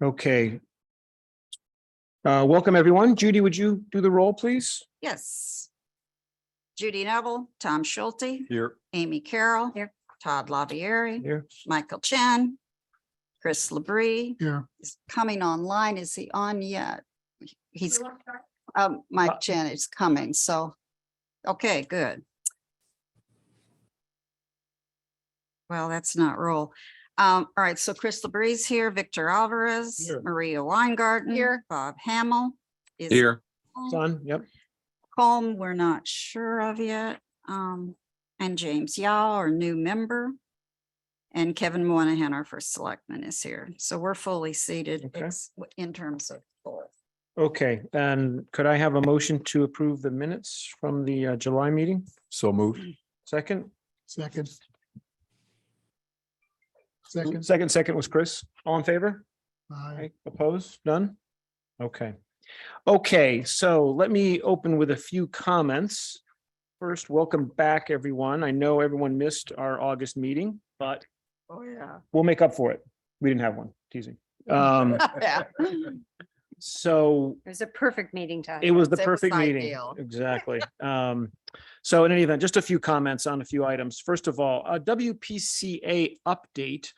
Okay. Welcome, everyone. Judy, would you do the roll, please? Yes. Judy Neville, Tom Schulte, Here. Amy Carroll, Here. Todd Lavieri, Here. Michael Chen, Chris Labrie Here. is coming online. Is he on yet? He's, Mike Chen is coming. So, okay, good. Well, that's not roll. All right, so Chris Labrie's here, Victor Alvarez, Here. Maria Weingarten, Here. Bob Hamill is Here. Son, yep. Colm, we're not sure of yet. And James Yao, our new member. And Kevin Moynihan, our first selectman, is here. So we're fully seated Okay. in terms of board. Okay, and could I have a motion to approve the minutes from the July meeting? So moved. Second? Second. Second was Chris. All in favor? Aye. Opposed? None? Okay. Okay, so let me open with a few comments. First, welcome back, everyone. I know everyone missed our August meeting, but Oh, yeah. we'll make up for it. We didn't have one, teasing. Yeah. So It was a perfect meeting time. it was the It was perfect meeting. ideal. Exactly. So in any event, just a few comments on a few items. First of all, a WPCA update.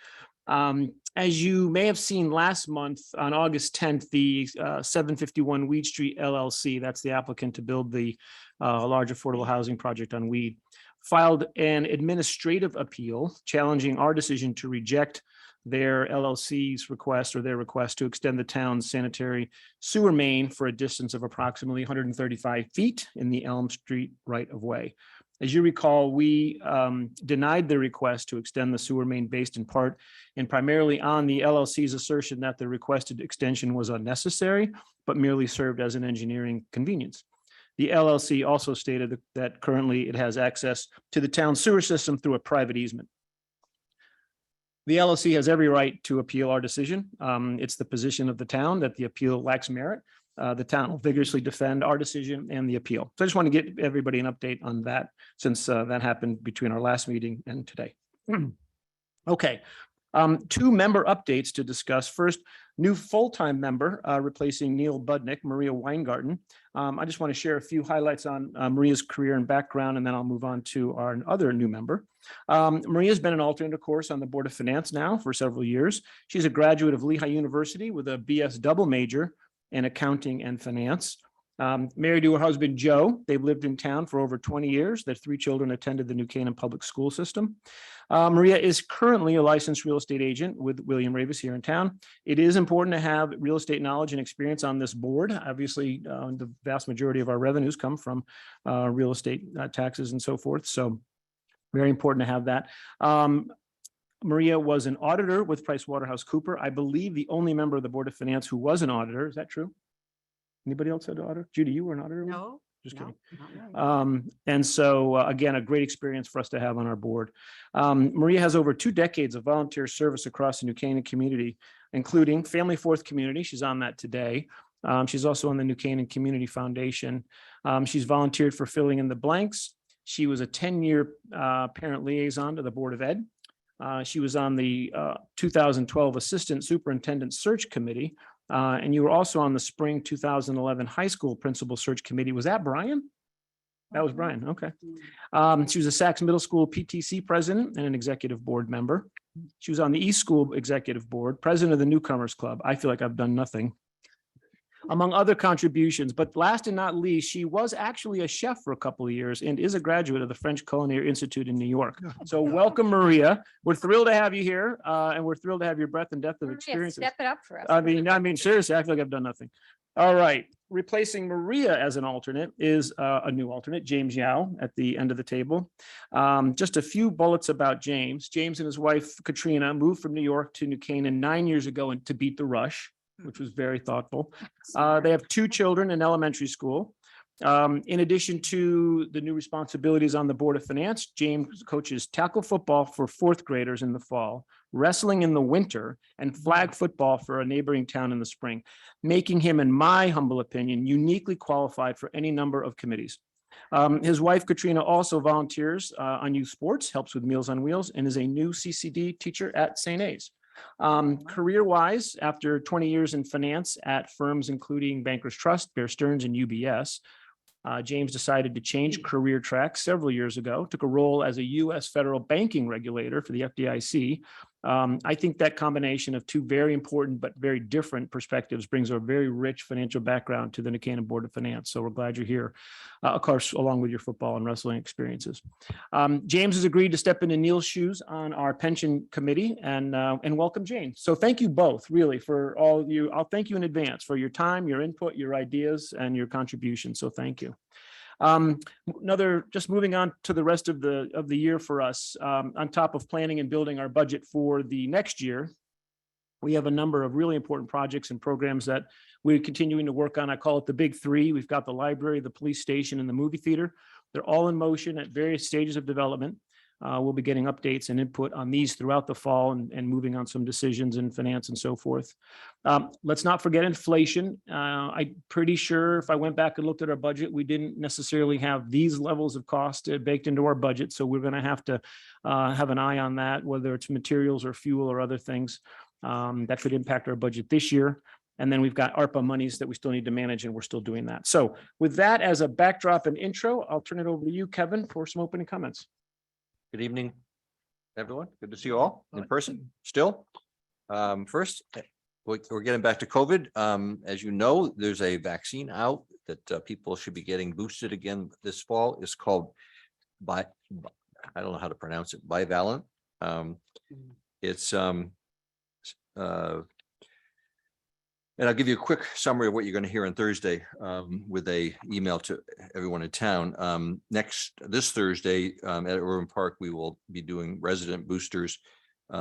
As you may have seen last month on August 10th, the 751 Weed Street LLC, that's the applicant to build the large affordable housing project on Weed, filed an administrative appeal challenging our decision to reject their LLC's request or their request to extend the town's sanitary sewer main for a distance of approximately 135 feet in the Elm Street right of way. As you recall, we denied the request to extend the sewer main based in part and primarily on the LLC's assertion that the requested extension was unnecessary, but merely served as an engineering convenience. The LLC also stated that currently it has access to the town sewer system through a private easement. The LLC has every right to appeal our decision. It's the position of the town that the appeal lacks merit. The town will vigorously defend our decision and the appeal. So I just want to get everybody an update on that since that happened between our last meeting and today. Okay. Two member updates to discuss. First, new full-time member replacing Neil Budnick, Maria Weingarten. I just want to share a few highlights on Maria's career and background, and then I'll move on to our other new member. Maria's been an alternate, of course, on the Board of Finance now for several years. She's a graduate of Lehigh University with a BS double major in accounting and finance. Married to her husband, Joe. They've lived in town for over 20 years. Their 3 children attended the New Canaan Public School System. Maria is currently a licensed real estate agent with William Ravis here in town. It is important to have real estate knowledge and experience on this board. Obviously, the vast majority of our revenues come from real estate taxes and so forth. So very important to have that. Maria was an auditor with PricewaterhouseCoopers. I believe the only member of the Board of Finance who was an auditor. Is that true? Anybody else had an auditor? Judy, you were an auditor? No. Just No, kidding. not really. And so again, a great experience for us to have on our board. Maria has over 2 decades of volunteer service across the New Canaan community, including Family Fourth Community. She's on that today. She's also on the New Canaan Community Foundation. She's volunteered for Filling in the Blanks. She was a 10-year parent liaison to the Board of Ed. She was on the 2012 Assistant Superintendent Search Committee. And you were also on the spring 2011 high school principal search committee. Was that Brian? That was Brian. Okay. She was a Sachs Middle School PTC president and an executive board member. She was on the East School executive board, president of the Newcomers Club. I feel like I've done nothing, among other contributions. But last and not least, she was actually a chef for a couple of years and is a graduate of the French Culinary Institute in New York. So welcome, Maria. We're thrilled to have you here, and we're thrilled to have your breadth and depth of experiences. Step it up for us. I mean, seriously, I feel like I've done nothing. All right. Replacing Maria as an alternate is a new alternate, James Yao, at the end of the table. Just a few bullets about James. James and his wife, Katrina, moved from New York to New Canaan 9 years ago and to beat the rush, which was very thoughtful. They have 2 children in elementary school. In addition to the new responsibilities on the Board of Finance, James coaches tackle football for 4th graders in the fall, wrestling in the winter, and flag football for a neighboring town in the spring, making him, in my humble opinion, uniquely qualified for any number of committees. His wife, Katrina, also volunteers on youth sports, helps with Meals on Wheels, and is a new CCD teacher at St. A's. Career-wise, after 20 years in finance at firms including Bankers Trust, Bear Stearns, and UBS, James decided to change career track several years ago, took a role as a U.S. federal banking regulator for the FDIC. I think that combination of two very important but very different perspectives brings a very rich financial background to the New Canaan Board of Finance. So we're glad you're here, of course, along with your football and wrestling experiences. James has agreed to step into Neil's shoes on our pension committee, and welcome, James. So thank you both, really, for all you. I'll thank you in advance for your time, your input, your ideas, and your contributions. So thank you. Just moving on to the rest of the year for us, on top of planning and building our budget for the next year, we have a number of really important projects and programs that we're continuing to work on. I call it the big three. We've got the library, the police station, and the movie theater. They're all in motion at various stages of development. We'll be getting updates and input on these throughout the fall and moving on some decisions in finance and so forth. Let's not forget inflation. I'm pretty sure if I went back and looked at our budget, we didn't necessarily have these levels of cost baked into our budget. So we're going to have to have an eye on that, whether it's materials or fuel or other things that could impact our budget this year. And then we've got ARPA monies that we still need to manage, and we're still doing that. So with that as a backdrop and intro, I'll turn it over to you, Kevin, for some opening comments. Good evening, everyone. Good to see you all in person still. First, we're getting back to COVID. As you know, there's a vaccine out that people should be getting boosted again this fall. It's called I don't know how to pronounce it, bivalent. It's and I'll give you a quick summary of what you're going to hear on Thursday with a email to everyone in town. This Thursday at Irwin Park, we will be doing resident boosters.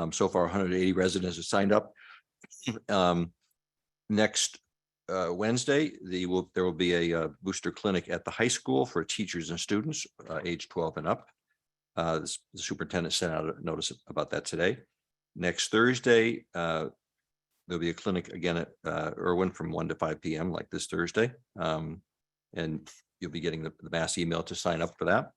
So far, 180 residents have signed up. Next Wednesday, there will be a booster clinic at the high school for teachers and students age 12 and up. The superintendent sent out a notice about that today. Next Thursday, there'll be a clinic again at Irwin from 1 to 5 p.m. like this Thursday. And you'll be getting the mass email to sign up for that.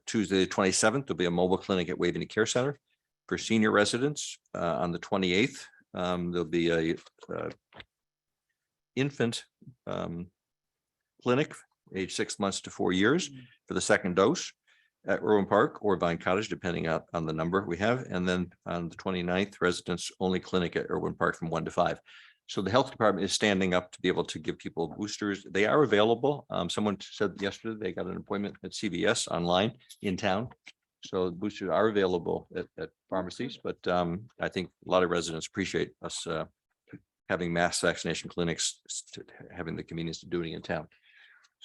Tuesday, the 27th, there'll be a mobile clinic at Waveney Care Center for senior residents. On the 28th, there'll be a infant clinic age 6 months to 4 years for the second dose at Irwin Park or Vine Cottage, depending on the number we have. And then on the 29th, residents only clinic at Irwin Park from 1 to 5. So the health department is standing up to be able to give people boosters. They are available. Someone said yesterday they got an appointment at CVS online in town. So boosters are available at pharmacies, but I think a lot of residents appreciate us having mass vaccination clinics, having the convenience of doing it in town.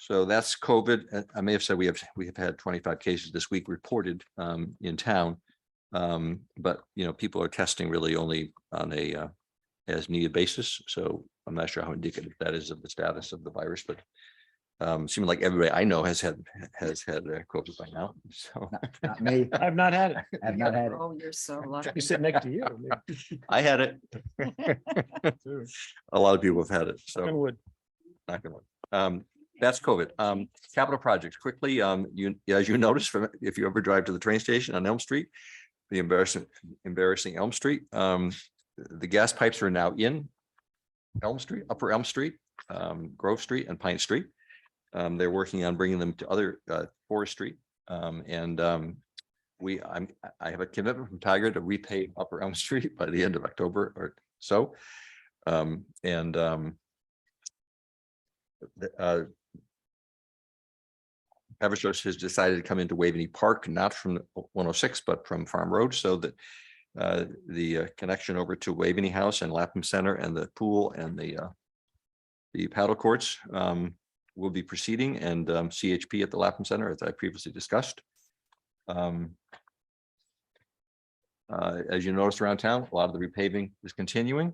So that's COVID. I may have said we have had 25 cases this week reported in town, but people are testing really only on a as needed basis. So I'm not sure how indicative that is of the status of the virus, but seems like everybody I know has had COVID by now. So Not me. I've not had it. I've not had it. Oh, you're so lucky. You sit next to you. I had it. A lot of people have had it. So Knock on wood. not gonna. That's COVID. Capital projects quickly. As you notice from if you ever drive to the train station on Elm Street, the embarrassing Elm Street. The gas pipes are now in Elm Street, Upper Elm Street, Grove Street, and Pine Street. They're working on bringing them to other Forest Street, and I have a commitment from Tiger to repay Upper Elm Street by the end of October or so, Eversource has decided to come into Waveney Park, not from 106, but from Farm Road, so that the connection over to Waveney House and Lapham Center and the pool and the paddle courts will be proceeding, and CHP at the Lapham Center, as I previously discussed. As you notice around town, a lot of the repaving is continuing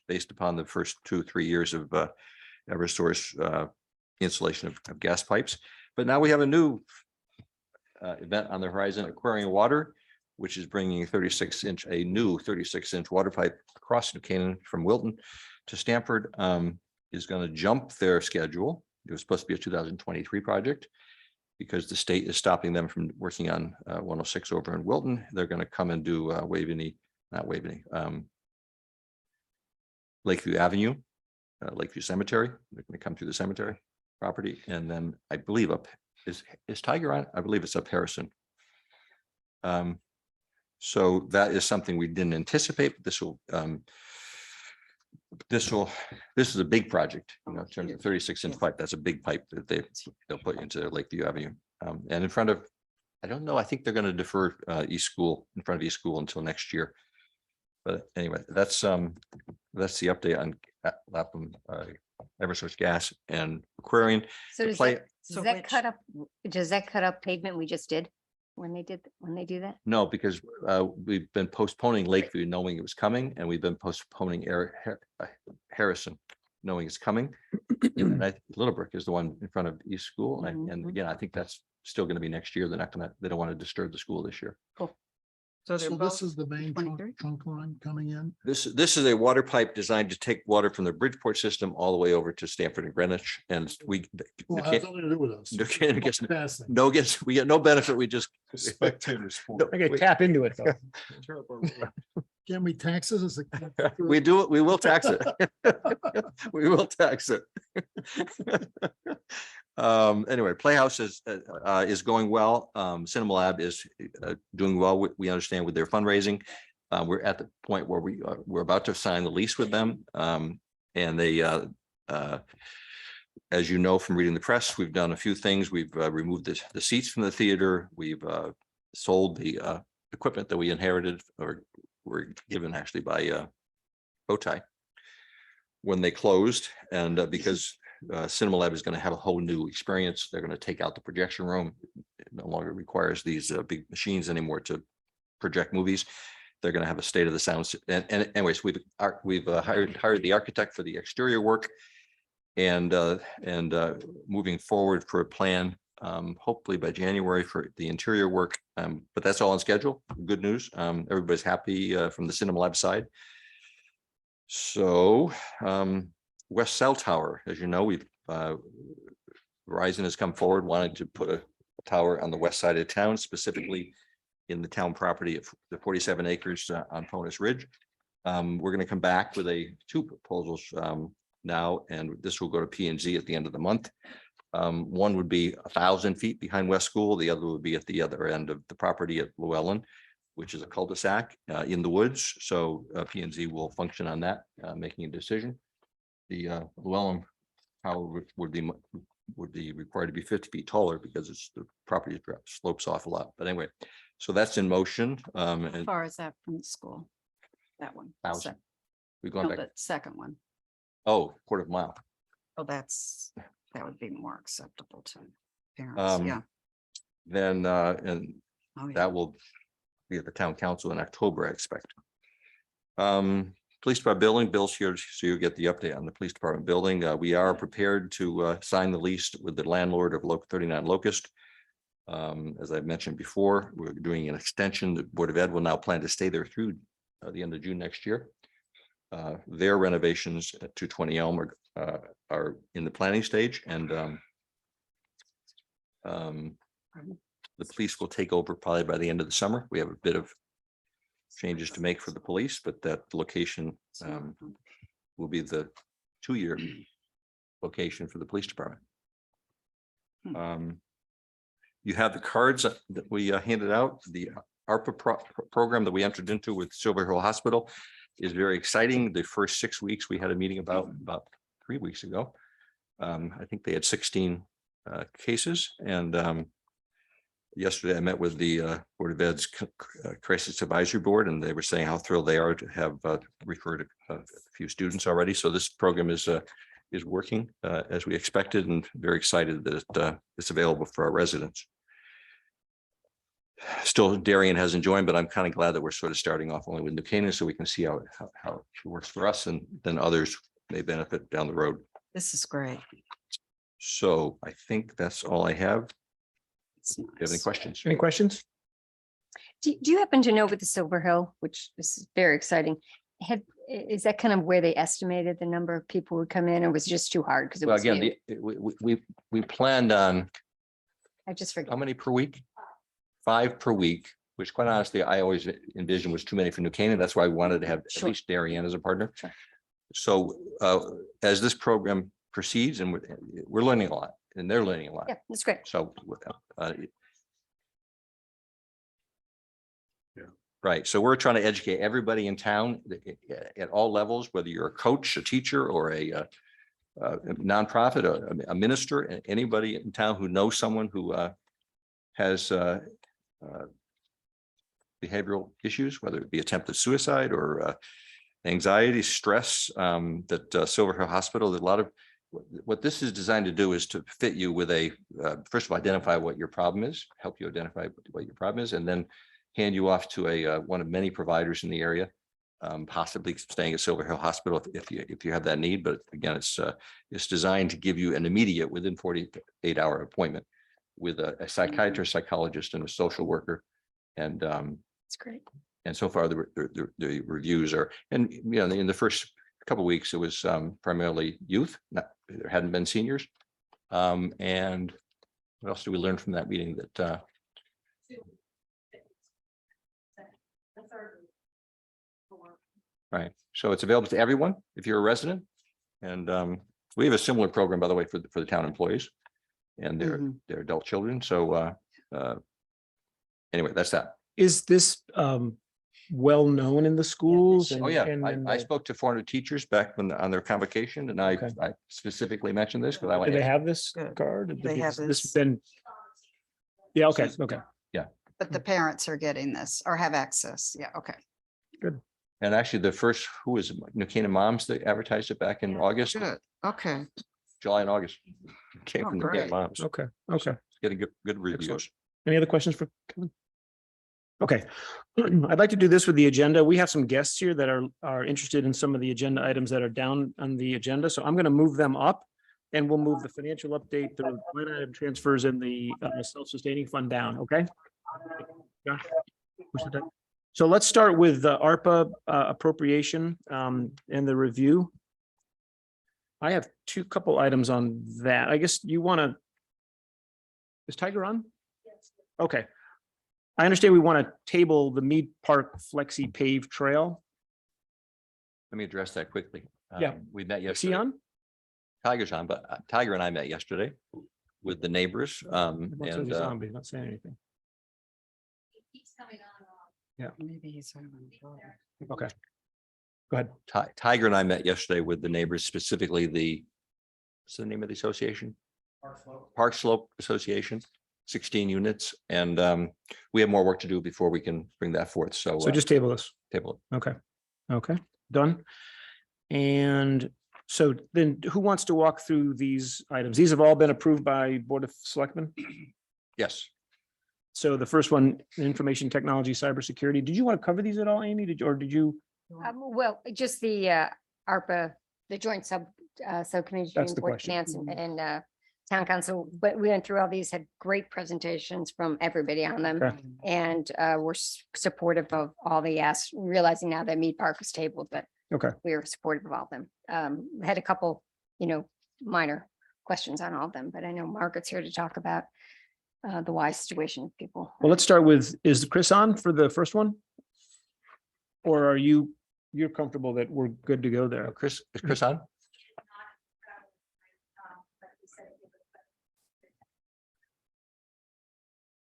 based upon the first 2 or 3 years of Eversource installation of gas pipes. But now we have a new event on the horizon, Aquarium Water, which is bringing a new 36-inch water pipe across New Canaan from Wilton to Stamford. Is going to jump their schedule. It was supposed to be a 2023 project because the state is stopping them from working on 106 over in Wilton. They're going to come and do Waveney not Waveney, Lakeview Avenue, Lakeview Cemetery. They're going to come through the cemetery property, and then I believe up is Tiger on? I believe it's up Harrison. So that is something we didn't anticipate, but this is a big project, you know, in terms of 36-inch pipe. That's a big pipe that they'll put into Lakeview Avenue. And in front of, I don't know, I think they're going to defer East School, in front of East School until next year. But anyway, that's the update on Lapham Eversource Gas and Aquarian. So The does play- that, So does that cut up pavement we just did when they do that? No, because we've been postponing Lakeview knowing it was coming, and we've been postponing Harrison knowing it's coming. And Little Brook is the one in front of East School. And again, I think that's still going to be next year. They don't want to disturb the school this year. So they're So both this is the main 23? trunk line coming in? This is a water pipe designed to take water from the Bridgeport system all the way over to Stamford and Greenwich. And we Well, it has nothing to do with us. Passing. we get no benefit. We just. Spectators. I gotta tap into it though. Can we tax it as a? We do it. We will tax it. We will tax it. Anyway, Playhouse is going well. Cinema Lab is doing well. We understand with their fundraising. We're at the point where we're about to sign the lease with them. And they, as you know from reading the press, we've done a few things. We've removed the seats from the theater. We've sold the equipment that we inherited or were given actually by Bowtie when they closed. And because Cinema Lab is going to have a whole new experience, they're going to take out the projection room. It no longer requires these big machines anymore to project movies. They're going to have a state of the sound. And anyways, we've hired the architect for the exterior work, and moving forward for a plan, hopefully by January for the interior work. But that's all on schedule. Good news. Everybody's happy from the Cinema Lab side. So West Cell Tower, as you know, Verizon has come forward wanting to put a tower on the west side of town, specifically in the town property of the 47 acres on Ponus Ridge. We're going to come back with two proposals now, and this will go to P&Z at the end of the month. One would be 1,000 feet behind West School. The other would be at the other end of the property at Llewellyn, which is a cul-de-sac in the woods. So P&Z will function on that, making a decision. The Llewellyn tower would be required to be 50 feet taller because the property slopes off a lot. But anyway, so that's in motion. How And far is that from the school? That one. 1,000. We've gone No, back, the second one. quarter of a mile. Oh, that would be more acceptable to parents. Um, Yeah. Then, and Oh, yeah. that will be at the town council in October, I expect. Police Department building, Bill's here, so you get the update on the police department building. We are prepared to sign the lease with the landlord of 39 Locust. As I mentioned before, we're doing an extension. The Board of Ed will now plan to stay there through the end of June next year. Their renovations at 220 Elm are in the planning stage, and the police will take over probably by the end of the summer. We have a bit of changes to make for the police, but that location will be the 2-year location for the police department. You have the cards that we handed out. The ARPA program that we entered into with Silver Hill Hospital is very exciting. The first 6 weeks, we had a meeting about 3 weeks ago. I think they had 16 cases, and yesterday I met with the Board of Ed's Crisis Advisory Board, and they were saying how thrilled they are to have referred a few students already. So this program is working as we expected, and very excited that it's available for our residents. Still, Darien hasn't joined, but I'm kind of glad that we're sort of starting off only with New Canaan, so we can see how it works for us, and then others may benefit down the road. This is great. So I think that's all I have. It's Do you have any nice. questions? Any questions? Do you happen to know with the Silver Hill, which is very exciting, is that kind of where they estimated the number of people would come in, or was it just too hard because it Well, was again, new? we planned on I just how forget. many per week? 5 per week. which quite honestly, I always envisioned was too many for New Canaan. That's why I wanted to have at Sure. least Darien as a partner. Sure. So as this program proceeds, and we're learning a lot, and they're learning a lot. Yeah, that's great. So. Right. So we're trying to educate everybody in town at all levels, whether you're a coach, a teacher, or a nonprofit, a minister, and anybody in town who knows someone who has behavioral issues, whether it be attempted suicide or anxiety, stress, that Silver Hill Hospital, a lot of what this is designed to do is to fit you with a, first of all, identify what your problem is, help you identify what your problem is, and then hand you off to a one of many providers in the area, possibly staying at Silver Hill Hospital if you have that need. But again, it's designed to give you an immediate within 48-hour appointment with a psychiatrist, psychologist, and a social worker. And That's great. and so far the reviews are, and you know, in the first couple of weeks, it was primarily youth. There hadn't been seniors. And what else do we learn from that meeting? That right. So it's available to everyone if you're a resident. And we have a similar program, by the way, for the town employees and their adult children. So anyway, that's that. Is this well known in the schools? Oh, yeah. I spoke to 400 teachers back on their convocation, and I specifically mentioned this because I Do went. they have this Good. card? They have This this. been. Yeah, okay, okay. But the parents are getting this or have access. Yeah, okay. And actually, the first, who was it? New Canaan Moms that advertised it back in August, Good. Okay. July and August. Came Oh, from New Canaan great. Moms. Okay, okay. Getting good reviews. Any other questions for Kevin? Okay, I'd like to do this with the agenda. We have some guests here that are interested in some of the agenda items that are down on the agenda. So I'm going to move them up, and we'll move the financial update, the line item transfers, and the self-sustaining fund down. Okay. Josh, push it down. So let's start with the ARPA appropriation and the review. I have couple items on that. I guess you want to. Is Tiger on? Okay. I understand we want to table the Mead Park Flexi Pave Trail. Let me address that quickly. Yeah. We met Is he yesterday. on? Tiger's on, but Tiger and I met yesterday with the neighbors. It looks like And he's on, but he's not saying anything. Maybe he's having trouble. Okay. Go ahead. Tiger and I met yesterday with the neighbors, specifically what's the name of the association? Park Slope Association, 16 units. And we have more work to do before we can bring that forth. So So just table this. table it. Okay. Okay, done. And so then who wants to walk through these items? These have all been approved by Board of Selectmen. Yes. So the first one, information technology, cybersecurity. Did you want to cover these at all, Amy? Or did you? Well, just the ARPA, the joint subcommittee. That's the Board of question. Finance and Town Council, but we went through all these, had great presentations from everybody on them. Okay. And we're supportive of all the asks, realizing now that Mead Park was tabled, but Okay. we are supportive of all of them. We had a couple, minor questions on all of them, but I know Margaret's here to talk about the Y situation of people. Well, let's start with, is Chris on for the first one? Or are you're comfortable that we're good to go there? Chris, is Chris on?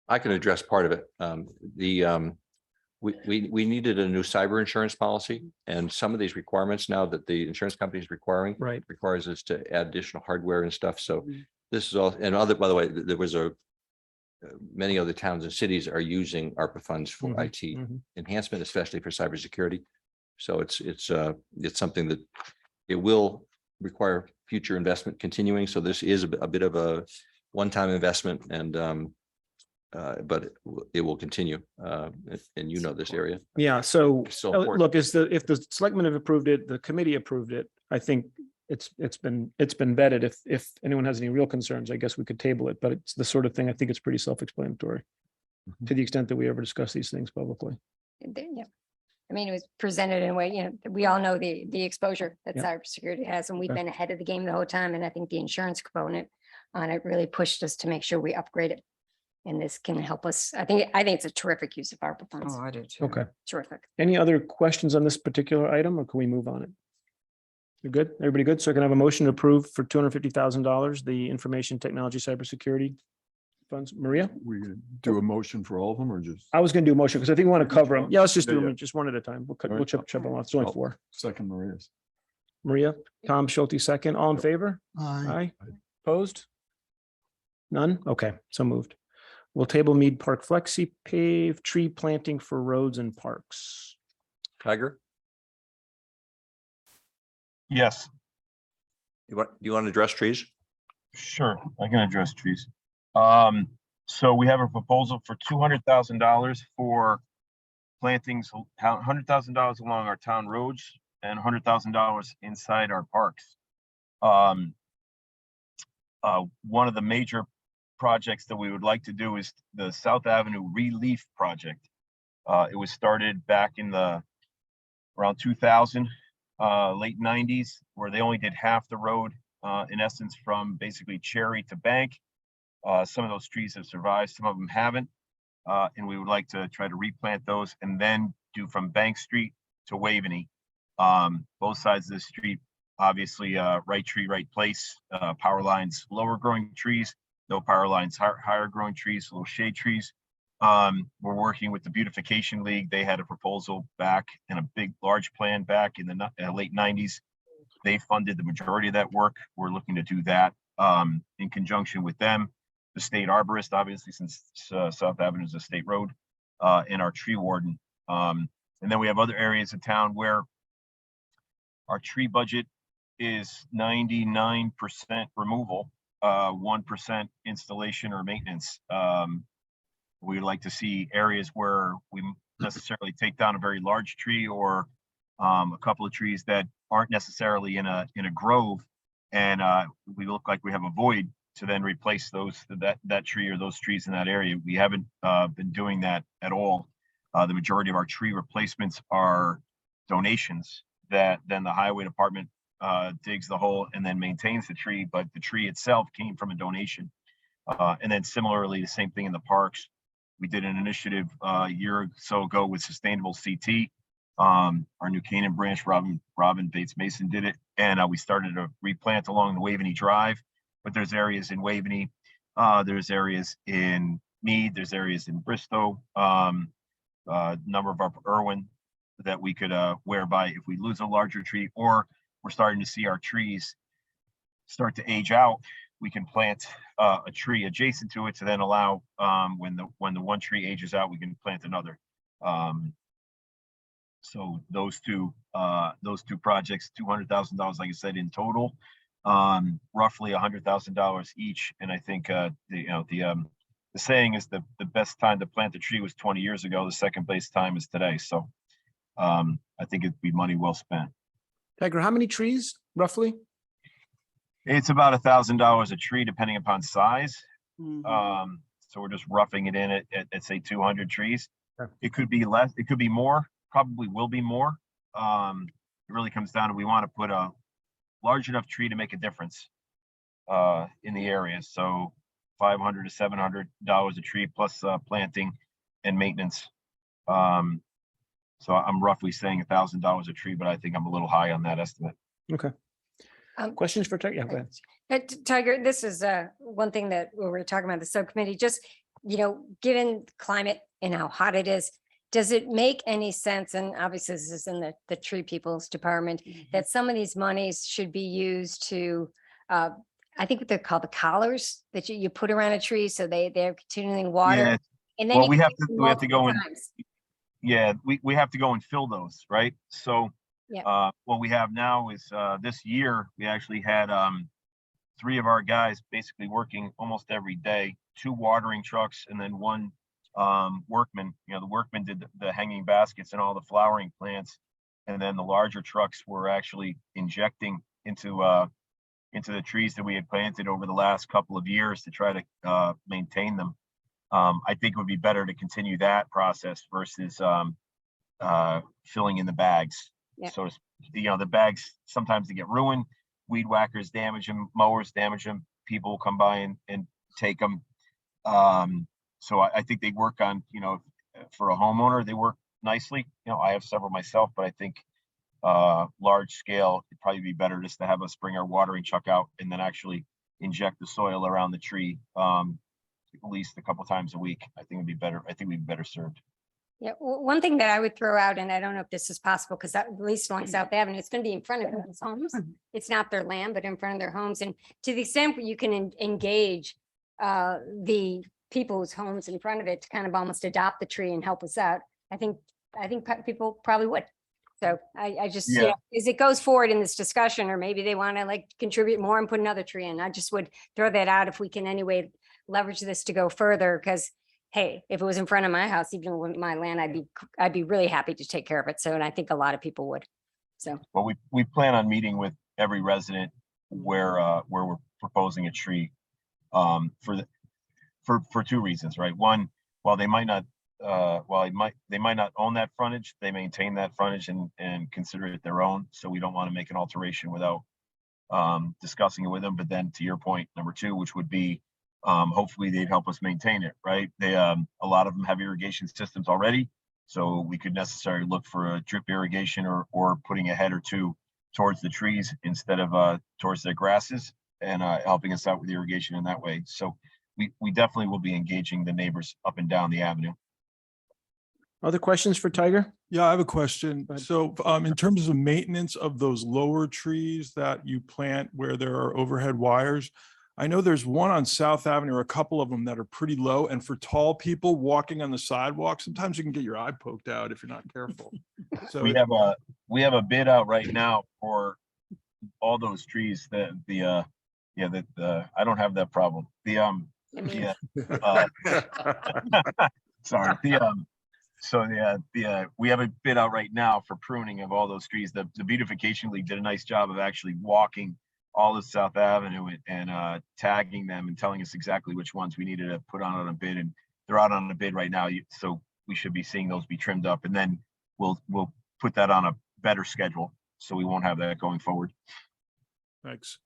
I can address part of it. We needed a new cyber insurance policy, and some of these requirements now that the insurance company is requiring Right. requires us to add additional hardware and stuff. So this is all, and by the way, there was many other towns and cities are using ARPA funds for Mhm, IT mhm. enhancement, especially for cybersecurity. So it's something that it will require future investment continuing. So this is a bit of a one-time investment, and but it will continue. And you know this area. Yeah, so So important. look, if the selectmen have approved it, the committee approved it, I think it's been vetted. If anyone has any real concerns, I guess we could table it, but it's the sort of thing, I think it's pretty self-explanatory Mhm. to the extent that we ever discuss these things publicly. Yeah. I mean, it was presented in a way, we all know the exposure that Yeah. cybersecurity has, and we've Okay. been ahead of the game the whole time. And I think the insurance component on it really pushed us to make sure we upgrade it. And this can help us. I think it's a terrific use of ARPA funds. Oh, I do too. Okay. Terrific. Any other questions on this particular item, or can we move on it? You're good? Everybody good? So I can have a motion to approve for $250,000, the information technology cybersecurity funds. Maria? We gonna do a motion for all of them or just I was going to do a motion because I think we want to cover them. Yeah, let's just do Yeah, them yeah. just one at a time. We'll All right. chip them off. It's only Oh. 4. second Maria's? Maria, Tom Schulte, second. All in favor? Aye. Aye. Opposed? None? Okay, so moved. We'll table Mead Park Flexi pave tree planting for roads and parks. Tiger, Yes, do you want to address trees? sure. I can address trees. So we have a proposal for $200,000 for plantings, $100,000 along our town roads and $100,000 inside our parks. One of the major projects that we would like to do is the South Avenue Relief Project. It was started back in around 2000, late 90s, where they only did half the road, in essence, from basically Cherry to Bank. Some of those trees have survived, some of them haven't. And we would like to try to replant those and then do from Bank Street to Waveney. Both sides of the street, obviously, right tree, right place, power lines, lower growing trees, no power lines, higher growing trees, little shade trees. We're working with the Beautification League. They had a proposal back and a large plan back in the late 90s. They funded the majority of that work. We're looking to do that in conjunction with them. The state arborist, obviously, since South Avenue is a state road, and our tree warden. And then we have other areas of town where our tree budget is 99% removal, 1% installation or maintenance. We would like to see areas where we necessarily take down a very large tree or a couple of trees that aren't necessarily in a grove, and we look like we have a void to then replace that tree or those trees in that area. We haven't been doing that at all. The majority of our tree replacements are donations that then the highway department digs the hole and then maintains the tree, but the tree itself came from a donation. And then similarly, the same thing in the parks. We did an initiative a year or so ago with Sustainable CT. Our New Canaan branch, Robin Bates Mason did it, and we started to replant along the Waveney Drive. But there's areas in Waveney, there's areas in Mead, there's areas in Bristow, number of up Irwin that we could whereby if we lose a larger tree or we're starting to see our trees start to age out, we can plant a tree adjacent to it to then allow when the one tree ages out, we can plant another. So those two projects, $200,000, like I said, in total, roughly $100,000 each. And I think the saying is the best time to plant a tree was 20 years ago. The second base time is today. So I think it'd be money well spent. Tiger, how many trees roughly? It's about $1,000 a tree, depending upon size. Mhm. So we're just roughing it in at say 200 trees. Okay. It could be less, it could be more, probably will be more. It really comes down to, we want to put a large enough tree to make a difference in the area. So $500 to $700 a tree plus planting and maintenance. So I'm roughly saying $1,000 a tree, but I think I'm a little high on that estimate. Okay. Questions for Tiger? Yeah, go ahead. Tiger, this is one thing that we were talking about the subcommittee, just, given climate and how hot it is, does it make any sense? And obviously this is in the tree people's department, that some of these monies should be used to, I think what they're called the collars that you put around a tree. So they're continuing water. Yeah. And then Well, you we can have use to them we have to go multiple in. times. Yeah, we have to go and fill those, right? So Yeah. what we have now is this year, we actually had 3 of our guys basically working almost every day, 2 watering trucks and then 1 workman. The workman did the hanging baskets and all the flowering plants. And then the larger trucks were actually injecting into the trees that we had planted over the last couple of years to try to maintain them. I think it would be better to continue that process versus filling in the bags. Yeah. So, the bags, sometimes they get ruined. Weed whackers damage them, mowers damage them. People will come by and take them. So I think they work on, you know, for a homeowner, they work nicely. You know, I have several myself, but I think large scale, it'd probably be better just to have us bring our watering truck out and then actually inject the soil around the tree at least a couple times a week. I think it'd be better. I think we'd be better served. Yeah, one thing that I would throw out, and I don't know if this is possible, because at least along South Avenue, it's going to be in front of people's homes. It's not their land, but in front of their homes. And to the extent where you can engage the people whose homes in front of it to kind of almost adopt the tree and help us out, I think people probably would. So I just, you Yeah. know, as it goes forward in this discussion, or maybe they want to like contribute more and put another tree in, I just would throw that out if we can anyway leverage this to go further, because hey, if it was in front of my house, even with my land, I'd be really happy to take care of it. So, and I think a lot of people would. So, Well, we plan on meeting with every resident where we're proposing a tree for two reasons, right? One, while they might not they might not own that frontage, they maintain that frontage and consider it their own. So we don't want to make an alteration without discussing it with them. But then to your point, number two, which would be hopefully they'd help us maintain it, right? They a lot of them have irrigation systems already, so we could necessarily look for a drip irrigation or putting a head or two towards the trees instead of towards their grasses, and helping us out with irrigation in that way. So we definitely will be engaging the neighbors up and down the avenue. Other questions for Tiger? Yeah, I have a question. Go ahead. So in terms of maintenance of those lower trees that you plant where there are overhead wires, I know there's one on South Avenue or a couple of them that are pretty low. And for tall people walking on the sidewalk, sometimes you can get your eye poked out if you're not careful. So We have a bid out right now for all those trees that I don't have that problem. Sorry. We have a bid out right now for pruning of all those trees. The Beautification League did a nice job of actually walking all of South Avenue and tagging them and telling us exactly which ones we needed to put on a bid, and they're out on a bid right now. So we should be seeing those be trimmed up, and then we'll put that on a better schedule, so we won't have that going forward. thanks.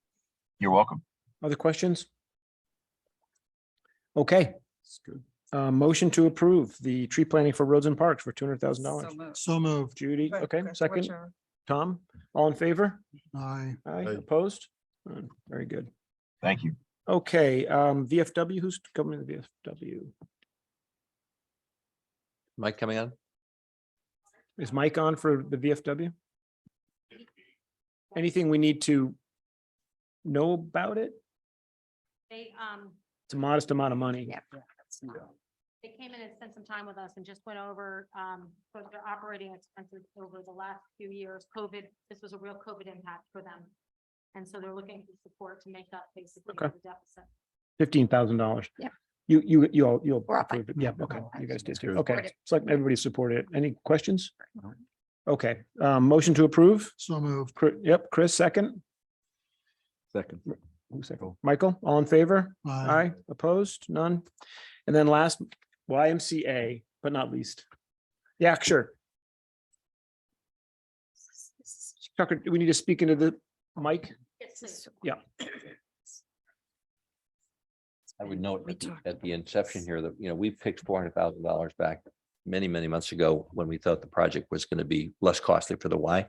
You're welcome. Other questions? Okay, That's good. motion to approve the tree planting for roads and parks for $200,000. So moved. So moved. Judy, okay, Chris, second. what's your- Tom, all in favor? Aye. Aye, Aye. opposed? Very good. Thank you. Okay, VFW, who's coming to the VFW? Mike coming on? Is Mike on for the VFW? Anything we need to know about it? They, It's a modest amount of money. Yeah. That's not- they came in and spent some time with us and just went over, sort of their operating expenses over the last few years. COVID, this was a real COVID impact for them. And so they're looking for support to make up basically Okay. the deficit. $15,000. Yeah. You'll. We're all fine. approve it. Yeah, okay, you guys did too. Good. Okay, Support it. it's like everybody supported it. Any questions? Okay, motion to approve? So moved. Yep, Chris, second. Second. Who's second? Michael, all in favor? Aye, opposed, none. And then last, YMCA, but not least. Yeah, sure. Tucker, do we need to speak into the mic? Yeah. I would note We at the- talked at the inception here that, we picked $400,000 back many, many months ago when we thought the project was going to be less costly for the Y.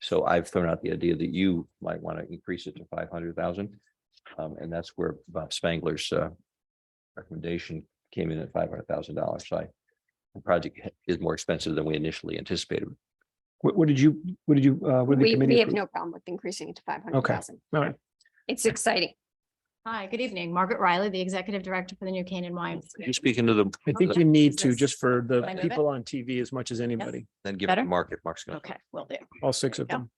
So I've thrown out the idea that you might want to increase it to 500,000. And that's where Bob Spangler's recommendation came in at $500,000. So the project is more expensive than we initially anticipated. What did the we committee have approve? no problem with increasing it to 500,000. All right, It's exciting. Hi, good evening. Margaret Riley, the Executive Director for the New Canaan Could you YMCA. speak into the, I think you need to, this- just for the Can I move people on TV as much as anybody, then give it to Better? Mark if Mark's going to. Okay, will do. all six of Yeah. them.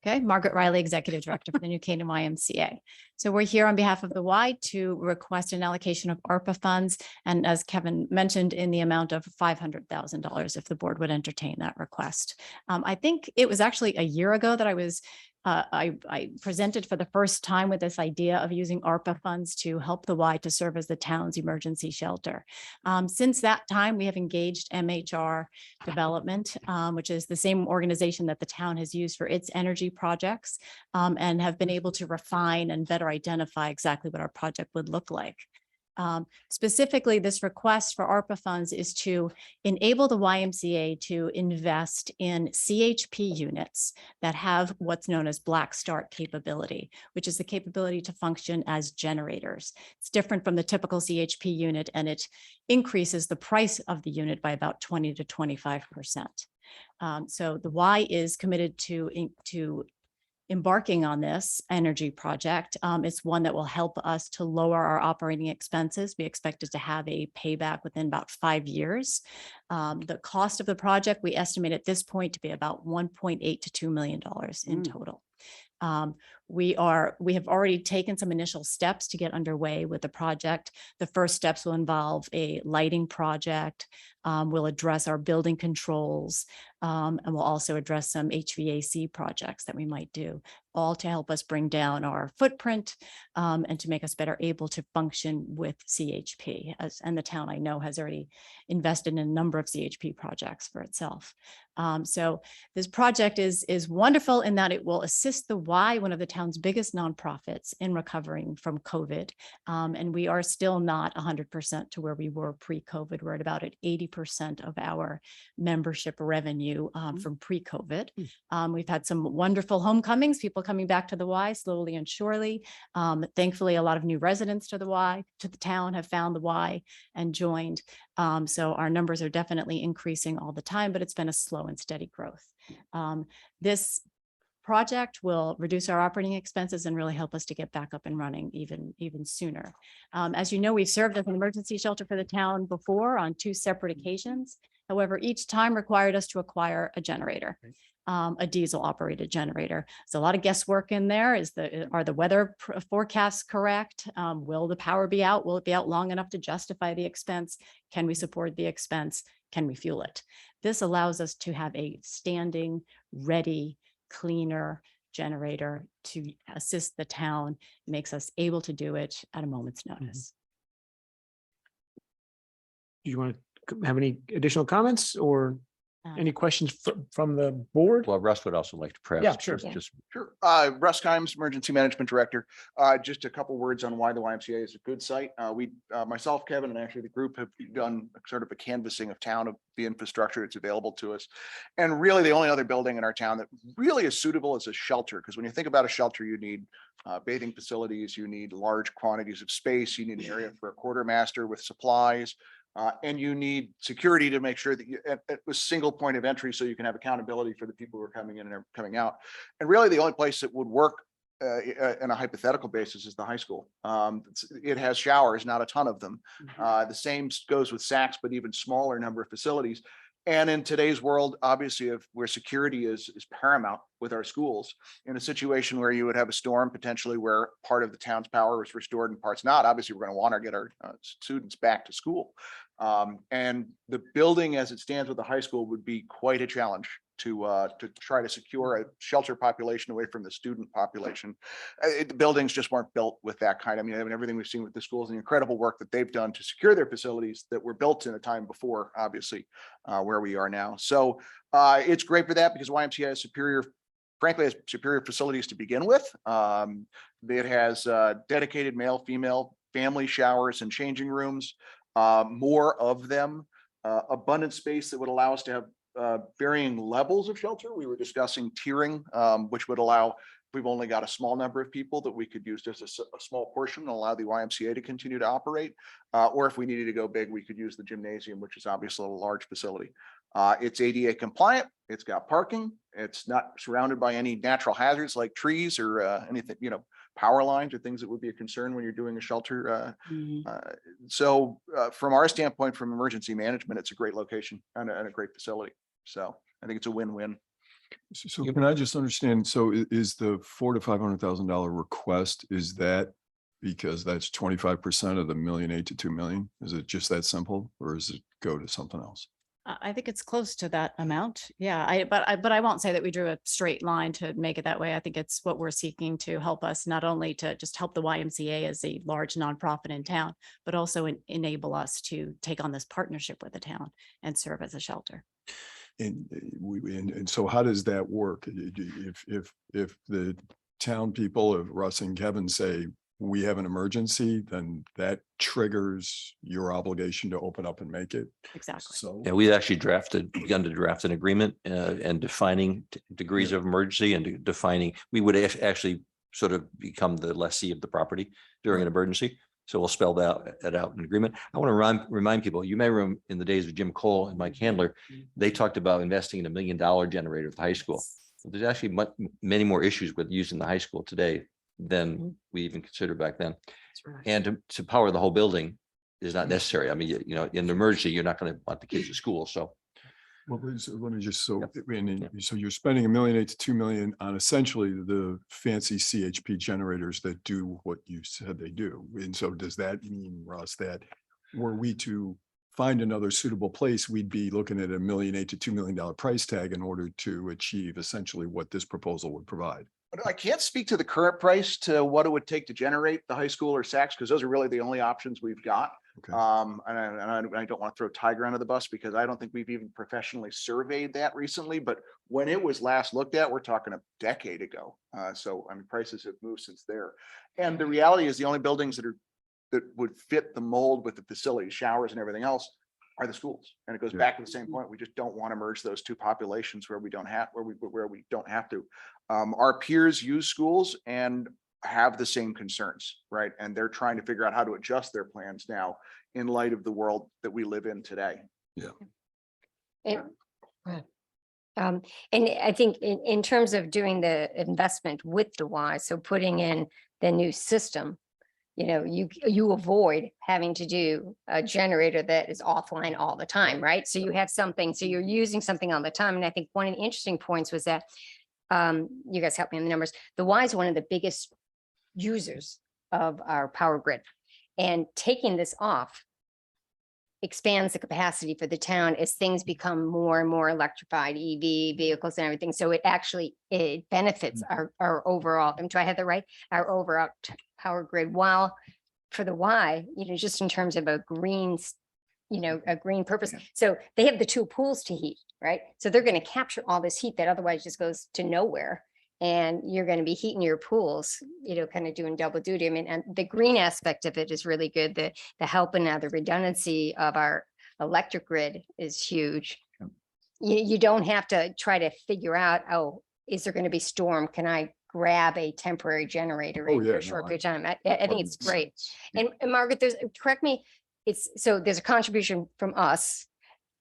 Okay, Margaret Riley, Executive Director for the New Canaan YMCA. So we're here on behalf of the Y to request an allocation of ARPA funds. And as Kevin mentioned, in the amount of $500,000, if the board would entertain that request. I think it was actually a year ago that I presented for the first time with this idea of using ARPA funds to help the Y to serve as the town's emergency shelter. Since that time, we have engaged MHR Development, which is the same organization that the town has used for its energy projects, and have been able to refine and better identify exactly what our project would look like. Specifically, this request for ARPA funds is to enable the YMCA to invest in CHP units that have what's known as black start capability, which is the capability to function as generators. It's different from the typical CHP unit, and it increases the price of the unit by about 20 to 25%. So the Y is committed to embarking on this energy project. It's one that will help us to lower our operating expenses. We expect it to have a payback within about 5 years. The cost of the project, we estimate at this point to be about $1.8 to $2 million in total. We have already taken some initial steps to get underway with the project. The first steps will involve a lighting project. We'll address our building controls, and we'll also address some HVAC projects that we might do, all to help us bring down our footprint and to make us better able to function with CHP. And the town, I know, has already invested in a number of CHP projects for itself. So this project is wonderful in that it will assist the Y, one of the town's biggest nonprofits, in recovering from COVID. And we are still not 100% to where we were pre-COVID. We're at about 80% of our membership revenue from pre-COVID. We've had some wonderful homecomings, people coming back to the Y slowly and surely. Thankfully, a lot of new residents to the town have found the Y and joined. So our numbers are definitely increasing all the time, but it's been a slow and steady growth. This project will reduce our operating expenses and really help us to get back up and running even sooner. As you know, we've served as an emergency shelter for the town before on 2 separate occasions. However, each time required us to acquire a generator, a diesel operated generator. So a lot of guesswork in there. Are the weather forecasts correct? Will the power be out? Will it be out long enough to justify the expense? Can we support the expense? Can we fuel it? This allows us to have a standing, ready, cleaner generator to assist the town, makes us able to do it at a moment's notice. Do you want to have any additional comments or any questions from the board? Well, Russ would also like to perhaps. Yeah, sure. Just Sure. Russ Kimes, Emergency Management Director. Just a couple words on why the YMCA is a good site. Myself, Kevin, and actually the group have done sort of a canvassing of town of the infrastructure that's available to us. And really the only other building in our town that really is suitable is a shelter. Because when you think about a shelter, you need bathing facilities, you need large quantities of space, you need an area for a quartermaster with supplies. And you need security to make sure that you at a single point of entry so you can have accountability for the people who are coming in and coming out. And really the only place that would work in a hypothetical basis is the high school. It has showers, not a ton of them. The same goes with Saks, but even smaller number of facilities. And in today's world, obviously, where security is paramount with our schools, in a situation where you would have a storm potentially where part of the town's power is restored and parts not, obviously, we're going to want to get our students back to school. And the building as it stands with the high school would be quite a challenge to try to secure a shelter population away from the student population. The buildings just weren't built with that kind. I mean, everything we've seen with the schools and the incredible work that they've done to secure their facilities that were built in a time before, obviously, where we are now. So it's great for that because YMCA has frankly, has superior facilities to begin with. It has dedicated male, female, family showers and changing rooms, more of them, abundant space that would allow us to have varying levels of shelter. We were discussing tiering, which would allow, if we've only got a small number of people, that we could use just a small portion and allow the YMCA to continue to operate. Or if we needed to go big, we could use the gymnasium, which is obviously a large facility. It's ADA compliant. It's got parking. It's not surrounded by any natural hazards like trees or anything, power lines or things that would be a concern when you're doing a shelter. So from our standpoint, from emergency management, it's a great location and a great facility. So I think it's a win-win. So can I just understand, so is the $400,000 to $500,000 request, is that because that's 25% of the $1.8 million to $2 million? Is it just that simple, or does it go to something else? I think it's close to that amount. Yeah, but I won't say that we drew a straight line to make it that way. I think it's what we're seeking to help us, not only to just help the YMCA as a large nonprofit in town, but also enable us to take on this partnership with the town and serve as a shelter. And so how does that work? If the town people, if Russ and Kevin say, we have an emergency, then that triggers your obligation to open up and make it. Exactly. So. Yeah, we actually begun to draft an agreement and defining degrees of emergency and defining, we would actually sort of become the lessee of the property during an emergency. So we'll spell that out in agreement. I want to remind people, you may remember in the days of Jim Cole and Mike Handler, they talked about investing in $1 million generator at the high school. There's actually many more issues with using the high school today than we even considered back then. And to power the whole building is not necessary. I mean, you know, in an emergency, you're not going to want the kids at school. So Well, let me just, so you're spending $1.8 million to $2 million on essentially the fancy CHP generators that do what you said they do. And so does that mean, Russ, that were we to find another suitable place, we'd be looking at $1.8 million to $2 million price tag in order to achieve essentially what this proposal would provide? But I can't speak to the current price to what it would take to generate the high school or Saks, because those are really the only options we've got. Okay. And I don't want to throw Tiger under the bus because I don't think we've even professionally surveyed that recently, but when it was last looked at, we're talking a decade ago. So I mean, prices have moved since there. And the reality is the only buildings that would fit the mold with the facilities, showers and everything else are the schools. And it goes back to the same point. We just don't want to merge those two populations where we don't have to. Our peers use schools and have the same concerns, right? And they're trying to figure out how to adjust their plans now in light of the world that we live in today. And I think in terms of doing the investment with the Y, so putting in the new system, you know, you avoid having to do a generator that is offline all the time, right? So you have something, so you're using something all the time. And I think one of the interesting points was that you guys help me on the numbers. The Y is one of the biggest users of our power grid, and taking this off expands the capacity for the town as things become more and more electrified, EV vehicles and everything. So it benefits our overall, do I have that right? Our overall power grid, while for the Y, you know, just in terms of a green, you know, a green purpose. So they have the two pools to heat, right? So they're going to capture all this heat that otherwise just goes to nowhere. And you're going to be heating your pools, you know, kind of doing double duty. I mean, and the green aspect of it is really good. The help and now the redundancy of our electric grid is huge. You don't have to try to figure out, oh, is there going to be storm? Can I grab a temporary generator in for a short period of time? I think it's great. And Margaret, correct me, there's a contribution from us.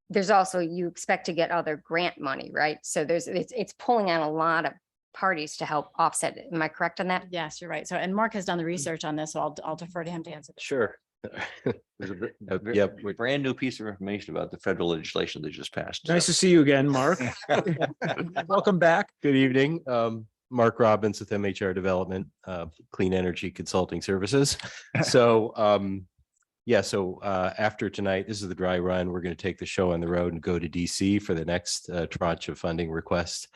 There's also, you expect to get other grant money, right? So it's pulling out a lot of parties to help offset it. Am I correct on that? Yes, you're right. So, and Mark has done the research on this, so I'll defer to him to answer. sure. Yep, brand new piece of information about the federal legislation that just passed. Nice to see you again, Mark. Welcome back. Good evening. Mark Robbins with MHR Development, Clean Energy Consulting Services. So after tonight, this is the dry run. We're going to take the show on the road and go to DC for the next tranche of funding request.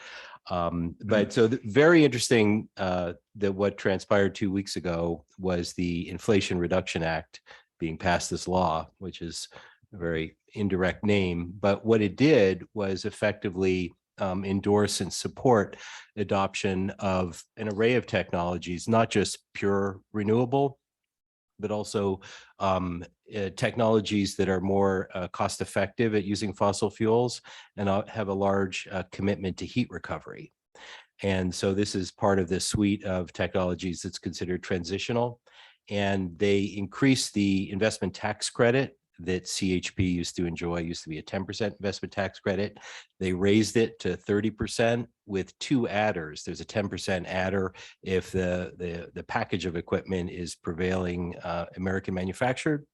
But so very interesting that what transpired 2 weeks ago was the Inflation Reduction Act being passed as law, which is a very indirect name. But what it did was effectively endorse and support adoption of an array of technologies, not just pure renewable, but also technologies that are more cost effective at using fossil fuels and have a large commitment to heat recovery. And so this is part of this suite of technologies that's considered transitional. And they increase the investment tax credit that CHP used to enjoy. It used to be a 10% investment tax credit. They raised it to 30% with two adders. There's a 10% adder if the package of equipment is prevailing American manufactured,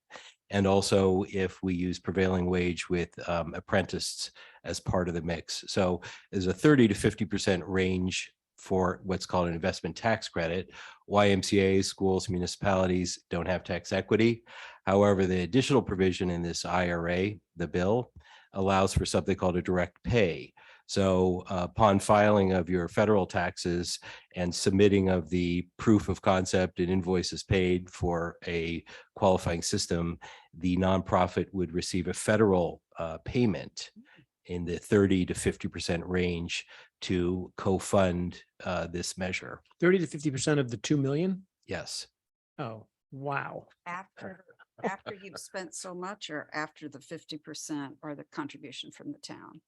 and also if we use prevailing wage with apprentices as part of the mix. So there's a 30 to 50% range for what's called an investment tax credit. YMCA's, schools, municipalities don't have tax equity. However, the additional provision in this IRA, the bill, allows for something called a direct pay. So upon filing of your federal taxes and submitting of the proof of concept and invoices paid for a qualifying system, the nonprofit would receive a federal payment in the 30 to 50% range to co-fund this measure. 30 to 50% of the 2 million? Yes. Oh, wow. After you've spent so much, or after the 50% or the contribution from the town?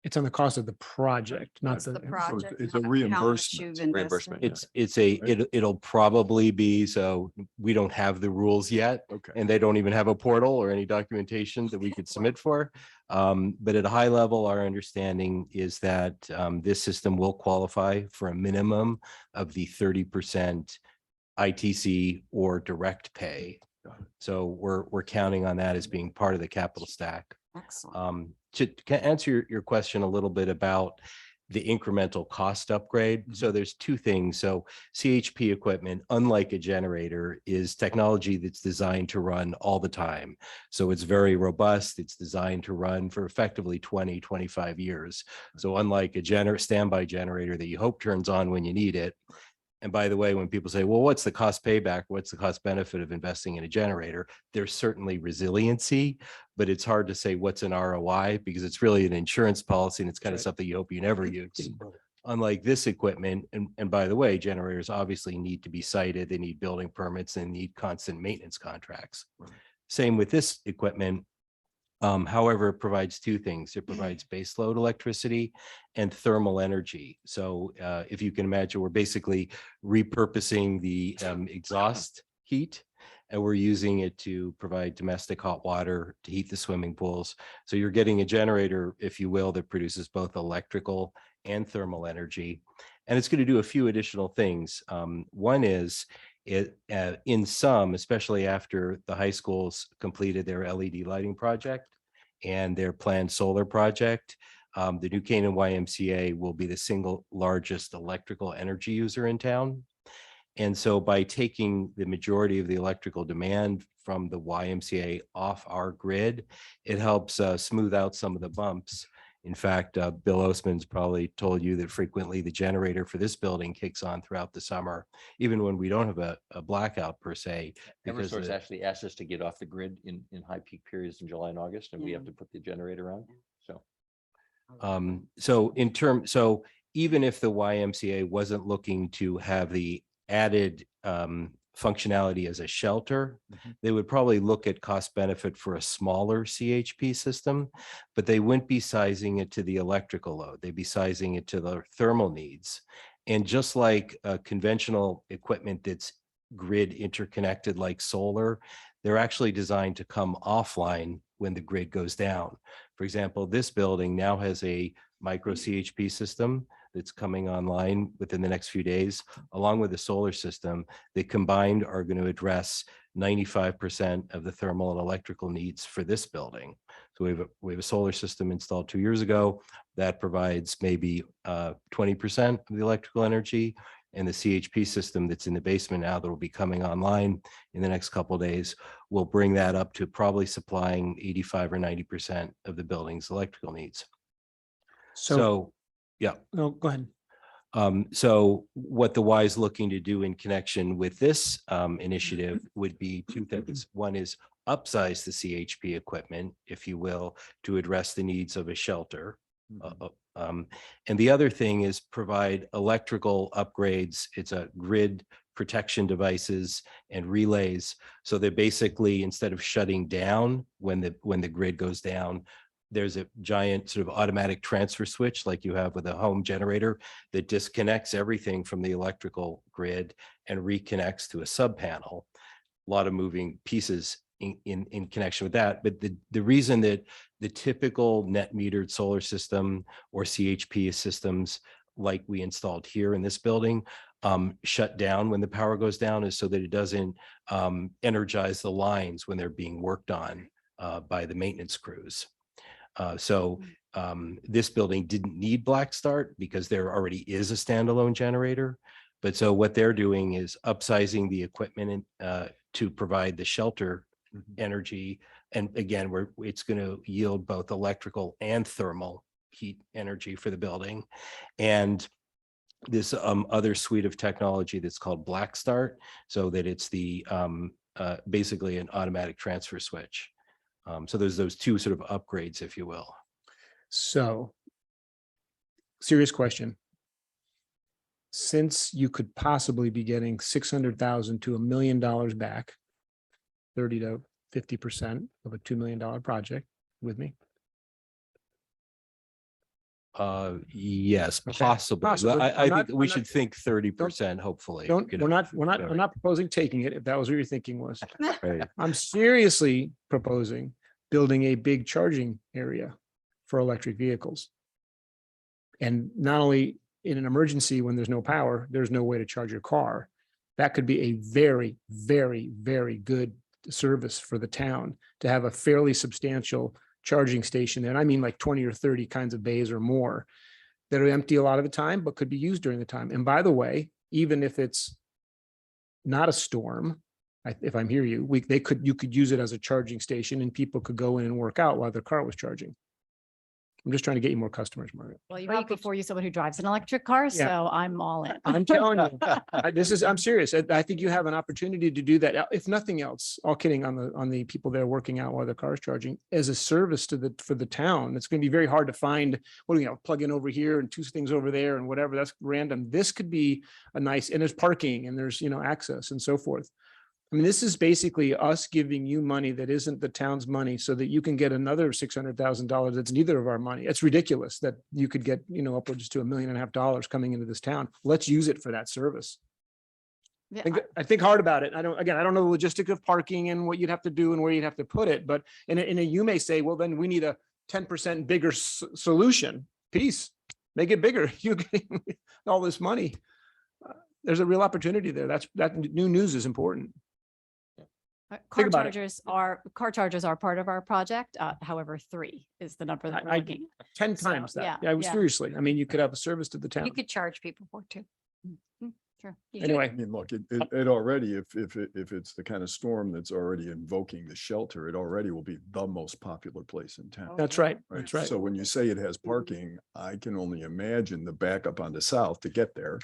It's on the cost of the project, not What's the the. project? it's a how much you've reimbursement. invested? Reimbursement. Yeah. It'll probably be, so we don't have the rules yet. Okay. And they don't even have a portal or any documentation that we could submit for. But at a high level, our understanding is that this system will qualify for a minimum of the 30% ITC or direct pay. So we're counting on that as being part of the capital stack. Excellent. To answer your question a little bit about the incremental cost upgrade. So there's two things. So CHP equipment, unlike a generator, is technology that's designed to run all the time. So it's very robust. It's designed to run for effectively 20, 25 years. So unlike a standby generator that you hope turns on when you need it. And by the way, when people say, well, what's the cost payback? What's the cost benefit of investing in a generator? There's certainly resiliency, but it's hard to say what's an ROI because it's really an insurance policy and it's kind of something you hope you never use. Unlike this equipment, and by the way, generators obviously need to be sited, they need building permits, and need constant maintenance contracts. Same with this equipment. However, it provides two things. It provides baseload electricity and thermal energy. So if you can imagine, we're basically repurposing the exhaust heat, and we're using it to provide domestic hot water to heat the swimming pools. So you're getting a generator, if you will, that produces both electrical and thermal energy. And it's going to do a few additional things. One is, in some, especially after the high schools completed their LED lighting project and their planned solar project, the New Canaan YMCA will be the single largest electrical energy user in town. And so by taking the majority of the electrical demand from the YMCA off our grid, it helps smooth out some of the bumps. In fact, Bill Osman's probably told you that frequently the generator for this building kicks on throughout the summer, even when we don't have a blackout per se. because Eversource the- actually asked us to get off the grid in high peak periods in July and August, and we have to put the generator on. So So even if the YMCA wasn't looking to have the added functionality as a shelter, they would probably look at cost benefit for a smaller CHP system, but they wouldn't be sizing it to the electrical load. They'd be sizing it to the thermal needs. And just like conventional equipment that's grid interconnected like solar, they're actually designed to come offline when the grid goes down. For example, this building now has a micro CHP system that's coming online within the next few days, along with the solar system. They combined are going to address 95% of the thermal and electrical needs for this building. So we have a solar system installed 2 years ago that provides maybe 20% of the electrical energy. And the CHP system that's in the basement now that will be coming online in the next couple of days will bring that up to probably supplying 85 or 90% of the building's electrical needs. So, yeah. No, go ahead. So what the Y is looking to do in connection with this initiative would be two things. One is upsize the CHP equipment, if you will, to address the needs of a shelter. And the other thing is provide electrical upgrades. It's a grid protection devices and relays. So they're basically, instead of shutting down when the grid goes down, there's a giant sort of automatic transfer switch like you have with a home generator that disconnects everything from the electrical grid and reconnects to a sub panel. A lot of moving pieces in connection with that. But the reason that the typical net metered solar system or CHP systems like we installed here in this building shut down when the power goes down is so that it doesn't energize the lines when they're being worked on by the maintenance crews. This building didn't need black start because there already is a standalone generator. But so what they're doing is upsizing the equipment to provide the shelter energy. And again, it's going to yield both electrical and thermal heat energy for the building. And this other suite of technology that's called Black Start, so that it's the basically an automatic transfer switch. So there's those two sort of upgrades, if you will. So, serious question. since you could possibly be getting 600,000 to $1 million back, 30 to 50% of a $2 million project with me. Yes, Okay, possibly. possibly. I I'm not- think we I'm not- should think 30%, hopefully. Don't, you we're know. not, Yeah. I'm not proposing taking it, if that was what your thinking was. Right. I'm seriously proposing building a big charging area for electric vehicles. And not only in an emergency when there's no power, there's no way to charge your car. That could be a very, very, very good service for the town to have a fairly substantial charging station. And I mean like 20 or 30 kinds of bays or more that are empty a lot of the time, but could be used during the time. And by the way, even if it's not a storm, if I'm hearing you, you could use it as a charging station and people could go in and work out while their car was charging. I'm just trying to get you more customers, Margaret. Well, you Or you have could- before you someone who drives an electric car, Yeah. so I'm all in. I'm telling you, I'm serious. I think you have an opportunity to do that. If nothing else, all kidding on the people there working out while their car's charging as a service for the town. It's going to be very hard to find, what do you know, plug in over here and two things over there and whatever. That's random. This could be a nice, and there's parking and there's, access and so forth. I mean, this is basically us giving you money that isn't the town's money so that you can get another $600,000 that's neither of our money. It's ridiculous that you could get, upwards to $1.5 million coming into this town. Let's use it for that service. Yeah, I think hard about it. I don't know the logistic of parking and what you'd have to do and where you'd have to put it, but you may say, well, then we need a 10% bigger solution. Peace, make it bigger. You're getting all this money. There's a real opportunity there. That new news is important. Car about it. chargers are part of our project. However, 3 is the number that we're looking. 10 So, times that. yeah, Yeah, yeah. seriously. I mean, you could have a service to the town. You could charge people for it too. Sure. Anyway. I mean, look, it already, if it's the kind of storm that's already invoking the shelter, it already will be the most popular place in town. That's right. Right? That's right. So when you say it has parking, I can only imagine the backup on the south to get there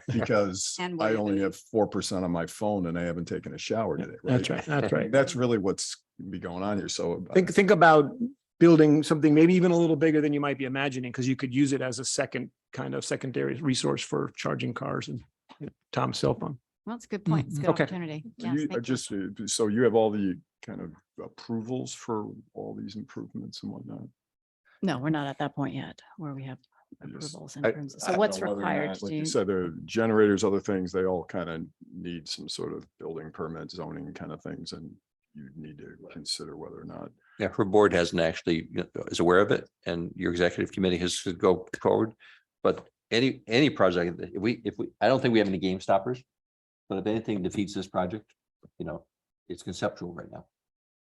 because And I where only you're have 4% on my phone and I haven't taken a shower today. That's right. That's right. That's really what's be going on here. So Think about building something maybe even a little bigger than you might be imagining, because you could use it as a secondary resource for charging cars and Tom's cell phone. Well, it's a good point. It's a good Okay. opportunity. Yes, you thank you. just, so you have all the kind of approvals for all these improvements and whatnot. No, we're not at that point yet where we have I just- approvals in I- terms of, I so don't what's know whether or required not, to like do? you said, the generators, other things, they all kind of need some sort of building permit zoning kind of things, and you need to consider whether or not. Yeah, her board hasn't actually, is aware of it, and your executive committee has to go forward. But any project, if we, I don't think we have any game stoppers. But if anything defeats this project, it's conceptual right now.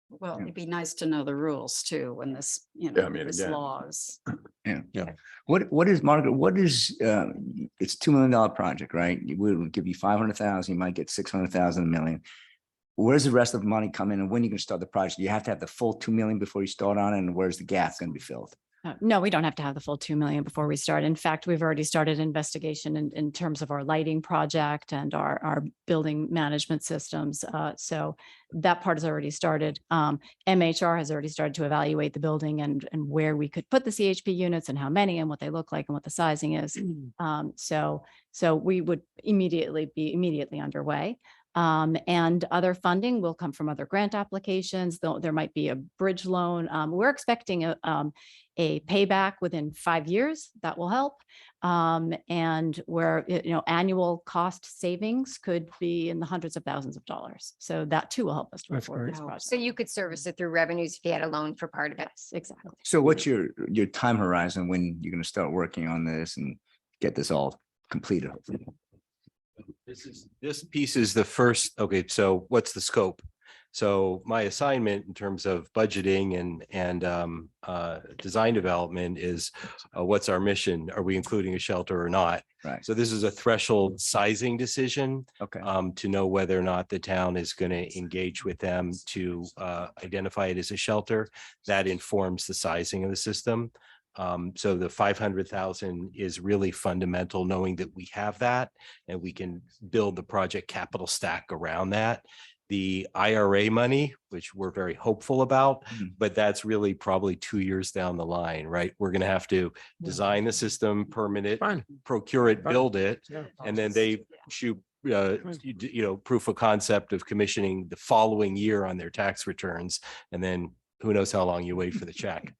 Well, it'd be nice to know the rules too, when this, Yeah, I mean, this again. laws. Yeah. What is Margaret, what is, it's $2 million project, right? We'll give you 500,000, you might get 600,000, $1 million. Where's the rest of the money come in and when are you gonna start the project? You have to have the full 2 million before you start on it, and where's the gap gonna be filled? No, we don't have to have the full 2 million before we start. In fact, we've already started investigation in terms of our lighting project and our building management systems. So that part has already started. MHR has already started to evaluate the building and where we could put the CHP units and how many and what they look like and what the sizing is. So we would be immediately underway. And other funding will come from other grant applications, though there might be a bridge loan. We're expecting a payback within 5 years. That will help. And where, annual cost savings could be in the hundreds of thousands of dollars. So that too will help us to That's afford great. this project. So you could service it through revenues if you had a loan for part of it. Yes, exactly. So what's your time horizon when you're gonna start working on this and get this all completed? Hopefully? This piece is the first, okay, so what's the scope? So my assignment in terms of budgeting and design development is what's our mission? Are we including a shelter or not? Right, So this is a threshold sizing decision okay. to know whether or not the town is going to engage with them to identify it as a shelter. That informs the sizing of the system. So the 500,000 is really fundamental, knowing that we have that and we can build the project capital stack around that. the IRA money, which we're very hopeful about, Mhm. but that's really probably 2 years down the line, right? We're going to have to design the system, permit it, Fine. procure it, Fine. build it, Yeah. and then they shoot, proof of concept of commissioning the following year on their tax returns. And then who knows how long you wait for the check.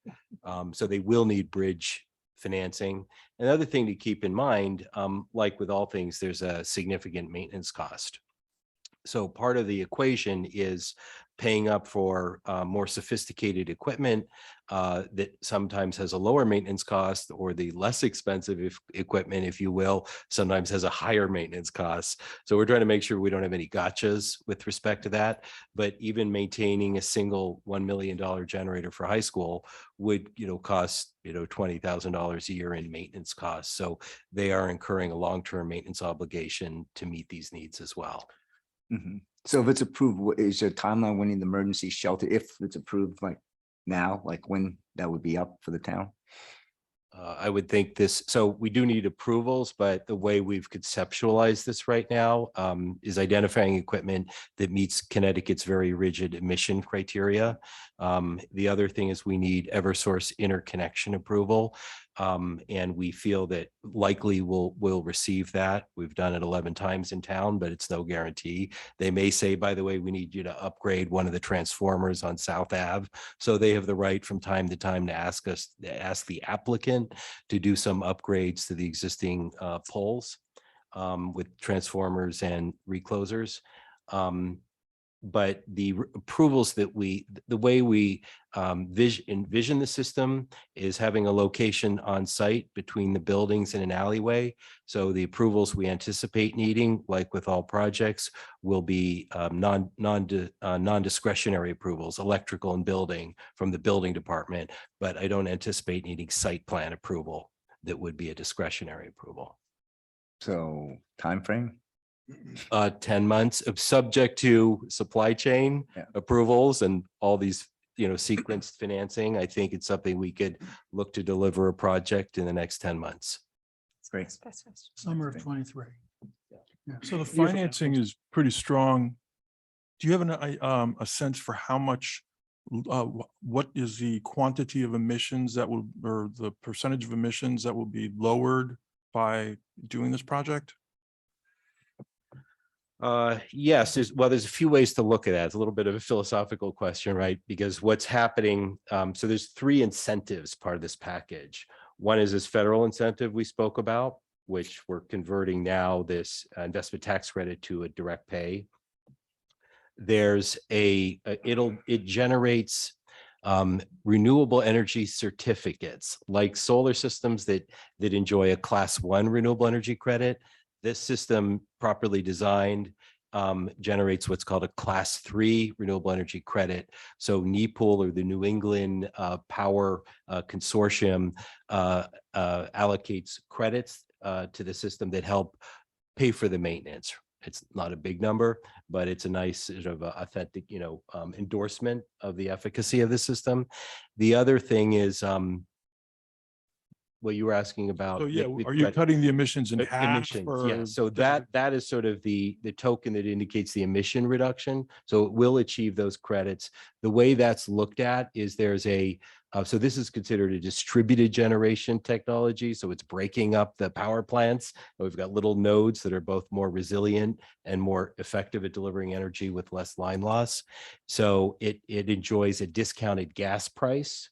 So they will need bridge financing. Another thing to keep in mind, like with all things, there's a significant maintenance cost. So part of the equation is paying up for more sophisticated equipment that sometimes has a lower maintenance cost, or the less expensive equipment, if you will, sometimes has a higher maintenance cost. So we're trying to make sure we don't have any gotchas with respect to that. But even maintaining a single $1 million generator for high school would, cost, $20,000 a year in maintenance costs. So they are incurring a long-term maintenance obligation to meet these needs as well. Mhm. So if it's approved, is there a timeline when the emergency shelter, if it's approved like now, like when that would be up for the town? I would think this, so we do need approvals, but the way we've conceptualized this right now is identifying equipment that meets Connecticut's very rigid emission criteria. The other thing is we need Eversource interconnection approval. And we feel that likely we'll receive that. We've done it 11 times in town, but it's no guarantee. They may say, by the way, we need you to upgrade one of the transformers on South Ave. So they have the right from time to time to ask the applicant to do some upgrades to the existing poles with transformers and reclosers. But the approvals that the way we envision the system is having a location on site between the buildings and an alleyway. So the approvals we anticipate needing, like with all projects, will be non-discretionary approvals, electrical and building from the building department. But I don't anticipate needing site plan approval that would be a discretionary approval. So timeframe? 10 months of subject to supply chain Yeah. approvals and all these, sequenced financing. I think it's something we could look to deliver a project in the next 10 months. Great. Summer of 23. Yeah. So the financing is pretty strong. Do you have a sense for how much, what is the quantity of emissions that will, or the percentage of emissions that will be lowered by doing this project? Yes, there's a few ways to look at that. It's a little bit of a philosophical question, right? Because what's happening, so there's 3 incentives part of this package. One is this federal incentive we spoke about, which we're converting now this investment tax credit to a direct pay. There's it generates renewable energy certificates, like solar systems that enjoy a class 1 renewable energy credit. This system, properly designed, generates what's called a class 3 renewable energy credit. So NEPOOL, or the New England Power Consortium, allocates credits to the system that help pay for the maintenance. It's not a big number, but it's a nice sort of authentic, endorsement of the efficacy of the system. The other thing is what you were asking about. So yeah, the are you credit- cutting the emissions in half? emissions, or yeah. So that is sort of the token that indicates the emission reduction. So it will achieve those credits. The way that's looked at is there's so this is considered a distributed generation technology. So it's breaking up the power plants. We've got little nodes that are both more resilient and more effective at delivering energy with less line loss. So it enjoys a discounted gas price.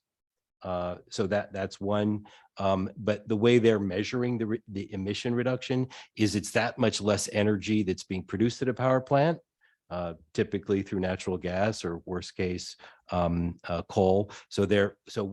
So that's one. But the way they're measuring the emission reduction is it's that much less energy that's being produced at a power plant, typically through natural gas, or worst case, coal. So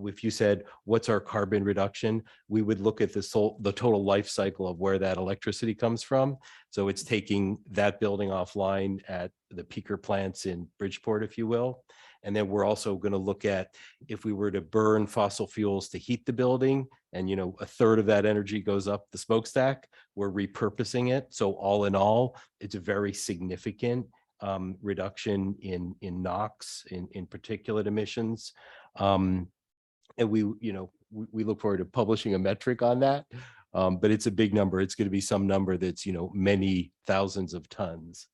if you said, what's our carbon reduction? We would look at the total life cycle of where that electricity comes from. So it's taking that building offline at the peaker plants in Bridgeport, if you will. And then we're also going to look at, if we were to burn fossil fuels to heat the building, and a third of that energy goes up the smokestack, we're repurposing it. So all in all, it's a very significant reduction in NOx, in particulate emissions. And we look forward to publishing a metric on that. But it's a big number. It's going to be some number that's, many thousands of tons.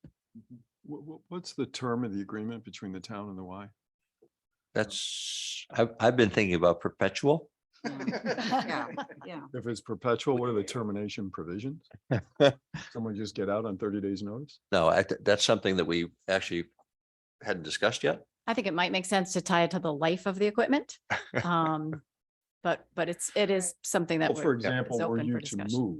What's the term of the agreement between the town and the Y? I've been thinking about perpetual. Yeah, yeah. If it's perpetual, what are the termination provisions? Someone just get out on 30 days notice? No, that's something that we actually hadn't discussed yet. I think it might make sense to tie it to the life of the equipment. But it is something that Well, for is example, were open you for to discussion. Move.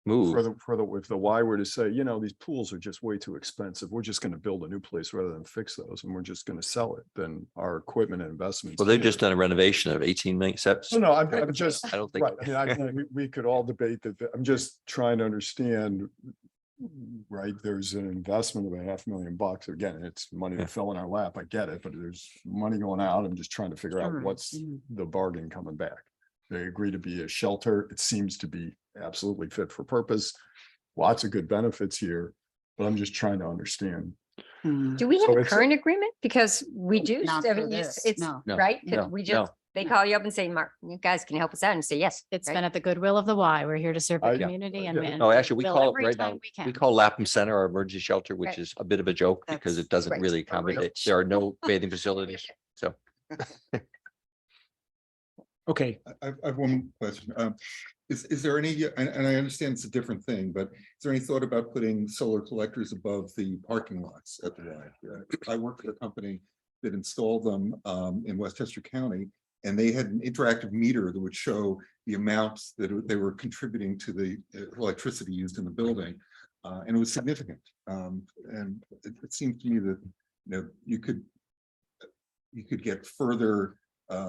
If the Y were to say, you know, these pools are just way too expensive, we're just going to build a new place rather than fix those, and we're just going to sell it, then our equipment and investments. Well, they've just here- done a renovation of 18 million steps. No, I'm just, I don't think. right, I mean, we could all debate that, I'm just trying to understand, right, there's an investment of $500,000. Again, it's money that fell in our lap, I get it, but there's money going out, I'm just trying to figure out Sure. what's Mhm. the bargain coming back. They agree to be a shelter, it seems to be absolutely fit for purpose, lots of good benefits here, but I'm just trying to understand. Hmm. Do we So have a it's- current agreement? Because we do. Not I for mean, this, it's no. No, right. no, We no. just, they call you up and say, Mark, you guys can help us out and say, yes. It's right? been at the goodwill of the Y. We're here to serve the Yeah. community and. Yeah. and No, actually, we will call it every right time now, we can. we call Lapham Center our emergency shelter, which Right. is a bit of a joke because That's it doesn't right. really accommodate. There are no bathing facilities. So Okay, I have one question. Is there any, and I understand it's a different thing, but is there any thought about putting solar collectors above the parking lots at the Y? I worked at a company that installed them in Westchester County, and they had an interactive meter that would show the amounts that they were contributing to the electricity used in the building. And it was significant. And it seems to me that, you could get further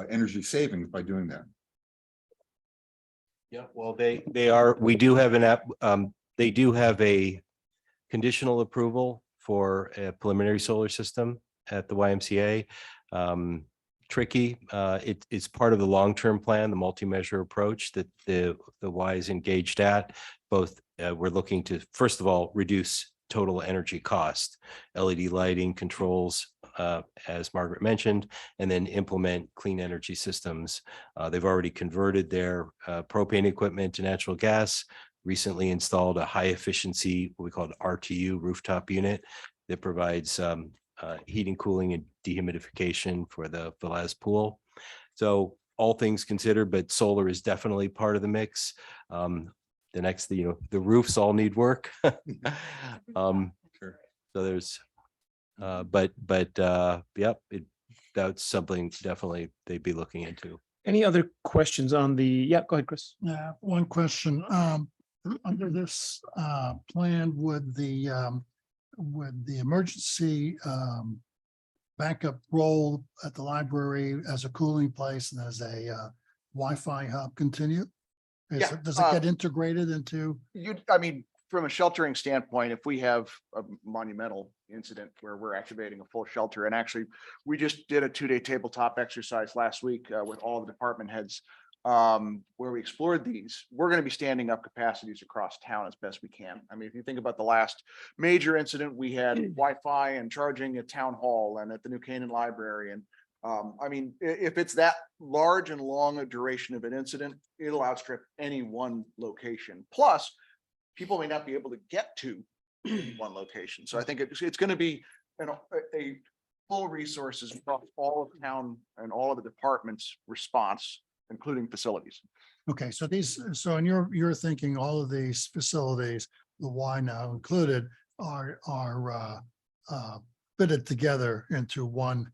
energy savings by doing that. Yeah, well, we do have an app, they do have a conditional approval for a preliminary solar system at the YMCA. Tricky, it's part of the long-term plan, the multi-measure approach that the Y is engaged at. Both, we're looking to, first of all, reduce total energy cost, LED lighting controls, as Margaret mentioned, and then implement clean energy systems. They've already converted their propane equipment to natural gas, recently installed a high efficiency, what we call an RTU rooftop unit that provides heating, cooling, and dehumidification for the Velaz pool. So all things considered, but solar is definitely part of the mix. The next, the roofs all need work. Sure. So there's, yep, that's something definitely they'd be looking into. any other questions on the, yeah, go ahead, Chris. Yeah, one question. Under this plan, would the emergency backup role at the library as a cooling place and as a Wi-Fi hub continue? Does it get integrated into? I mean, from a sheltering standpoint, if we have a monumental incident where we're activating a full shelter, and actually, we just did a 2-day tabletop exercise last week with all the department heads where we explored these. We're going to be standing up capacities across town as best we can. I mean, if you think about the last major incident, we had Wi-Fi and charging at town hall and at the New Canaan Library. And I mean, if it's that large and long a duration of an incident, it'll outstrip any one location. Plus, people may not be able to get to one location. So I think it's going to be a full resources across all of town and all of the departments' response, including facilities. Okay, so in your thinking, all of these facilities, the Y now included, are fitted together into one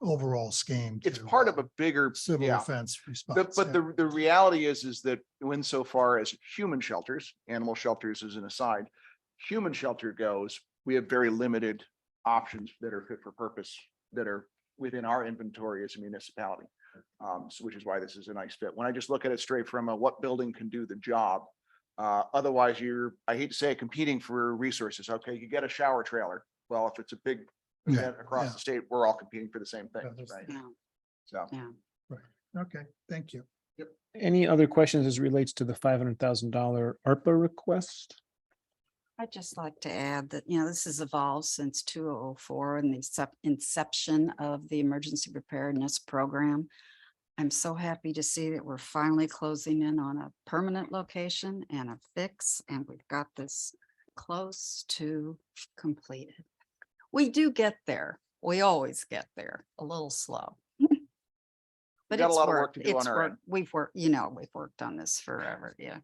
overall scheme. It's to, part of a bigger civil yeah. defense response. But the reality is that insofar as human shelters, animal shelters as an aside, human shelter goes, we have very limited options that are fit for purpose that are within our inventory as a municipality. So which is why this is a nice fit. When I just look at it straight from what building can do the job. Otherwise I hate to say it, competing for resources. Okay, you get a shower trailer. Well, if it's a big event across the state, we're all competing for the same thing, right? Yeah, So. yeah. Okay, thank you. Any other questions as it relates to the $500,000 ARPA request? I'd just like to add that, this has evolved since 2004 and the inception of the emergency preparedness program. I'm so happy to see that we're finally closing in on a permanent location and a fix, and we've got this close to completed. We do get there. We always get there, a little slow. But got a it's lot of work worked. to do on It's our worked. end. We've worked on this forever. Yeah.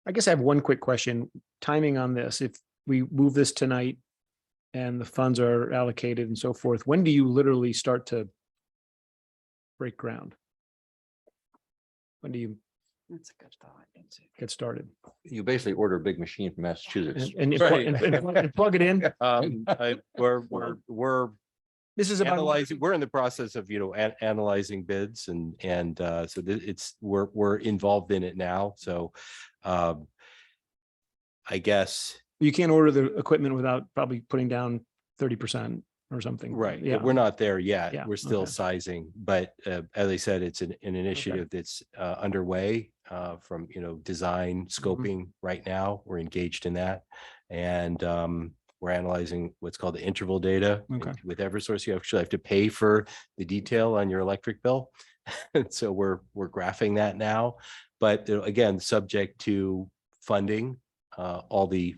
I guess I have one quick question. Timing on this, if we move this tonight and the funds are allocated and so forth, when do you literally start to break ground? When do you That's a good thought. get started? You basically order a big machine from Massachusetts. And you plug- and plug it in? We're This is about, analyzing, we're in the process of, analyzing bids and so we're involved in it now. So I guess. you can't order the equipment without probably putting down 30% or something. Right, Yeah. but we're not there yet. Yeah, We're still okay. sizing, but as I said, it's an initiative that's underway from, design Mm-hmm. scoping right now. We're engaged in that. And we're analyzing what's called the interval data. Okay. With Eversource, you actually have to pay for the detail on your electric bill. And so we're graphing that now, but again, subject to funding, all the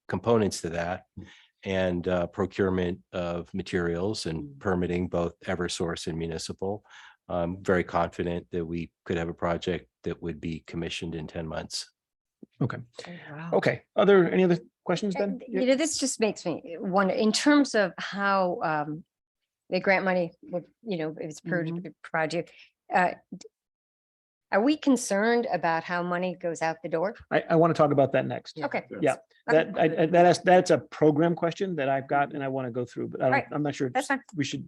components to that, and procurement of materials and permitting, both Eversource and municipal. I'm very confident that we could have a project that would be commissioned in 10 months. Okay. Wow. Okay. Any other questions then? And, this just makes me wonder, in terms of how the grant money would, if it's project, are we concerned about how money goes out the door? I want to talk about that next. Okay. Yeah, that's a program question that I've got and I want to go through, but Right. I'm not sure. That's fine. We should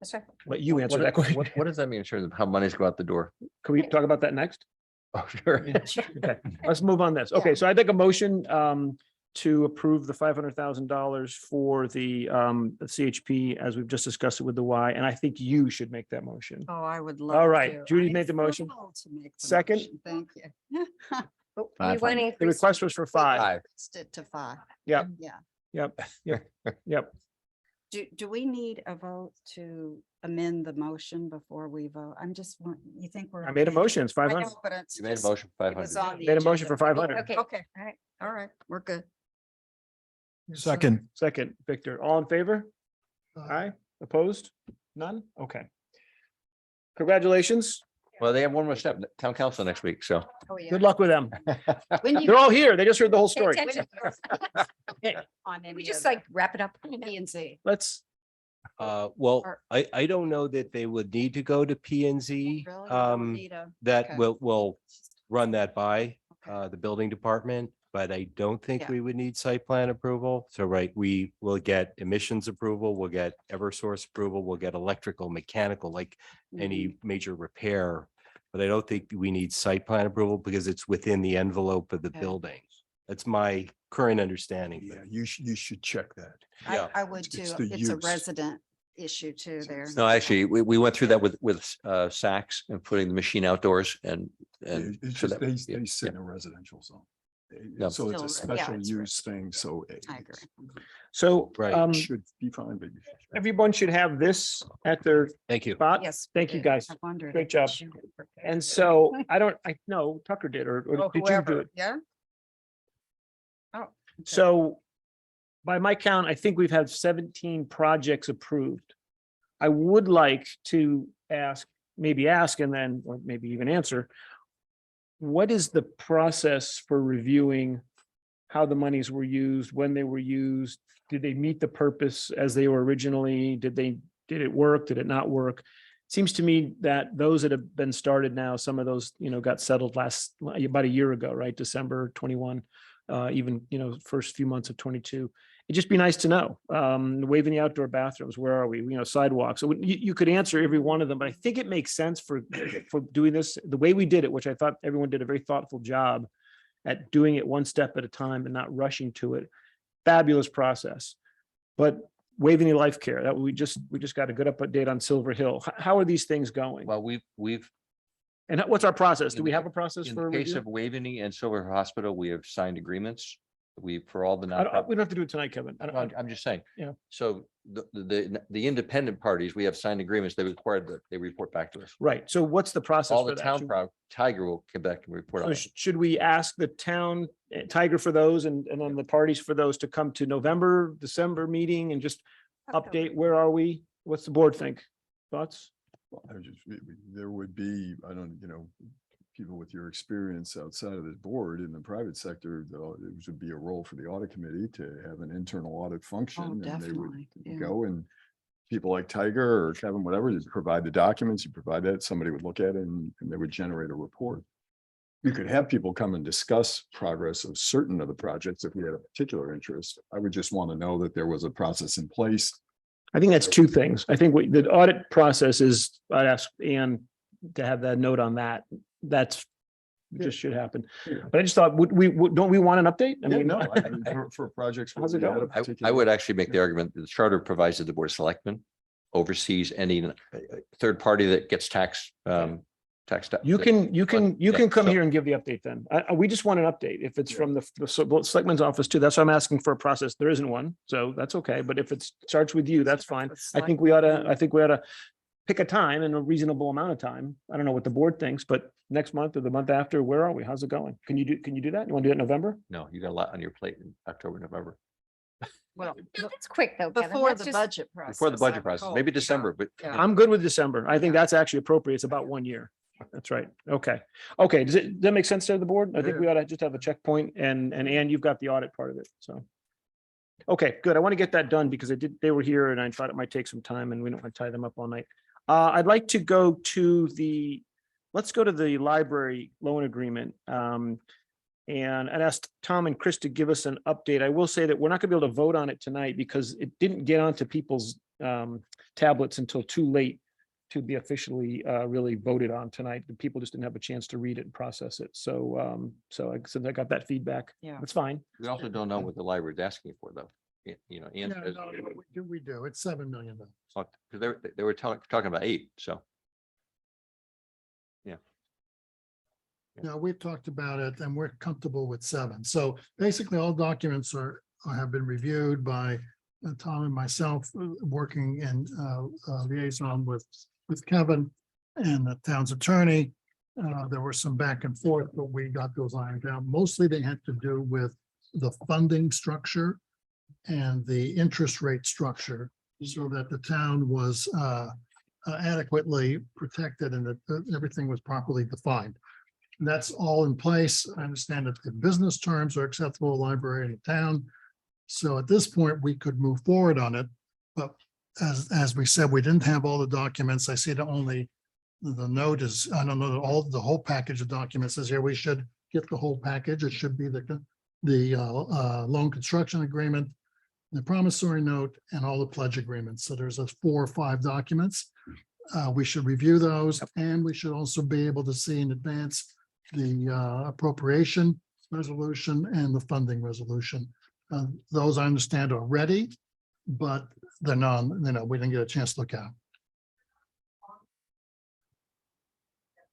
That's right. let you answer that question. What does that mean in terms of how monies go out the door? Can we talk about that next? Oh, sure. Okay, let's move on this. Okay, so I make a motion to approve the $500,000 for the CHP as we've just discussed it with the Y, and I think you should make that motion. Oh, I would love. All right, to. Judy I'm made the motion. thrilled to make the Second? motion. Thank you. Oh, Five you want to The increase? request was for 5. Increased it to 5. Yep. Yeah. Yep. Do we need a vote to amend the motion before we vote? I'm just, you think we're. I made a okay? motion. It's I 500. know, but it's You made a just- motion for it was 500. on the Made a motion for agenda. 500. Okay. Okay, all right, we're good. Second. Second, Victor, all in favor? Uh, Aye, opposed? None? Okay. Congratulations. Well, they have one more step, town council next week, so. Oh, yeah. Good luck with them. When you- They're all here. They just heard the whole Pay story. attention. On any We of just the like wrap it up. P and Z. Let's, Well, Or- I don't know that they would need to go to P and Z. Really? We don't need a- That okay. will run that by Okay. the building department, but I don't think Yeah. we would need site plan approval. So, right, we will get emissions approval, we'll get Eversource approval, we'll get electrical, mechanical, like Mm-hmm. any major repair. But I don't think we need site plan approval because it's within the envelope of the Okay. building. That's my current understanding. Yeah, you should check that. Yeah. I would too. It's the It's a use. resident issue too there. No, actually, we went through that with Saks and putting the machine outdoors and. It's so just, that- they yeah, sit in a residential zone. No. So it's a Still, yeah, special it's use thing, so. I agree. so Right. Should be fine, baby. everyone should have this at their Thank you. spot. Yes. Thank you, did. guys. I wondered Great if job. you were prepared. And so I know Tucker did, or Oh, did you do whoever, it? yeah? Oh. okay. So by my count, I think we've had 17 projects approved. I would like to ask and then, or maybe even answer, what is the process for reviewing how the monies were used, when they were used? Did they meet the purpose as they were originally? Did it work? Did it not work? Seems to me that those that have been started now, some of those, got settled about a year ago, right? December 21, even, first few months of 22. It'd just be nice to know. Waving the outdoor bathrooms, where are we? Sidewalks. So you could answer every one of them, but I think it makes sense for doing this the way we did it, which I thought everyone did a very thoughtful job at doing it one step at a time and not rushing to it. Fabulous process. But Waveney Life Care, that we just got a good update on Silver Hill. How are these things going? Well, we've, And what's our process? Do in we the- have a process in for the a case review? of Waveney and Silver Hospital, we have signed agreements for all the. We nonprofit- don't have to do it tonight, Kevin. I'm just saying. Yeah. So the independent parties, we have signed agreements, they required that they report back to us. Right. So what's the process All for the that? town Should- Tiger will come back and report on So it. should we ask the town Tiger for those and then the parties for those to come to November, December meeting and just update, where are we? What's the board think? Thoughts? There would be, I don't, people with your experience outside of this board in the private sector, there would be a role for the audit committee to have an internal audit function. And they would definitely, yeah. go and people like Tiger or Kevin, whatever, just provide the documents, you provide that, somebody would look at it and they would generate a report. You could have people come and discuss progress of certain of the projects if we had a particular interest. I would just want to know that there was a process in place. I think that's two things. I think the audit process is, I'd ask Ann to have that note on that. That's just should happen. But I just thought, don't we want an update? I mean, No, I mean, for projects. where How's it we had a going? I particular- would actually make the argument that the charter provides that the board of selectmen oversees any third party that gets taxed. you can come so- here and give the update then. We just want an update. If it's from the selectman's office too, that's why I'm asking for a process. There isn't one, so that's okay. But if it starts with you, that's fine. I think we ought to pick a time and a reasonable amount of time. I don't know what the board thinks, but next month or the month after, where are we? How's it going? Can you do that? You want to do it in November? No, you got a lot on your plate in October, November, Well, It's quick though, Kevin. before That's the just- budget process. before the budget I would process, hope, maybe you know. December, but Yeah. I'm good with December. I think that's actually appropriate. It's about 1 year. That's right. Okay. Okay. Does that make sense to the board? I think we ought to just have a checkpoint and Ann, you've got the audit part of it. So. Okay, good. I want to get that done because they were here and I thought it might take some time and we don't want to tie them up all night. I'd like to go to let's go to the library loan agreement. And I'd asked Tom and Chris to give us an update. I will say that we're not going to be able to vote on it tonight because it didn't get onto people's tablets until too late to be officially really voted on tonight. The people just didn't have a chance to read it and process it. So since I got that feedback, Yeah. that's fine. we also don't know what the library is asking for though. Ann Yeah, says- no, we do. It's $7 million. because they were talking about 8, so. Yeah, we've talked about it and we're comfortable with 7. So basically all documents have been reviewed by Tom and myself, working in liaison with Kevin and the town's attorney. There were some back and forth, but we got those ironed out. Mostly they had to do with the funding structure and the interest rate structure so that the town was adequately protected and that everything was properly defined. And that's all in place. I understand that the business terms are acceptable to the library in the town. So at this point, we could move forward on it. But as we said, we didn't have all the documents. I see the note is, I don't know, the whole package of documents is here. We should get the whole package. It should be the loan construction agreement, the promissory note, and all the pledge agreements. So there's 4 or 5 documents. We should review those, and we should also be able to see in advance the appropriation resolution and the funding resolution. Those I understand are ready, but they're not, we didn't get a chance to look at them.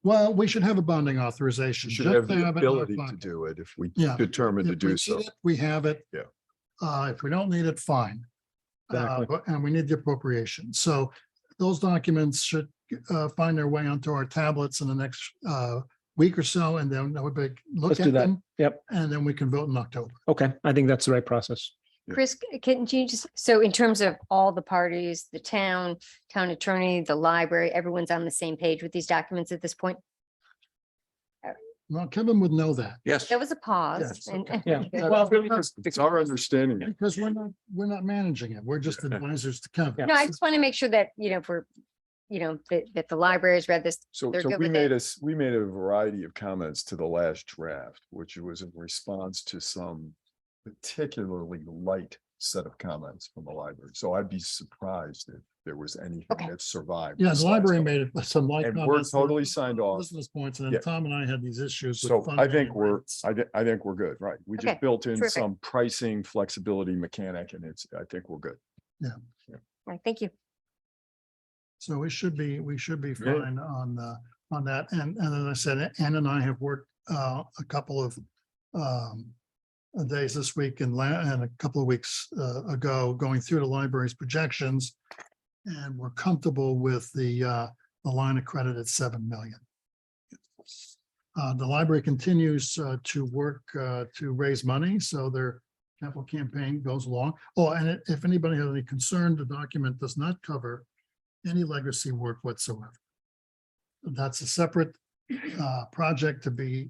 Well, we should have a bonding authorization. You should just have to the have it in our ability to pocket. do it if we Yeah. determine to If we do need so. it, we have it. Yeah. If we don't need it, fine. Exactly. And we need the appropriation. So those documents should find their way onto our tablets in the next week or so, and then we'll look Let's do at that. them, Yep. and then we can vote in October. Okay. I think that's the right process. Chris, can you just, so in terms of all the parties, the town attorney, the library, everyone's on the same page with these documents at this point? Well, Kevin would know that. Yes. There was a pause. Yes, and- Yeah. Yeah, Well, really, It's our understanding. Because we're not managing it. We're just advisors to Kevin. No, I just want to make sure that, that the library has read this. So They're good we with made it. we made a variety of comments to the last draft, which was in response to some particularly light set of comments from the library. So I'd be surprised if there was anything Okay. that survived. Yeah, the besides library that. made it some light And we're comments. totally signed off. Business points, and Yeah. then Tom and I had these issues. with So I funding think and we're, rates. I think we're good, right? We Okay, just built in terrific. some pricing flexibility mechanic and I think we're good. All right, thank you. So we should be Yeah. fine on that. And as I said, Ann and I have worked a couple of days this week and and a couple of weeks ago, going through the library's projections. And we're comfortable with the line of credit at 7 million. The library continues to work to raise money, so their capital campaign goes along. Oh, and if anybody has any concern, the document does not cover any legacy work whatsoever. That's a separate project to be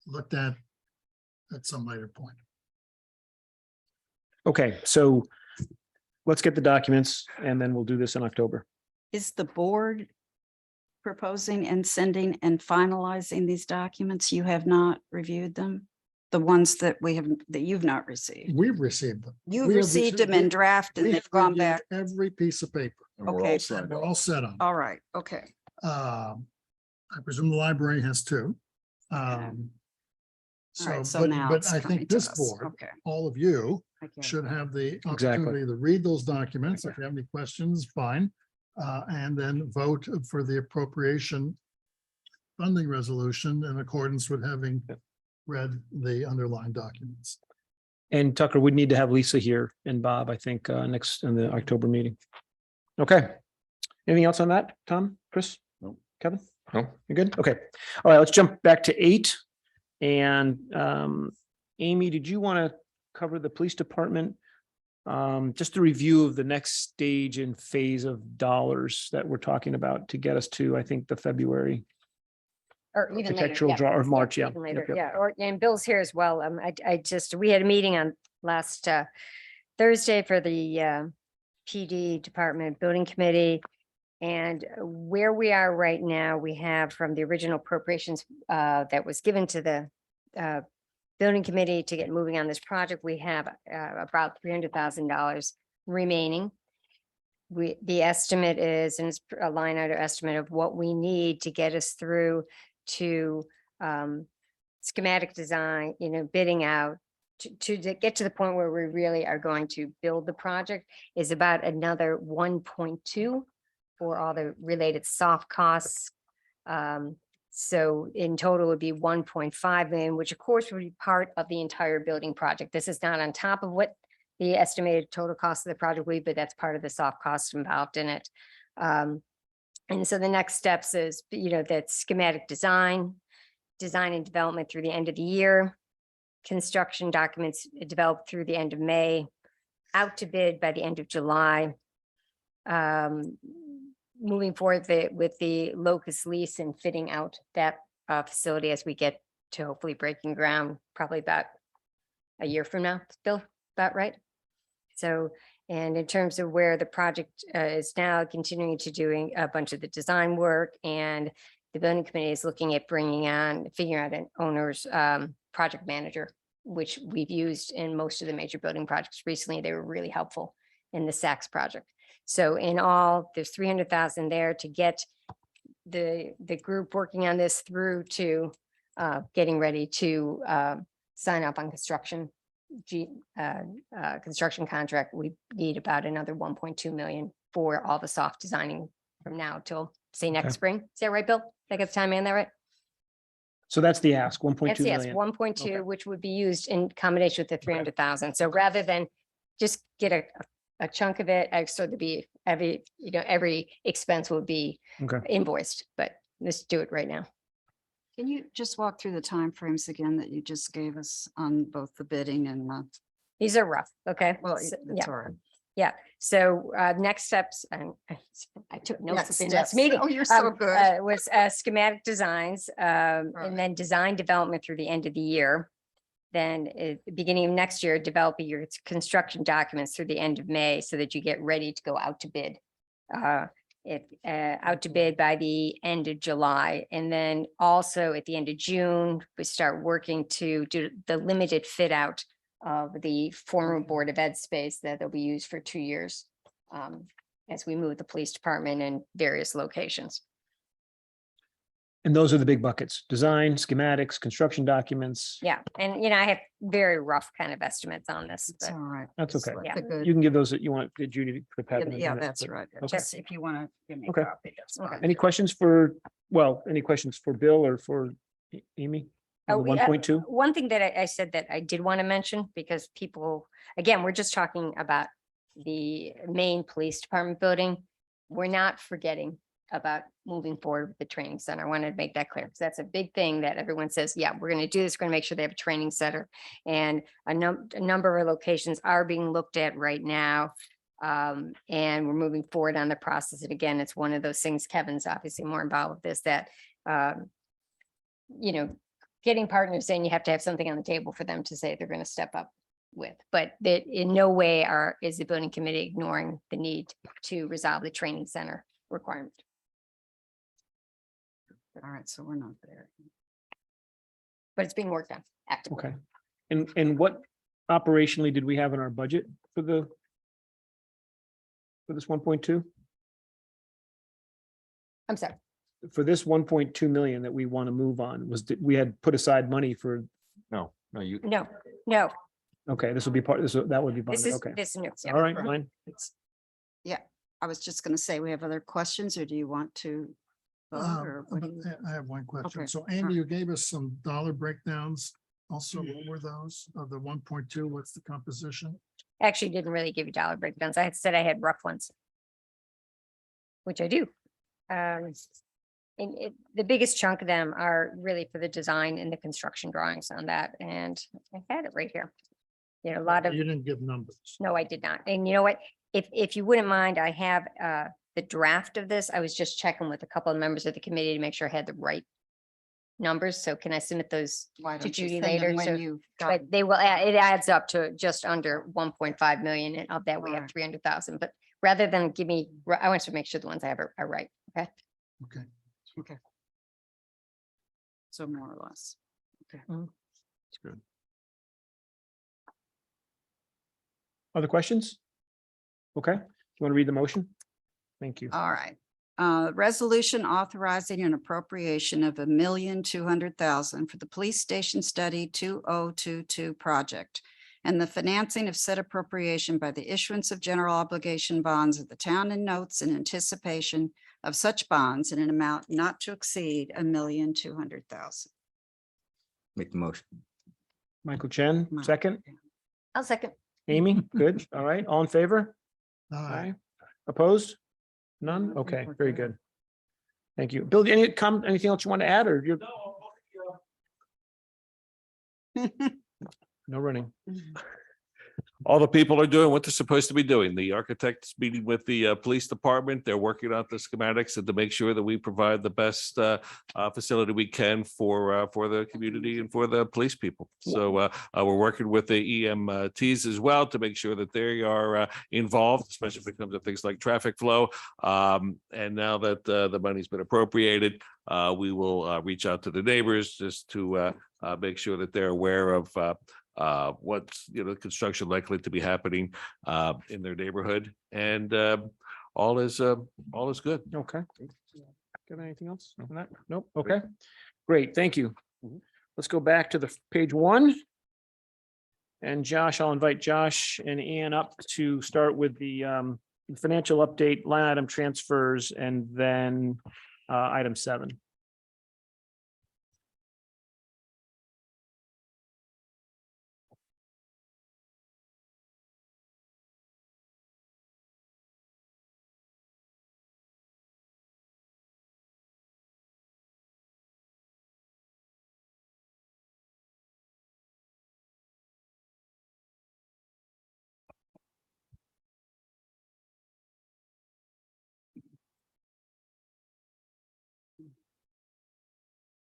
looked at some later point. Okay, so let's get the documents and then we'll do this in October. Is the board proposing and sending and finalizing these documents? You have not reviewed them? The ones that you've not received? We've received them. You've We have received them in draft and we they've have gone reviewed back. every piece of paper. And we're Okay. all signed We're off. all set on. All right, okay. I presume the library has too. All right, so but now it's I coming think to this us. board, Okay. all of you, I get it. should have the Exactly. opportunity to read those documents. If you have any questions, fine. And then vote for the appropriation funding resolution in accordance with having read the underlying documents. And Tucker, we'd need to have Lisa here and Bob, I think, next in the October meeting. Okay. Anything else on that, Tom, Chris? No. Kevin? No. You're good? Okay. All right, let's jump back to 8. And Amy, did you want to cover the police department? Just a review of the next stage and phase of dollars that we're talking about to get us to, I think, the February. Or even later, Architectural yeah. draw or March, yeah. Even Yep, later, yep. yeah, or, and Bill's here as well. We had a meeting on last Thursday for the PD Department Building Committee. And where we are right now, we have from the original appropriations that was given to the Building Committee to get moving on this project, we have about $300,000 remaining. The estimate is, and it's a line item estimate of what we need to get us through to schematic design, bidding out to get to the point where we really are going to build the project is about another 1.2 for all the related soft costs. So in total would be 1.5 million, which of course would be part of the entire building project. This is not on top of what the estimated total cost of the project will be, but that's part of the soft costs involved in it. And so the next steps is, that schematic design and development through the end of the year, construction documents developed through the end of May, out to bid by the end of July. Moving forward with the locust lease and fitting out that facility as we get to hopefully breaking ground, probably about a year from now, Bill, about right? So, and in terms of where the project is now continuing to doing a bunch of the design work, and the building committee is looking at figuring out an owner's project manager, which we've used in most of the major building projects recently. They were really helpful in the Saks project. So in all, there's 300,000 there to get the group working on this through to getting ready to sign up on construction contract. We need about another 1.2 million for all the soft designing from now till say next Okay. spring. Is that right, Bill? Did I get the time in there right? So that's the ask, 1.2 Yes, yes, million. 1.2, Okay. which would be used in combination with the 300,000. So rather than just get a chunk of it, so to be every expense would be Okay. invoiced, but let's do it right now. Can you just walk through the timeframes again that you just gave us on both the bidding and These are rough, okay? well, So, that's yeah, all right. yeah. So next steps, and I took notes at the Next next steps. meeting. Oh, you're so good. Was schematic designs, and then design development through the end of the year. Then at the beginning of next year, develop your construction documents through the end of May so that you get ready to go out to bid. Out to bid by the end of July. And then also at the end of June, we start working to do the limited fit out of the former Board of Ed space that will be used for 2 years as we move the police department in various locations. And those are the big buckets: design, schematics, construction documents. Yeah, and I have very rough kind of estimates on this, It's but all right. That's It's okay. like Yeah. the good- You can give those that you want, Judy, to put that in a Yeah, minute, that's but- right. Okay. Just if you want to give me a Okay. copy, that's Okay. fine. Any questions for Bill or for Amy? The Oh, 1.2? One thing that I said that I did want to mention, because people, again, we're just talking about the main police department building. We're not forgetting about moving forward with the training center. I wanted to make that clear, because that's a big thing that everyone says, yeah, we're going to do this. We're going to make sure they have a training center. And a number of locations are being looked at right now. And we're moving forward on the process. And again, it's one of those things, Kevin's obviously more involved with this, that, you know, getting partners in, you have to have something on the table for them to say they're going to step up with, but that in no way is the building committee ignoring the need to resolve the training center requirement. All right, so we're not there. But it's being worked on actively. Okay. And what operationally did we have in our budget for this 1.2? I'm sorry. For this 1.2 million that we want to move on, we had put aside money for, No, you. No, okay, this will be part, that would be, this bonded, is, okay. this is new. Yeah. All right, fine. I was just gonna say, we have other questions, or do you want to? vote, or what do you- I have one question. Okay, So all Andy, right. you gave us some dollar breakdowns. Also, what were those of the 1.2? What's the composition? Actually didn't really give you dollar breakdowns. I had said I had rough ones. Which I do. And the biggest chunk of them are really for the design and the construction drawings on that. And I had it right here. You know, a lot of, You didn't give numbers. no, I did not. And you know what? If you wouldn't mind, I have the draft of this. I was just checking with a couple of members of the committee to make sure I had the right numbers. So can I submit those Why to don't you Judy send them later? when So, you've got, but they will, it adds up to just under 1.5 million, and of that we have Alright. 300,000. But rather than give me, I want to make sure the ones I have are right. Okay. Okay. so more or less. It's good. Other questions? Okay, you want to read the motion? Thank you. All right. Resolution authorizing an appropriation of $1,200,000 for the police station study 2022 project, and the financing of said appropriation by the issuance of general obligation bonds of the town and notes in anticipation of such bonds in an amount not to exceed $1,200,000. Make the motion. Michael Chen, Mike. second. I'll second. Amy, good. All right, all in favor? All right. Aye. Opposed? None? Okay, very good. Thank you. Bill, anything else you want to add, or you're? No running. All the people are doing what they're supposed to be doing. The architect's meeting with the police department. They're working out the schematics and to make sure that we provide the best facility we can for the community and for the police people. So we're working with the EMTs as well to make sure that they are involved, especially when it comes to things like traffic flow. And now that the money's been appropriated, we will reach out to the neighbors just to make sure that they're aware of what's, construction likely to be happening in their neighborhood, and all is good. Okay. Got anything else on that? Nope. Okay, great. Thank you. Let's go back to the page 1. And Josh, I'll invite Josh and Ian up to start with the financial update, line item transfers, and then item 7.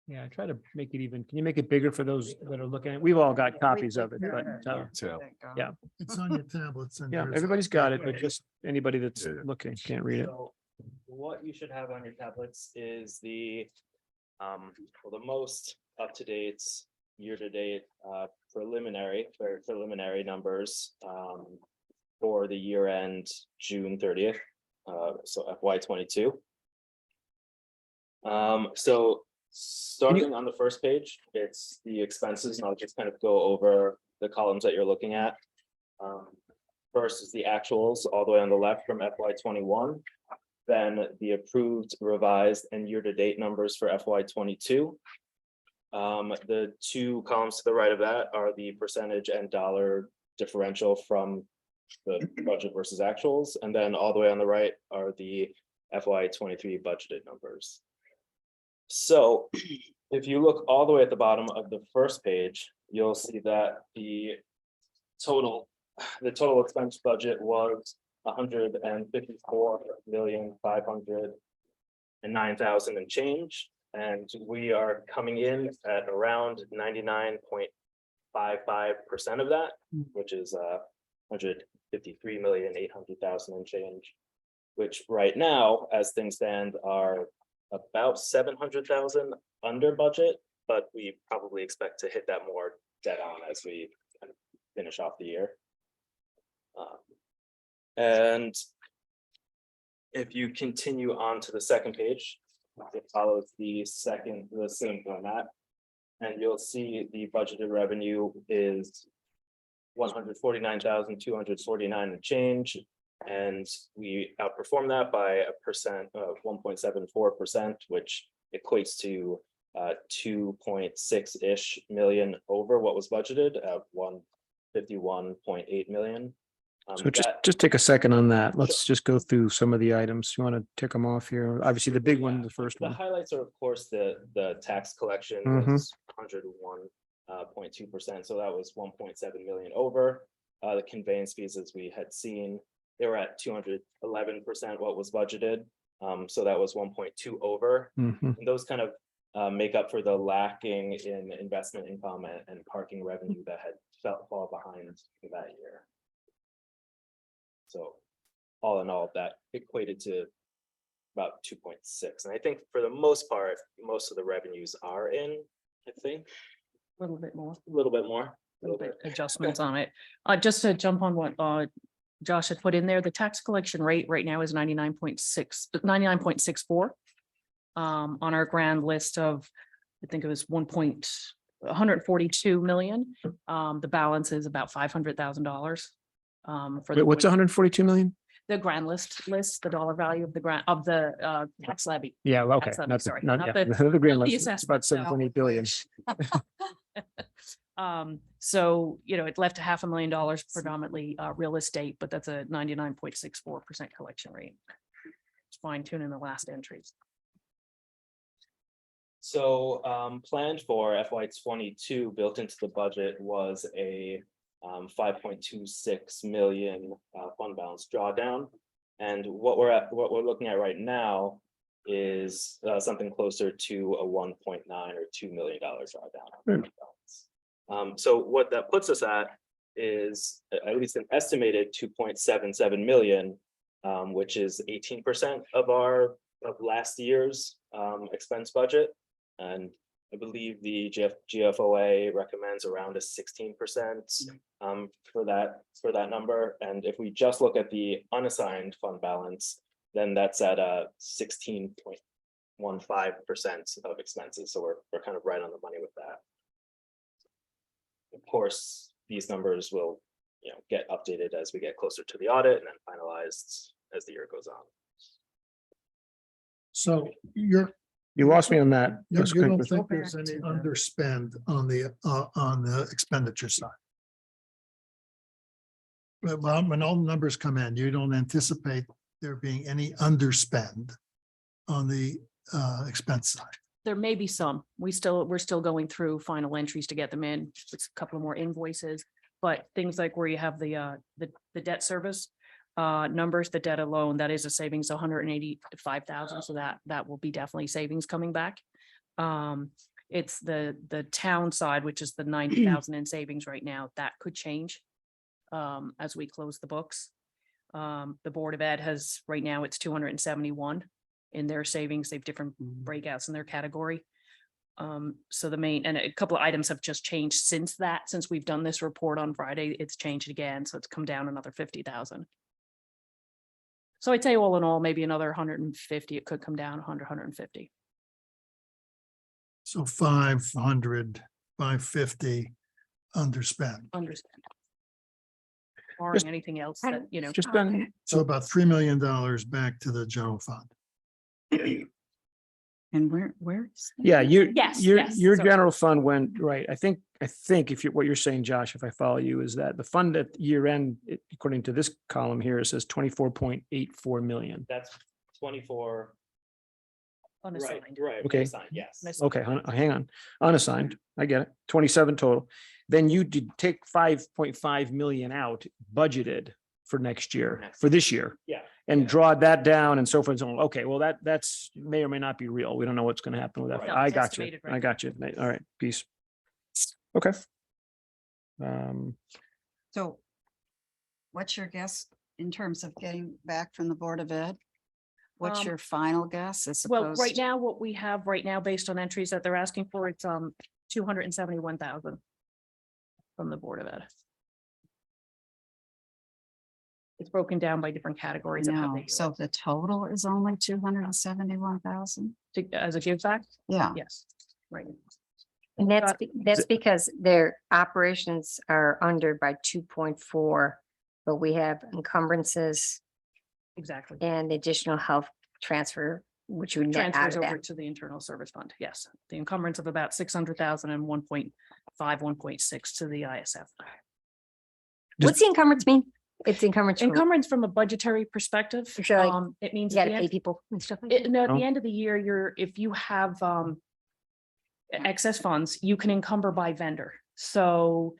Yeah, I try to make it even. Can you make it bigger for those that are looking at it? We've all got copies of it, but So yeah. It's on your tablets. and Yeah, yours. everybody's got it, but just anybody that's Yeah, yeah. looking can't read it. So what you should have on your tablets is the most up-to-date year-to-date very preliminary numbers for the year end June 30th. So FY22. So starting on the first page, it's the expenses, and I'll just kind of go over the columns that you're looking at. First is the actuals all the way on the left from FY21, then the approved, revised, and year-to-date numbers for FY22. The two columns to the right of that are the percentage and dollar differential from the budget versus actuals. And then all the way on the right are the FY23 budgeted numbers. So if you look all the way at the bottom of the first page, you'll see that the total expense budget was 154,509,000 and change. And we are coming in at around 99.55% of that, which is 153,800,000 and change, which right now, as things stand, are about 700,000 under budget, but we probably expect to hit that more dead on as we kind of finish off the year. And if you continue on to the second page, it follows the same format, and you'll see the budgeted revenue is 149,249 and change, and we outperform that by 1.74%, which equates to 2.6-ish million over what was budgeted at 151.8 million. So just take a second on that. Let's just go through some of the items. You want to tick them off here? Obviously, the big one, the first The one. highlights are, of course, the tax collection Mhm. was 101.2%. So that was 1.7 million over. The conveyance fees, as we had seen, they were at 211% what was budgeted. So that was 1.2 over. Mhm. And those kind of make up for the lacking in investment income and parking revenue that had fall behind that year. So all in all, that equated to about 2.6. And I think for the most part, most of the revenues are in, I think. A little bit more, A little bit more. little bit adjustments on it. Just to jump on what Josh had put in there, the tax collection rate right now is 99.64. On our grand list of, I think it was 142 million. The balance is about $500,000. For Wait, what's 142 million? the grand list, the dollar value of the grant of the tax levy. Yeah, well, okay. Tax levy, Not sorry, not not yeah, the- the grand not the list. It's about assessment, no. 7.8 billion. So, it left $500,000 predominantly real estate, but that's a 99.64% collection rate. It's fine tuning the last entries. So planned for FY22 built into the budget was a 5.26 million fund balance drawdown. And what we're looking at right now is something closer to a 1.9 or $2 million drawdown. So what that puts us at is at least an estimated 2.77 million, which is 18% of last year's expense budget. And I believe the GFOA recommends around a 16% for that number. And if we just look at the unassigned fund balance, then that's at a 16.15% of expenses. So we're kind of right on the money with that. Of course, these numbers will get updated as we get closer to the audit and then finalized as the year goes on. So You lost me on that. you Just don't quick- think there's any underspend on the expenditure side? But when all the numbers come in, you don't anticipate there being any underspend on the expense side? There may be some. We're still going through final entries to get them in. It's a couple of more invoices, but things like where you have the debt service numbers, the debt alone, that is a savings, 185,000. So that will be definitely savings coming back. It's the town side, which is the 90,000 in savings right now. That could change as we close the books. The Board of Ed has, right now, it's 271 in their savings. They've different breakouts in their category. So the main, and a couple of items have just changed since we've done this report on Friday, it's changed again. So it's come down another 50,000. So I'd say all in all, maybe another 150, it could come down 150. So 500, 550 underspend. Understand. Barring anything else that, Just done. So about $3 million back to the general fund. And where? is that? Yeah, Yes, your yes, your sorry. general fund went, right. I think if you, what you're saying, Josh, if I follow you, is that the fund at year end, according to this column here, it says 24.84 million. That's 24. Right, Unassigned. right. Okay. unassigned, Yes. Okay, hang on, unassigned, I get it, 27 total. Then you did take 5.5 million out budgeted for next year, next for this year, Yeah. and yeah. draw that down and so forth and so on. Okay, well, that's may or may not be real. We don't know what's going to happen with that. Right. No, I it's got you. estimated right I got you. All right, peace. Okay. So what's your guess in terms of getting back from the Board of Ed? What's Um, your final guess as Well, opposed? right now, what we have right now, based on entries that they're asking for, it's 271,000 from the Board of Ed. It's broken down by different categories of how No, they do so the total is only 271,000? it. As a give back, Yeah. yes, right. And that's, Got- that's because their operations are under by 2.4, but we have encumbrances Exactly. and additional health transfer, which would net out Transfers of over that. to the internal service fund, yes. The encumbrance of about 600,000 and 1.5, 1.6 to the ISF. What's the encumbrance mean? It's encumbrance. from- Encumbrance from a budgetary perspective, So, like, it means. You at gotta the pay end- people and stuff like It, that. no, at Oh. the end of the year, if you have excess funds, you can encumber by vendor. So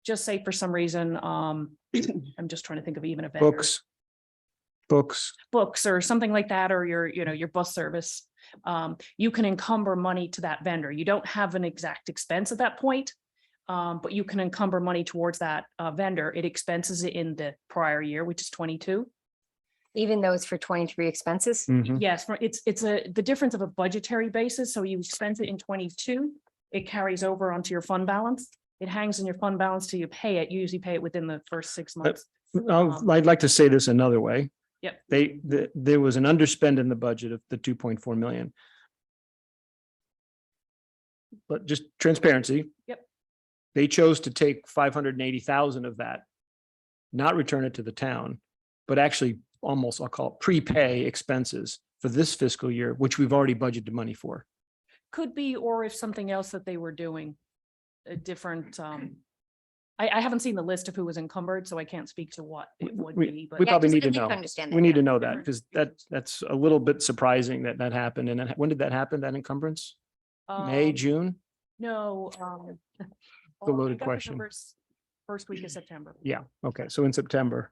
just say for some reason, I'm just trying to think of even a vendor. Books or something like that, or your bus service. You can encumber money to that vendor. You don't have an exact expense at that point. But you can encumber money towards that vendor. It expenses it in the prior year, which is 22. Even though it's for 23 expenses. Mhm. Yes, it's the difference of a budgetary basis. So you expense it in 22, it carries over onto your fund balance. It hangs in your fund balance till you pay it. You usually pay it within the first 6 months. I'd like to say this another way. Yep. There was an underspend in the budget of the 2.4 million. But just transparency. Yep. They chose to take 580,000 of that, not return it to the town, but actually almost, I'll call it prepay expenses for this fiscal year, which we've already budgeted money for. Could be, or if something else that they were doing, a different, I haven't seen the list of who was encumbered, so I can't speak to what it would be, We but. Yeah, probably just need to need to know. understand We that, need yeah. to know that because that's a little bit surprising that that happened. And then when did that happen? That encumbrance? May, June? No. a loaded question. First week of September. Yeah, okay, so in September.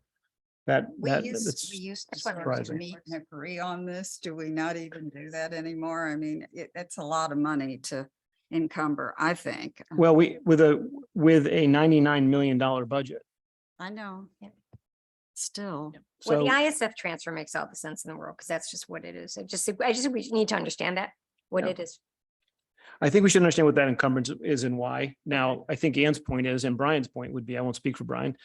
That's We used to sort of surprising. meet and agree on this. Do we not even do that anymore? I mean, it's a lot of money to encumber, I think. Well, with a $99 million budget. I know. Yeah. Still. Well, So the ISF transfer makes all the sense in the world because that's just what it is. I just we need to understand that, what Yeah. it is. I think we should understand what that encumbrance is and why. Now, I think Ann's point is, and Brian's point would be, I won't speak for Brian.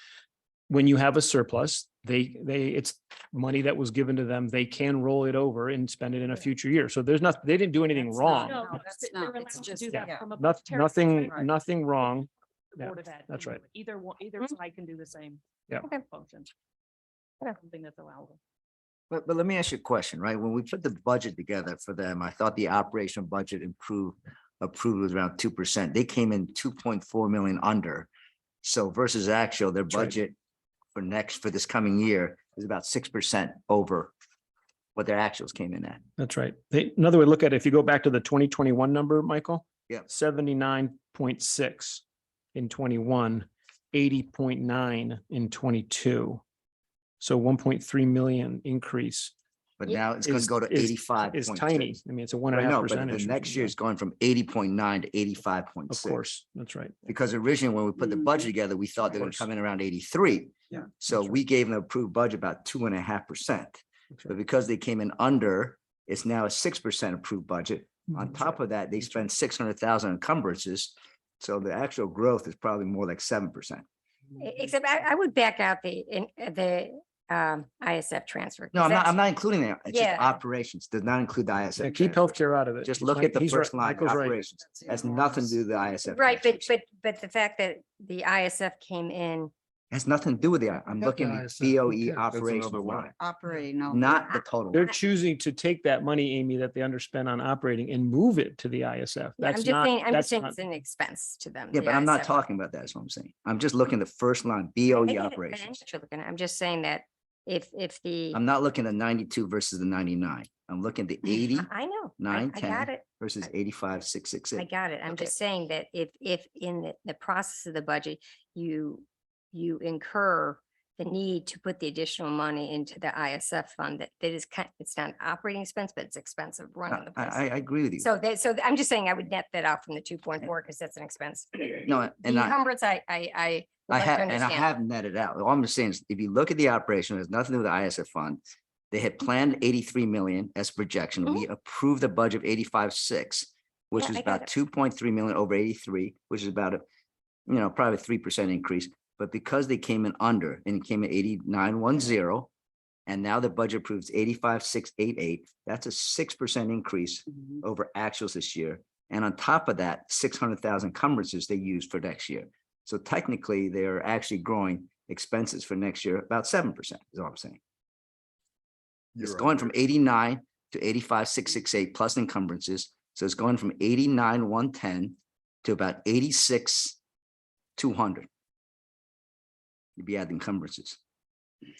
When you have a surplus, it's money that was given to them. They can roll it over and spend it in a future year. So there's they didn't do anything That's wrong. not- No, No, that's they're not. allowed It's to just- do that yeah. from a Noth- budgetary Nothing, perspective. nothing wrong. The Yeah, Board of Ed that's can do right. it. Either Mhm. side can do the same. Yeah. Okay. Function. Okay. Something that's allowable. But let me ask you a question, right? When we put the budget together for them, I thought the operational budget approved was around 2%. They came in 2.4 million under. So versus actual, their right. budget for this coming year is about 6% over what their actuals came in at. That's right. Another way to look at it, if you go back to the 2021 number, Michael. Yeah. 79.6 in 21, 80.9 in 22. So 1.3 million increase But Yeah. now it's going to go to 85. is tiny. I mean, it's a 1.5%. No, but the next year is going from 80.9 to 85.6. Of course, that's right. Because originally when we put the budget together, we thought they were going to come in around 83. Yeah. So we gave them an approved budget about 2.5%. But because they came in under, it's now a 6% approved budget. On top of that, they spent 600,000 encumbrances. So the actual growth is probably more like 7%. Except I would back out the ISF transfer. No, 'cause I'm that's- not including that. It's just Yeah. operations. Does not include the ISF. Yeah, keep transfer. healthcare out of it. Just look at the He's first right. line, Michael's right. operations. Has nothing to do with the ISF. Right, transfers. but the fact that the ISF came in Has nothing to do with I'm Got the looking at ISF, who BOE cares? That's operations another line. line, Operating. no. not the total. They're choosing to take that money, Amy, that they underspend on operating and move it to the ISF. Yeah, I'm That's just not, saying, I'm just that's saying not, it's an expense to them. Yeah, the but I'm not ISF. talking about that, is what I'm saying. I'm just looking at the first line, I BOE get it, I know operations. what you're looking at. I'm just saying that if the. I'm not looking at 92 versus the 99. I'm looking at the 80, I know. 9, I 10 got it. versus 85, 668. I got it. I'm Okay. just saying that if in the process of the budget, you incur the need to put the additional money into the ISF fund, that is it's not an operating expense, but it's expensive running the I place. agree with you. So I'm just saying I would net that out from the 2.4 because that's an expense. No, The and encumbrance, I would like to have, and I understand. have netted out. All I'm just saying is, if you look at the operation, it has nothing to do with the ISF fund. They had planned 83 million as projection. We approved a budget of 85.6, which Yeah, is I got about 2.3 million over 83, which is about probably 3% increase. But because they came in under and it came in 89.10, and now the budget approves 85.688, that's a 6% increase over actuals this year. And on top of that, 600,000 encumbrances they use for next year. So technically, they're actually growing expenses for next year about 7%, is all I'm saying. It's going from 89 to 85.668 plus encumbrances. So it's going from 89.110 to about 86.200. You'd be adding encumbrances.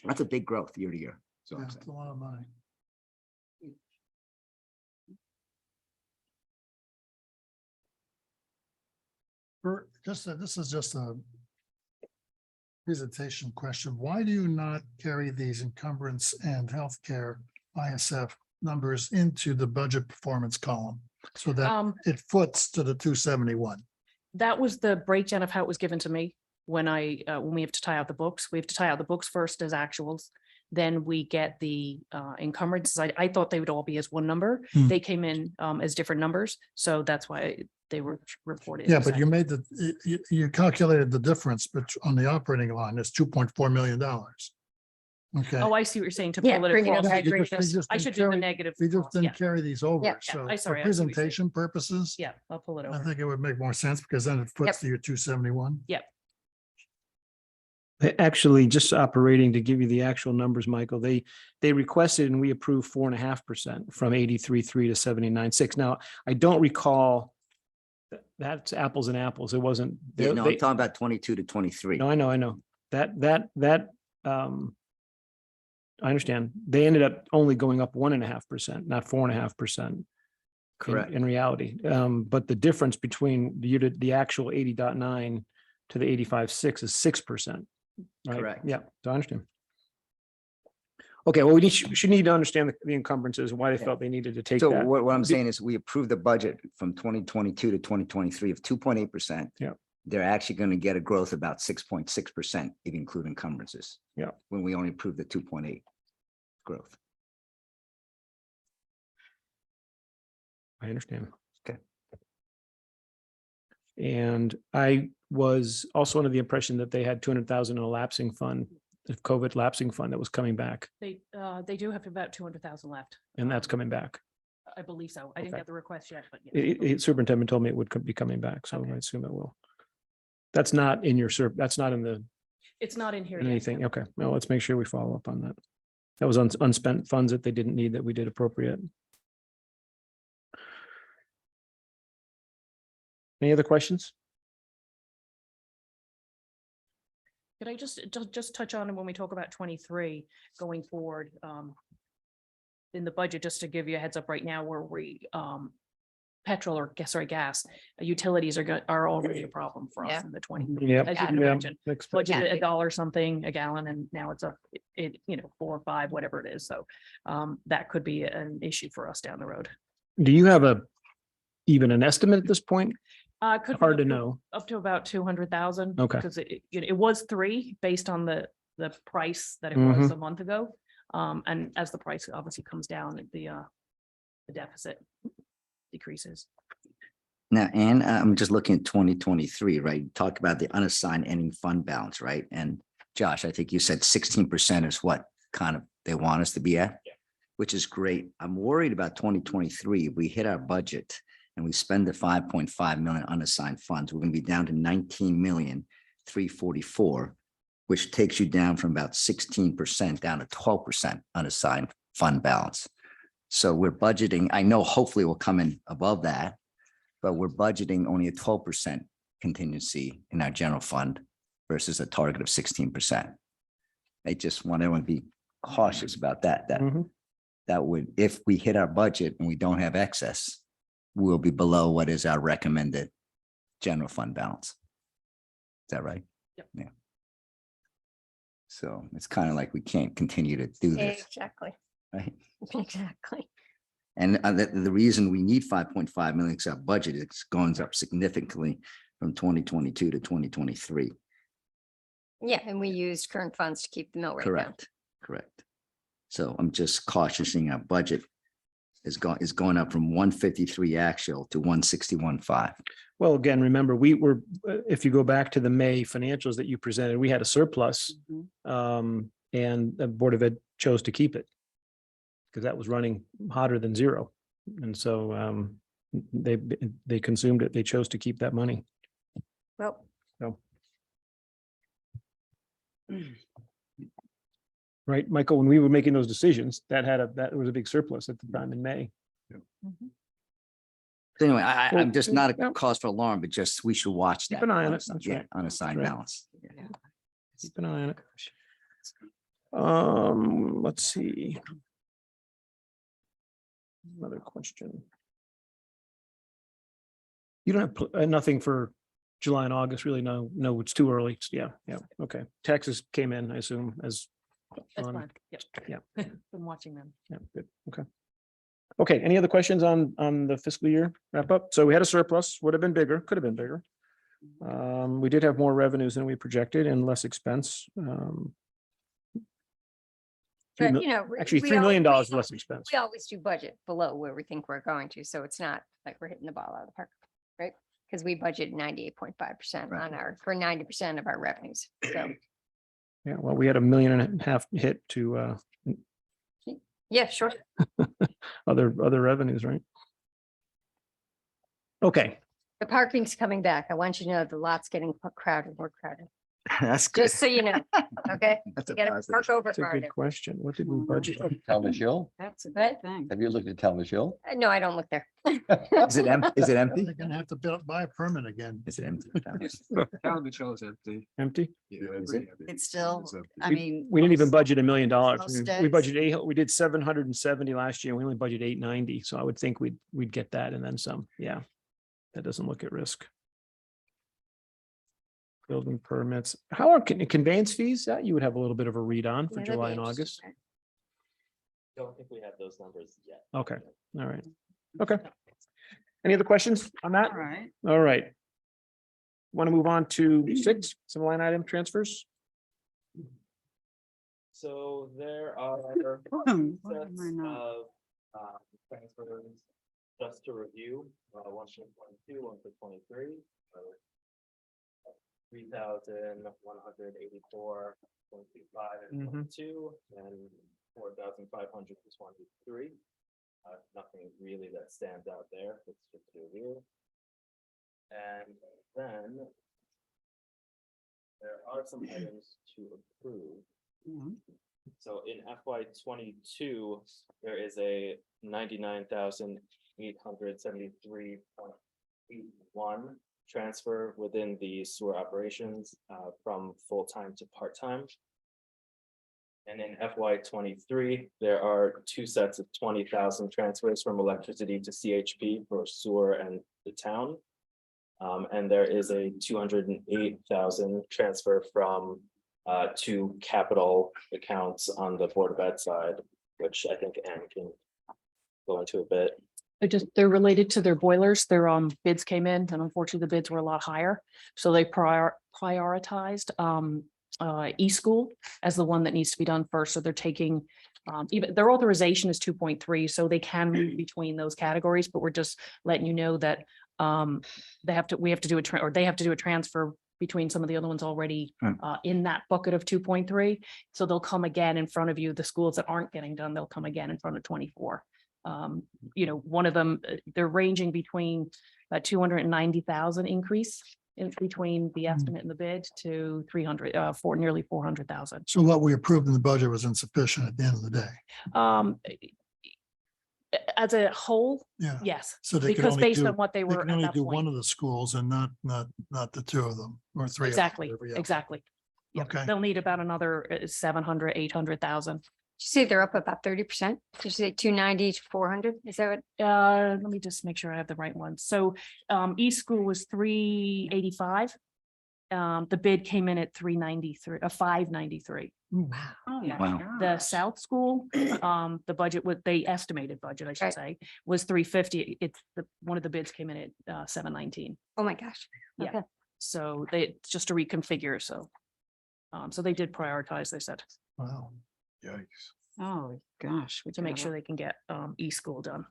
That's a big growth year to year. So Yeah, it's a lot of money. This is just a presentation question. Why do you not carry these encumbrance and healthcare ISF numbers into the budget performance column so that it foots to the 271? That was the breakdown of how it was given to me when we have to tie out the books. We have to tie out the books first as actuals. Then we get the encumbrances. I thought they would all be as one number. They came in as different numbers. So that's why they were reported. Yeah, as but you actuals. made you calculated the difference, but on the operating line, it's $2.4 million. Okay. Oh, I see what you're saying to Yeah, pull it bring it across. up, I You agree. just I didn't should do the carry- negative. We just across, yeah. didn't carry these over. Yeah, So I for sorry, I see what you're saying. presentation purposes, Yeah, I'll pull it I over. think it would make more sense because then it foots to your 271. actually just operating to give you the actual numbers, Michael, they requested and we approved 4.5% from 83.3 to 79.6. Now, I don't recall that's apples and apples. It wasn't. Yeah, no, they- I'm talking about 22 to 23. No, I know. I understand. They ended up only going up 1.5%, not 4.5%. Correct. In reality, but the difference between the actual 80.9 to the 85.6 is 6%. Right? Correct. Yeah, so I understand. Okay, well, we should need to understand the encumbrances and why they felt they needed to take So that. what I'm saying is we approved the budget from 2022 to 2023 of 2.8%. Yeah. They're actually going to get a growth about 6.6% if you include encumbrances. Yeah. When we only approved the 2.8 growth. I understand. Okay. And I was also under the impression that they had 200,000 in a lapsing fund, the COVID lapsing fund that was coming back, They do have about 200,000 left. and that's coming back. I believe so. I didn't Okay. get the request yet, but yes. Superintendent told me it would be coming back, so Okay. I assume it will. That's not in your that's not in the It's not in here yet. anything. Okay, no, let's make sure we follow up on that. That was unspent funds that they didn't need that we did appropriate. Any other questions? Could I just touch on when we talk about 23 going forward, in the budget, just to give you a heads up right now where we, petrol or gas, utilities are already a problem for us Yeah. in the 20. Yeah. As you can imagine, budget Yeah. $1 something a gallon, and now it's up, 4 or 5, whatever it is. So that could be an issue for us down the road. Do you have even an estimate at this point? Could be Hard up to know. Up to about 200,000. Okay. Because it was 3 based on the price that it was a month ago. And as the price obviously comes down, the deficit decreases. Now, and I'm just looking at 2023, right? Talk about the unassigned ending fund balance, right? And Josh, I think you said 16% is what kind of they want us to be at, which is great. I'm worried about 2023. If we hit our budget and we spend the 5.5 million unassigned funds, we're going to be down to 19,344,000. which takes you down from about 16% down to 12% unassigned fund balance. So we're budgeting, I know hopefully we'll come in above that, but we're budgeting only a 12% contingency in our general fund versus a target of 16%. I just want everyone to be cautious about that, that would, if we hit our budget and we don't have excess, we'll be below what is our recommended general fund balance. Is that right? Yep. Yeah. So it's kind of like we can't continue to do this, Exactly, right? exactly. And the reason we need 5.5 million because our budget is going up significantly from 2022 to 2023. Yeah, and we used current funds to keep the mill rate down. Correct, correct. So I'm just cautioning our budget is going up from 153 actual to 161.5. Well, again, remember, we were, if you go back to the May financials that you presented, we had a surplus. And the Board of Ed chose to keep it because that was running hotter than zero. And so they consumed it. They chose to keep that money. Well, So. Right, Michael, when we were making those decisions, that was a big surplus at the time in May. So anyway, I'm just not Yeah. a cause for alarm, but just we should watch that. Keep an eye on it. unassigned- That's Yeah, right. unassigned That's right. balance. Yeah. Keep an eye on it. Let's see. Another question. You don't have nothing for July and August, really? No, it's too early. Yeah, okay. Taxes came in, I assume, as. That's on- fine. Yep. Yeah. Been watching them. Yeah, good, okay. Okay, any other questions on the fiscal year wrap up? So we had a surplus, would have been bigger, could have been bigger. We did have more revenues than we projected and less expense. but you know. Actually, we $3 million always- less expense. We always do budget below where we think we're going to, so it's not like we're hitting the ball out of the park, right? Because we budget 98.5% on for 90% of our revenues, so. Yeah, well, we had $1.5 million hit to Yeah, sure. other revenues, right? Okay, The parking's coming back. I want you to know the lot's getting crowded, more crowded, That's good. just so you know, okay? That's a You gotta positive. park over that's a harder. good question. What did we budget? Talmadge Hill? That's a What? good thing. Have you looked at Talmadge Hill? No, I don't look there. Is it empty? Is it empty? They're gonna have to buy a permit again. Is it empty? Empty? Is it? It's still, I We- mean. We didn't even most- budget $1 million. most We days. budgeted we did 770 last year. We only budgeted 890. So I would think we'd get that and then some. Yeah. That doesn't look at risk. Building permits. How are conveyance fees? That you would have a little bit of a read on for Yeah, that'd be July and interesting, August. right? Don't think we have those numbers yet. Okay, all right. Okay. Any other questions on that? All right. All right. Want to move on to 6, some line item transfers? So there are What am sets I not- of transfers just to review, one for 22, one for 23. 3,184.25 and Mhm. 22, and 4,500 to 23. Nothing really that stands out there. It's just a review. And then there are some items to approve. So in FY 22, there is a 99,873.81 transfer within the sewer operations from full-time to part-time. And in FY 23, there are 2 sets of 20,000 transfers from electricity to CHP for sewer and the town. And there is a 208,000 transfer from 2 capital accounts on the Board of Ed side, which I think Anne can go into a bit. They're related to their boilers. Their bids came in and unfortunately the bids were a lot higher. So they prioritized e-school as the one that needs to be done first. So they're taking even their authorization is 2.3, so they can move between those categories, but we're just letting you know that we have to do they have to do a transfer between some of the other ones already in that bucket of 2.3. So they'll come again in front of you. The schools that aren't getting done, they'll come again in front of 24. You know, one of them, they're ranging between 290,000 increase in between the estimate and the bid to 300, for nearly 400,000. So what we approved in the budget was insufficient at the end of the day. As a whole, Yeah. yes, So they could because only based do- on what they They were can at only that do one point. of the schools and not the two of them or three. of them, Exactly, whatever, yeah. exactly. Yep, Okay. they'll need about another 700, 800,000. Did you say they're up about 30%? Did you say 290 to 400? Is that what? Let me just make sure I have the right one. So East School was 385. The bid came in at 393, 593. Wow. The South School, the budget was, they estimated budget, I should Right. say, was 350. It's one of the bids came in at 719. Oh, my gosh. Yeah. Okay. So they, just to reconfigure, so. So they did prioritize, they said, Wow. Yikes. Oh, gosh. we to make got sure a- they can get East School done.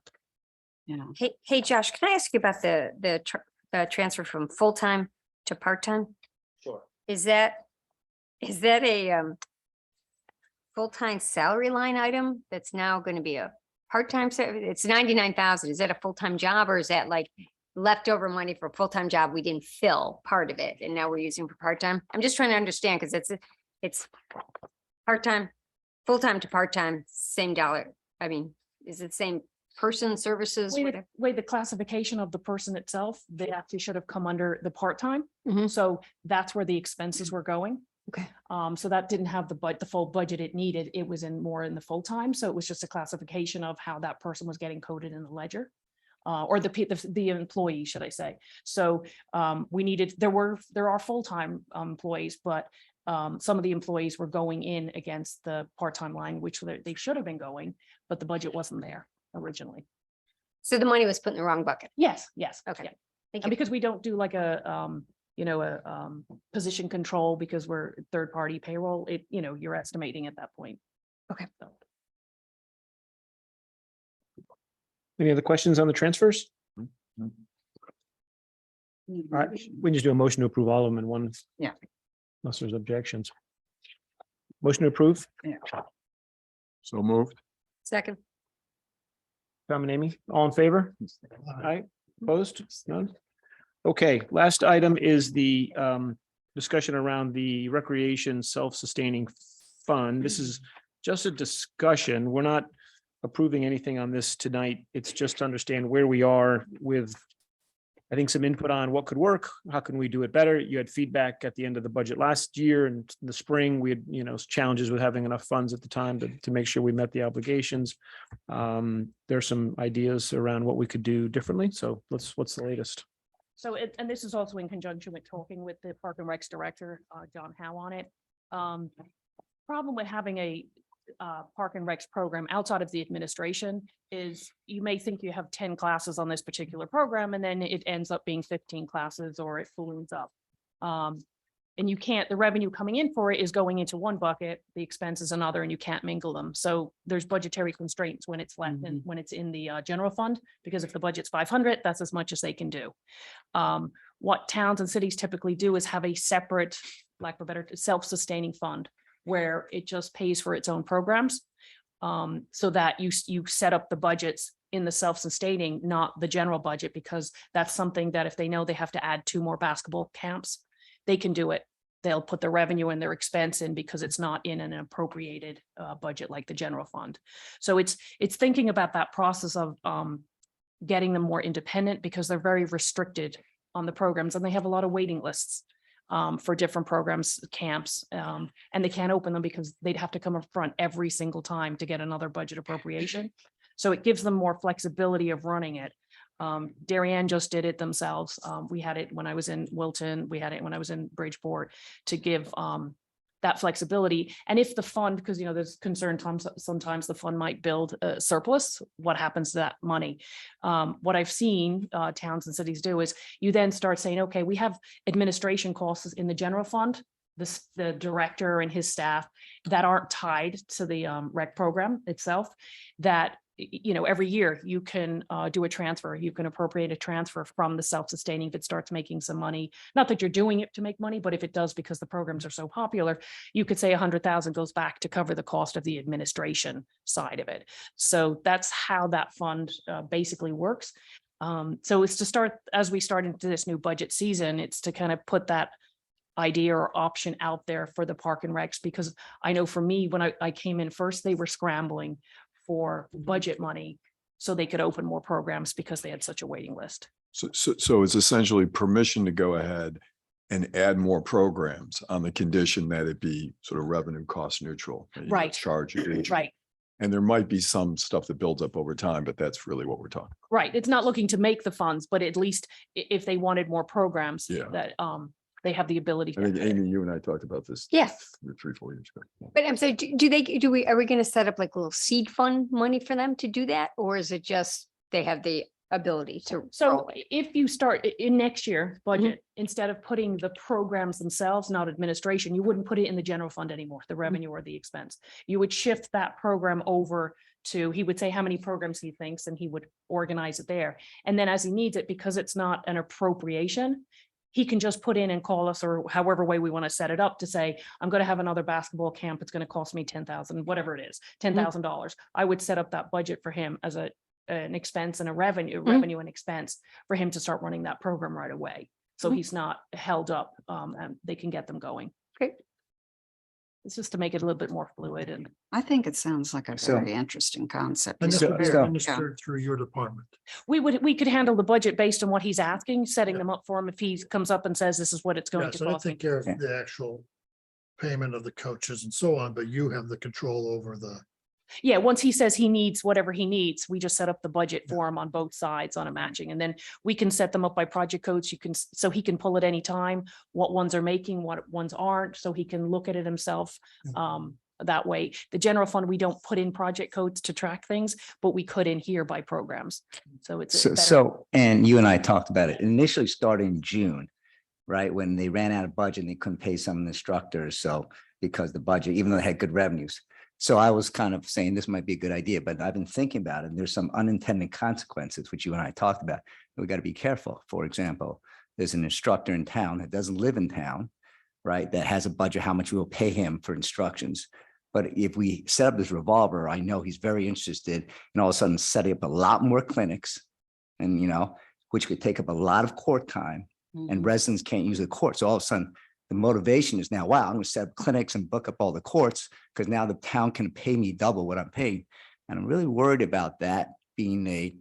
Yeah. Hey, Josh, can I ask you about the transfer from full-time to part-time? Sure. Is that a full-time salary line item that's now going to be a part-time? It's 99,000. Is that a full-time job or is that like leftover money for a full-time job? We didn't fill part of it and now we're using for part-time. I'm just trying to understand because it's part-time, full-time to part-time, same dollar. I mean, is it same person, services? Way the classification of the person itself, they actually should have come under the part-time. Mhm. So that's where the expenses were going. Okay. So that didn't have the full budget it needed. It was more in the full-time. So it was just a classification of how that person was getting coded in the ledger. Or the employee, should I say. So we needed, there are full-time employees, but some of the employees were going in against the part-time line, which they should have been going, but the budget wasn't there originally. So the money was put in the wrong bucket. Yes, yes. Okay. yeah. Thank And you. because we don't do like a position control because we're third-party payroll, you're estimating at that point. Okay. So. Any other questions on the transfers? All right, we can just do a motion to approve all of them in one. Yeah. Unless there's objections. Motion to approve, So moved. Second. Tom and Amy, all in favor? Aye, opposed? None? Okay, last item is the discussion around the recreation self-sustaining fund. This is just a discussion. We're not approving anything on this tonight. It's just to understand where we are with, I think, some input on what could work, how can we do it better? You had feedback at the end of the budget last year and in the spring, we had, challenges with having enough funds at the time to make sure we met the obligations. There's some ideas around what we could do differently. So what's the latest? So, and this is also in conjunction with talking with the Park and Recs director, John Howe on it. Problem with having a Park and Recs program outside of the administration is you may think you have 10 classes on this particular program and then it ends up being 15 classes or it balloons up. And you can't, the revenue coming in for it is going into one bucket, the expense is another, and you can't mingle them. So there's budgetary constraints when it's left and when it's in the general fund, because if the budget's 500, that's as much as they can do. What towns and cities typically do is have a separate, lack of a better, self-sustaining fund where it just pays for its own programs. So that you set up the budgets in the self-sustaining, not the general budget, because that's something that if they know they have to add 2 more basketball camps, they can do it. They'll put the revenue and their expense in because it's not in an appropriated budget like the general fund. So it's thinking about that process of getting them more independent because they're very restricted on the programs and they have a lot of waiting lists for different programs, camps, and they can't open them because they'd have to come up front every single time to get another budget appropriation. So it gives them more flexibility of running it. Darien just did it themselves. We had it when I was in Wilton. We had it when I was in Bridgeport to give that flexibility. And if the fund, because there's concern sometimes the fund might build a surplus, what happens to that money? What I've seen towns and cities do is you then start saying, okay, we have administration costs in the general fund, the director and his staff that aren't tied to the rec program itself, that every year you can do a transfer, you can appropriate a transfer from the self-sustaining if it starts making some money. Not that you're doing it to make money, but if it does because the programs are so popular, you could say 100,000 goes back to cover the cost of the administration side of it. So that's how that fund basically works. So it's to start, as we start into this new budget season, it's to kind of put that idea or option out there for the park and recs, because I know for me, when I came in first, they were scrambling for budget money so they could open more programs because they had such a waiting list. So it's essentially permission to go ahead and add more programs on the condition that it be sort of revenue cost neutral. that you don't Right. Charge. you do. Right. And there might be some stuff that builds up over time, but that's really what we're talking. Right. It's not looking to make the funds, but at least if they wanted more programs Yeah. that they have the ability. I think Amy, you and I talked about this. Yeah. 3-4 years ago. But I'm saying, are we going to set up like a little seed fund money for them to do that? Or is it just they have the ability to? So if you start in next year budget, instead of putting the programs themselves, not administration, you wouldn't put it in the general fund anymore, the revenue or the expense. You would shift that program over to, he would say how many programs he thinks, and he would organize it there. And then as he needs it, because it's not an appropriation, he can just put in and call us, or however way we want to set it up, to say, I'm going to have another basketball camp. It's going to cost me 10,000, whatever it is, $10,000. I would set up that budget for him as an expense and a revenue and expense for him to start running that program right away. So he's not held up, and they can get them going. Great. It's just to make it a little bit more fluid. And I think it sounds like a So- very interesting concept. And this Yeah. would be So- administered through your department. we could handle the budget based on what he's asking, setting them up for him. If he comes up and says, this is what it's going Yeah, to so they cost me. take care of Yeah. the actual payment of the coaches and so on, but you have the control over the. Yeah, once he says he needs whatever he needs, we just set up the budget for him on both sides on a matching. And then we can set them up by project codes. You can, so he can pull at any time what ones are making, what ones aren't, so he can look at it himself. That way, the general fund, we don't put in project codes to track things, but we could in here by programs. So it's. So, and you and I talked about it initially starting in June, right? When they ran out of budget and they couldn't pay some of the instructors. So because the budget, even though they had good revenues. So I was kind of saying this might be a good idea, but I've been thinking about it. And there's some unintended consequences, which you and I talked about. We got to be careful. For example, there's an instructor in town that doesn't live in town, right? That has a budget, how much we will pay him for instructions. But if we set up this revolver, I know he's very interested in all of a sudden setting up a lot more clinics and, which could take up a lot of court time, and residents can't use the court. So all of a sudden, the motivation is now, wow, I'm going to set up clinics and book up all the courts because now the town can pay me double what I'm paying. And I'm really worried about that being a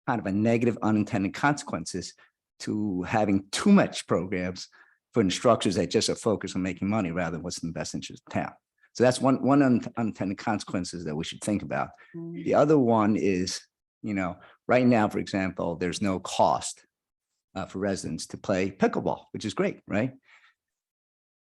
kind of a negative unintended consequences to having too much programs for instructors that just are focused on making money rather than what's in the best interest of town. So that's one unintended consequences that we should think about. The other one is, right now, for example, there's no cost for residents to play pickleball, which is great, right?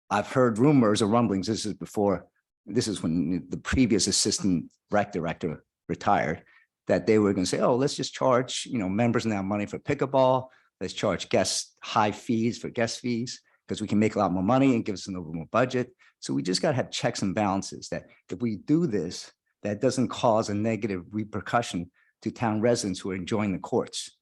I've heard rumors or rumblings. This is when the previous assistant rec director retired, that they were going to say, oh, let's just charge, members now money for pickleball. Let's charge guests high fees for guest fees because we can make a lot more money and give us a little more budget. So we just got to have checks and balances that if we do this, that doesn't cause a negative repercussion to town residents who are enjoying the courts,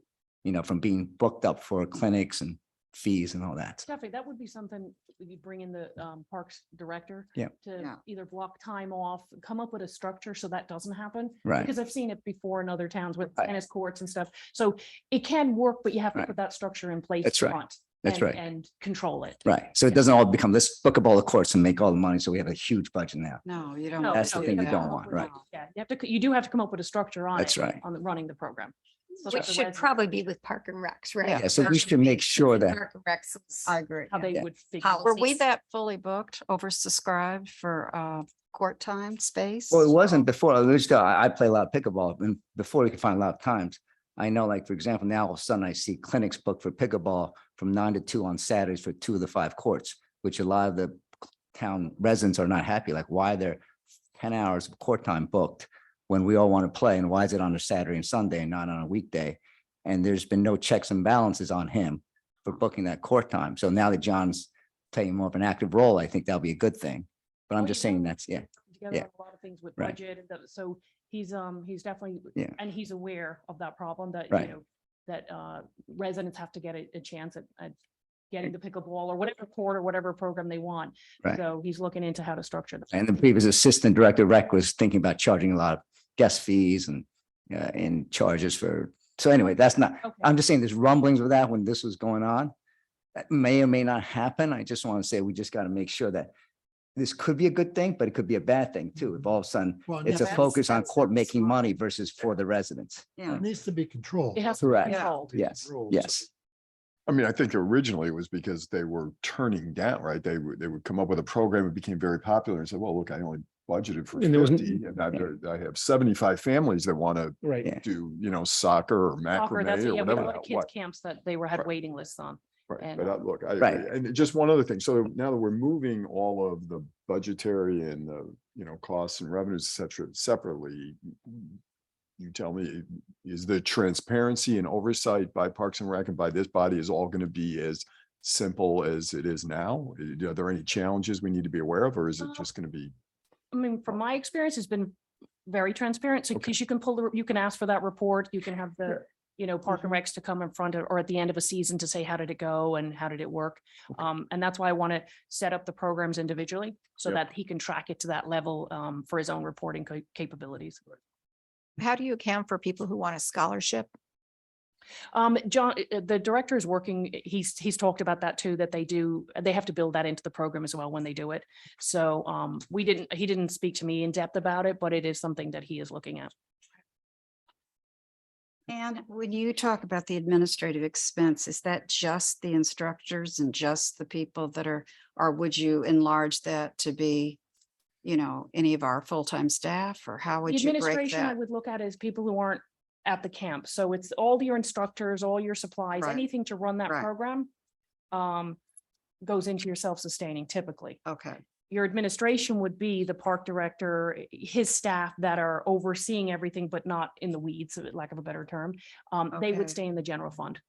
from being booked up for clinics and fees and all that. Definitely, that would be something you bring in the parks director. Yeah. To either block time off, come up with a structure so that doesn't happen. Right. Because I've seen it before in other towns with Right. tennis courts and stuff. So it can work, but you have to Right. put that structure in place. That's right. front That's and- right. And control it. Right. So it doesn't all become, let's book up all the courts and make all the money. So we have a huge budget now. No, you don't. No, That's the no, thing you no, don't no, want, no. right? Yeah, you do have to come up with a structure on it. That's right. On running the program. So Which that the should residents- probably be with Park and Recs, right? Yeah, so we should make sure that, Park and Recs. I agree. How they Yeah. would figure. Were we policies. that fully booked, oversubscribed for court time space? well, it wasn't before. At least I play a lot of pickleball, and before we could find a lot of times. I know, like, for example, now all of a sudden I see clinics booked for pickleball from 9 to 2 on Saturdays for 2 of the 5 courts, which a lot of the town residents are not happy. Like, why they're 10 hours of court time booked when we all want to play, and why is it on a Saturday and Sunday and not on a weekday? And there's been no checks and balances on him for booking that court time. So now that John's playing more of an active role, I think that'll be a good thing. But I'm Oh, just yeah. saying that's, yeah. Together Yeah. on a lot of things with Right. budget and so he's definitely, Yeah. and he's aware of that problem that, Right. that residents have to get a chance at getting the pickleball or whatever court or whatever program they want. Right. So he's looking into how to structure the. And the previous assistant director rec was thinking about charging a lot of guest fees and charges So anyway, that's not, Okay. I'm just saying there's rumblings with that when this was going on. That may or may not happen. I just want to say, we just got to make sure that this could be a good thing, but it could be a bad thing too. If all of a sudden Well, it's a that's- focus on that's court not making smart. money versus for the residents. Yeah. It needs to be controlled. It has to be Correct. controlled. Yes, Rules. yes. I mean, I think originally it was because they were turning down, right? They would come up with a program, it became very popular and said, well, look, I only budgeted for And there was- 50 and I have 75 families that want to Right. Yeah. do, soccer or Soccer, that's, macrame or yeah, we had a whatever. lot of kids what- camps that they had Right. waiting lists on. Right, And, but look, I Right. agree. And just one other thing. So now that we're moving all of the budgetary and the, costs and revenues, et cetera, separately, you tell me, is the transparency and oversight by Parks and Rec and by this body is all going to be as simple as it is now? Are there any challenges we need to be aware of, or is it just going to be? I mean, from my experience, it's been very transparent. So, because you can you can ask for that report, you can have the, Park and Recs to come in front of, or at the end of a season to say, how did it go and how did it work? And that's why I want to set up the programs individually so Yep. that he can track it to that level for his own reporting capabilities. How do you account for people who want a scholarship? John, the director is working, he's talked about that too, that they have to build that into the program as well when they do it. So he didn't speak to me in depth about it, but it is something that he is looking at. And when you talk about the administrative expense, is that just the instructors and just the people that are, or would you enlarge that to be, any of our full-time staff, or how The would you break administration I that? would look at is people who aren't at the camp. So it's all your instructors, all your supplies, Right. anything to run that Right. program goes into your self-sustaining typically. Okay, Your administration would be the park director, his staff that are overseeing everything, but not in the weeds, lack of a better term. They Okay. would stay in the general fund.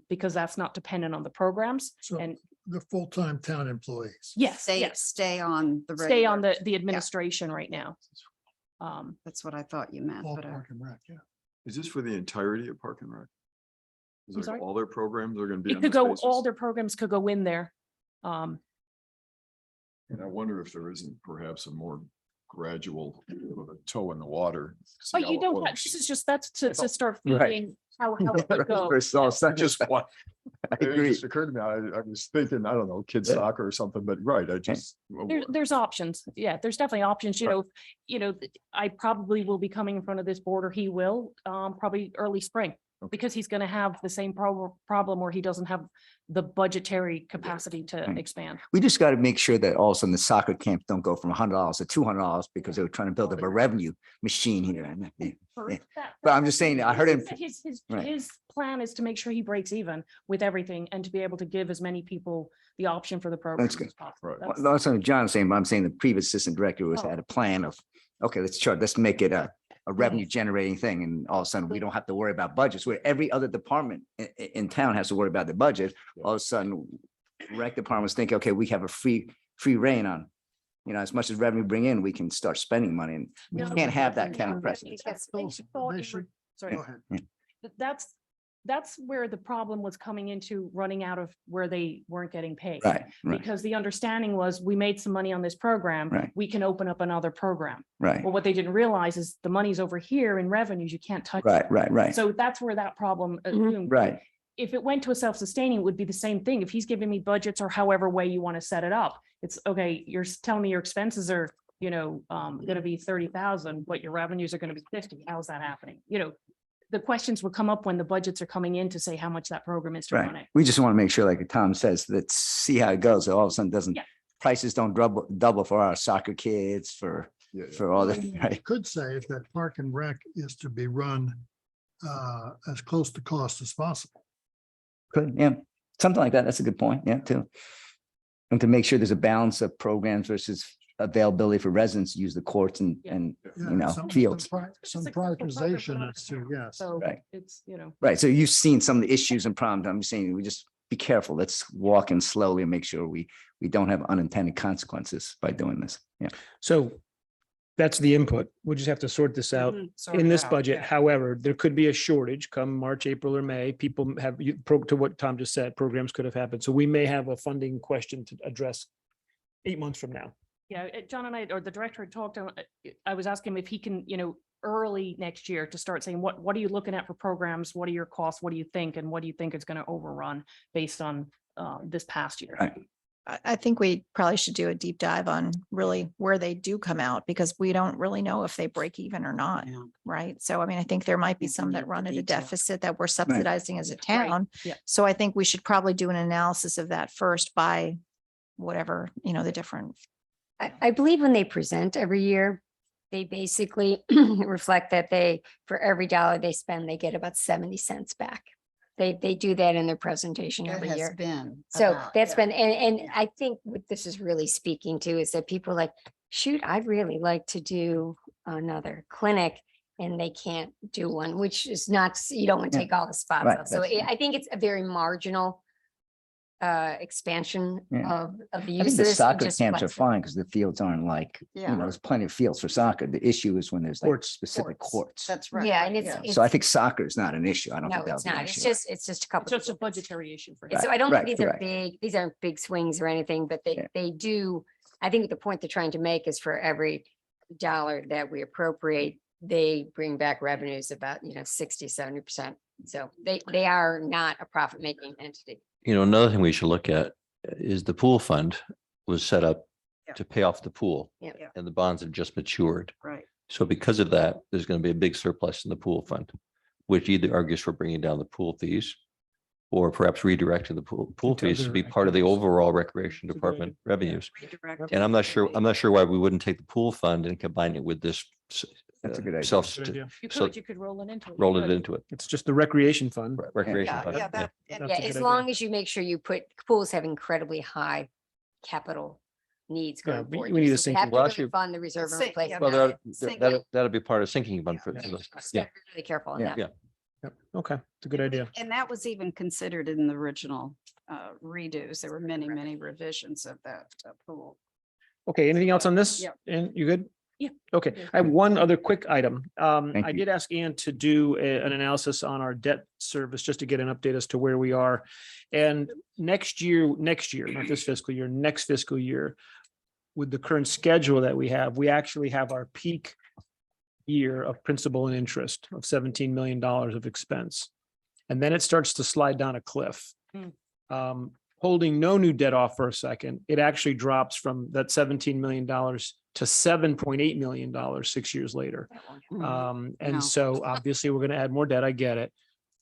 Because that's not dependent on the programs. So And the full-time town employees. yes, stay, yes, stay on the. stay on regular- the administration right now. That's what I thought you meant, All but Park and Rec, yeah. Is this for the entirety of Park and Rec? Is I'm like sorry? all their programs are going to be It on could this go, basis? all their programs could go in there. And I wonder if there isn't perhaps a more gradual toe in the water. see But how you it don't, works. this is just, that's to start Right. feeding how it would go. Versus all of a sudden, Just one. I It agree. just occurred to me, I was thinking, I don't know, kids Yeah. soccer or something, but right, I just. There's options. Yeah, there's definitely options, I probably will be coming in front of this board, or he will, probably early spring. Okay. Because he's gonna have the same problem where he doesn't have the budgetary capacity to Right. expand. We just got to make sure that all of a sudden the soccer camps don't go from $100 to $200 because they were trying to build up a revenue machine here. And yeah. But I'm just saying, I heard him. Right. His plan is to make sure he breaks even with everything and to be able to give as many people the option for the program That's as good. possible. Right. That's- Well, that's what John's saying, but I'm saying the previous assistant director was Oh. had a plan of, okay, let's make it a revenue generating thing. And all of a sudden, we don't have to worry about budgets where every other department in town has to worry about the budget. All of a sudden, rec departments think, okay, we have a free reign on, as much as revenue bring in, we can start spending money, and we No, can't have that but- kind of precedent. That's- They they thought it should- Sorry. Go ahead. That's where the problem was coming into running out of where they weren't getting paid. Right, right, Because the understanding was, we made some money on this program. Right. We can open up another program. right, Well, what they didn't realize is the money's over here in revenues, you can't touch. it. right, So that's where that problem. assumed. right. If it went to a self-sustaining, it would be the same thing. If he's giving me budgets or however way you want to set it up, it's okay, you're telling me your expenses are, gonna be 30,000, but your revenues are gonna be 50. How's that happening? The questions would come up when the budgets are coming in to say how much that program is to run Right. it. We just want to make sure, like Tom says, let's see how it goes. So all of a sudden doesn't, Yeah. prices don't double for our soccer kids, for Yeah, yeah. all the, What you right? could say is that Park and Rec is to be run as close to cost as possible. Could, yeah, something like that. That's a good point. Yeah, too. And to make sure there's a balance of programs versus availability for residents to use the courts and, Yeah. and, Yeah, fields. Some It's like a full program prioritization as to, yes. So Right. it's, Right. So you've seen some of the issues and problems. I'm just saying, we just be careful. Let's walk in slowly and make sure we don't have unintended consequences by doing this. Yeah. So that's the input. We'll just have to sort this out in this budget. However, there could be a shortage come March, April, or May. People have, to what Tom just said, programs could have happened. So we may have a funding question to address 8 months from now. Yeah, John and I, or the director had talked, I was asking him if he can, early next year to start saying, what are you looking at for programs? What are your costs? What do you think? And what do you think is going to overrun based on this past year? Right. I think we probably should do a deep dive on really where they do come out, because we don't really know if they break even or not, right? So I mean, I think there might be some that run at a deficit that we're subsidizing as a town. Yeah. So I think we should probably do an analysis of that first by whatever, the different. I believe when they present every year, they basically reflect that for every dollar they spend, they get about 70 cents back. They do that in their presentation That every has year. been. So about, that's yeah. been, and I think what this is really speaking to is that people are like, shoot, I'd really like to do another clinic, and they can't do one, which is not, you don't want to Yeah. take all the spots Right, out. So that's- I think it's a very marginal expansion Yeah. of the I think use the of this. soccer just camps are flexible. fine because the fields aren't like, Yeah. there's plenty of fields for soccer. The issue is when there's like Courts. specific courts. That's right. Yeah, and it's. So I think soccer is not an issue. I don't No, think it's that'll be not. an It's issue. just a It's couple. just a budgetary issue for. And so Right, I don't right, think these are correct. big, these aren't big swings or anything, but Yeah. they do, I think the point they're trying to make is for every dollar that we appropriate, they bring back revenues about, 60, 70%. So they are not a profit making entity. Another thing we should look at is the pool fund was set up Yeah. to pay off the pool. Yeah. Yeah. And the bonds have just matured. Right. So because of that, there's going to be a big surplus in the pool fund, which either argues for bringing down the pool fees or perhaps redirecting the pool Into fees to other be part of the activities. overall recreation That's a good department revenues. Redirect And I'm not it. sure why we wouldn't take the pool fund and combine it with this. That's a good idea. Self, Good idea. so You could roll it into it. You roll it could. into it. It's just the recreation fund. Recreation Yeah, fund. yeah, that, That's and a Yeah, good as idea. long as you make sure you pools have incredibly high capital needs Yeah, going we- forward. we need a So we sinking have to Well, really actually- fund the reserve and Sink, replace. yeah, Well, that- Sinking. that'll be part of sinking fund for, Just yeah. gotta be really careful on Yeah. that. Yep. Okay, it's a good idea. And that was even considered in the original redos. There were many, many revisions of that pool. Okay, anything else on this? Yep. And you good? Yeah. Okay, I have one other quick item. Thank I you. did ask Ann to do an analysis on our debt service, just to get an update as to where we are. And next year, not this fiscal year, next fiscal year, with the current schedule that we actually have our peak year of principal and interest of $17 million of expense. And then it starts to slide down a cliff. Holding no new debt off for a second, it actually drops from that $17 million to $7.8 million 6 years later. No. And so obviously we're going to add more debt. I get it.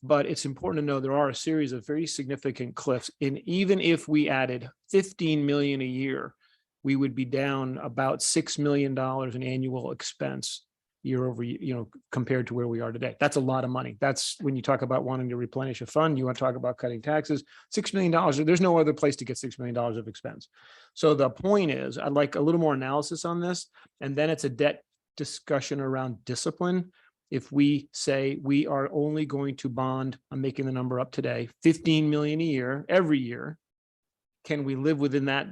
But it's important to know there are a series of very significant cliffs. And even if we added 15 million a year, we would be down about $6 million in annual expense year over, compared to where we are today. That's a lot of money. That's when you talk about wanting to replenish a fund, you want to talk about cutting taxes, $6 million. There's no other place to get $6 million of expense. So the point is, I'd like a little more analysis on this. And then it's a debt discussion around discipline. If we say we are only going to bond, I'm making the number up today, 15 million a year, every year, can we live within that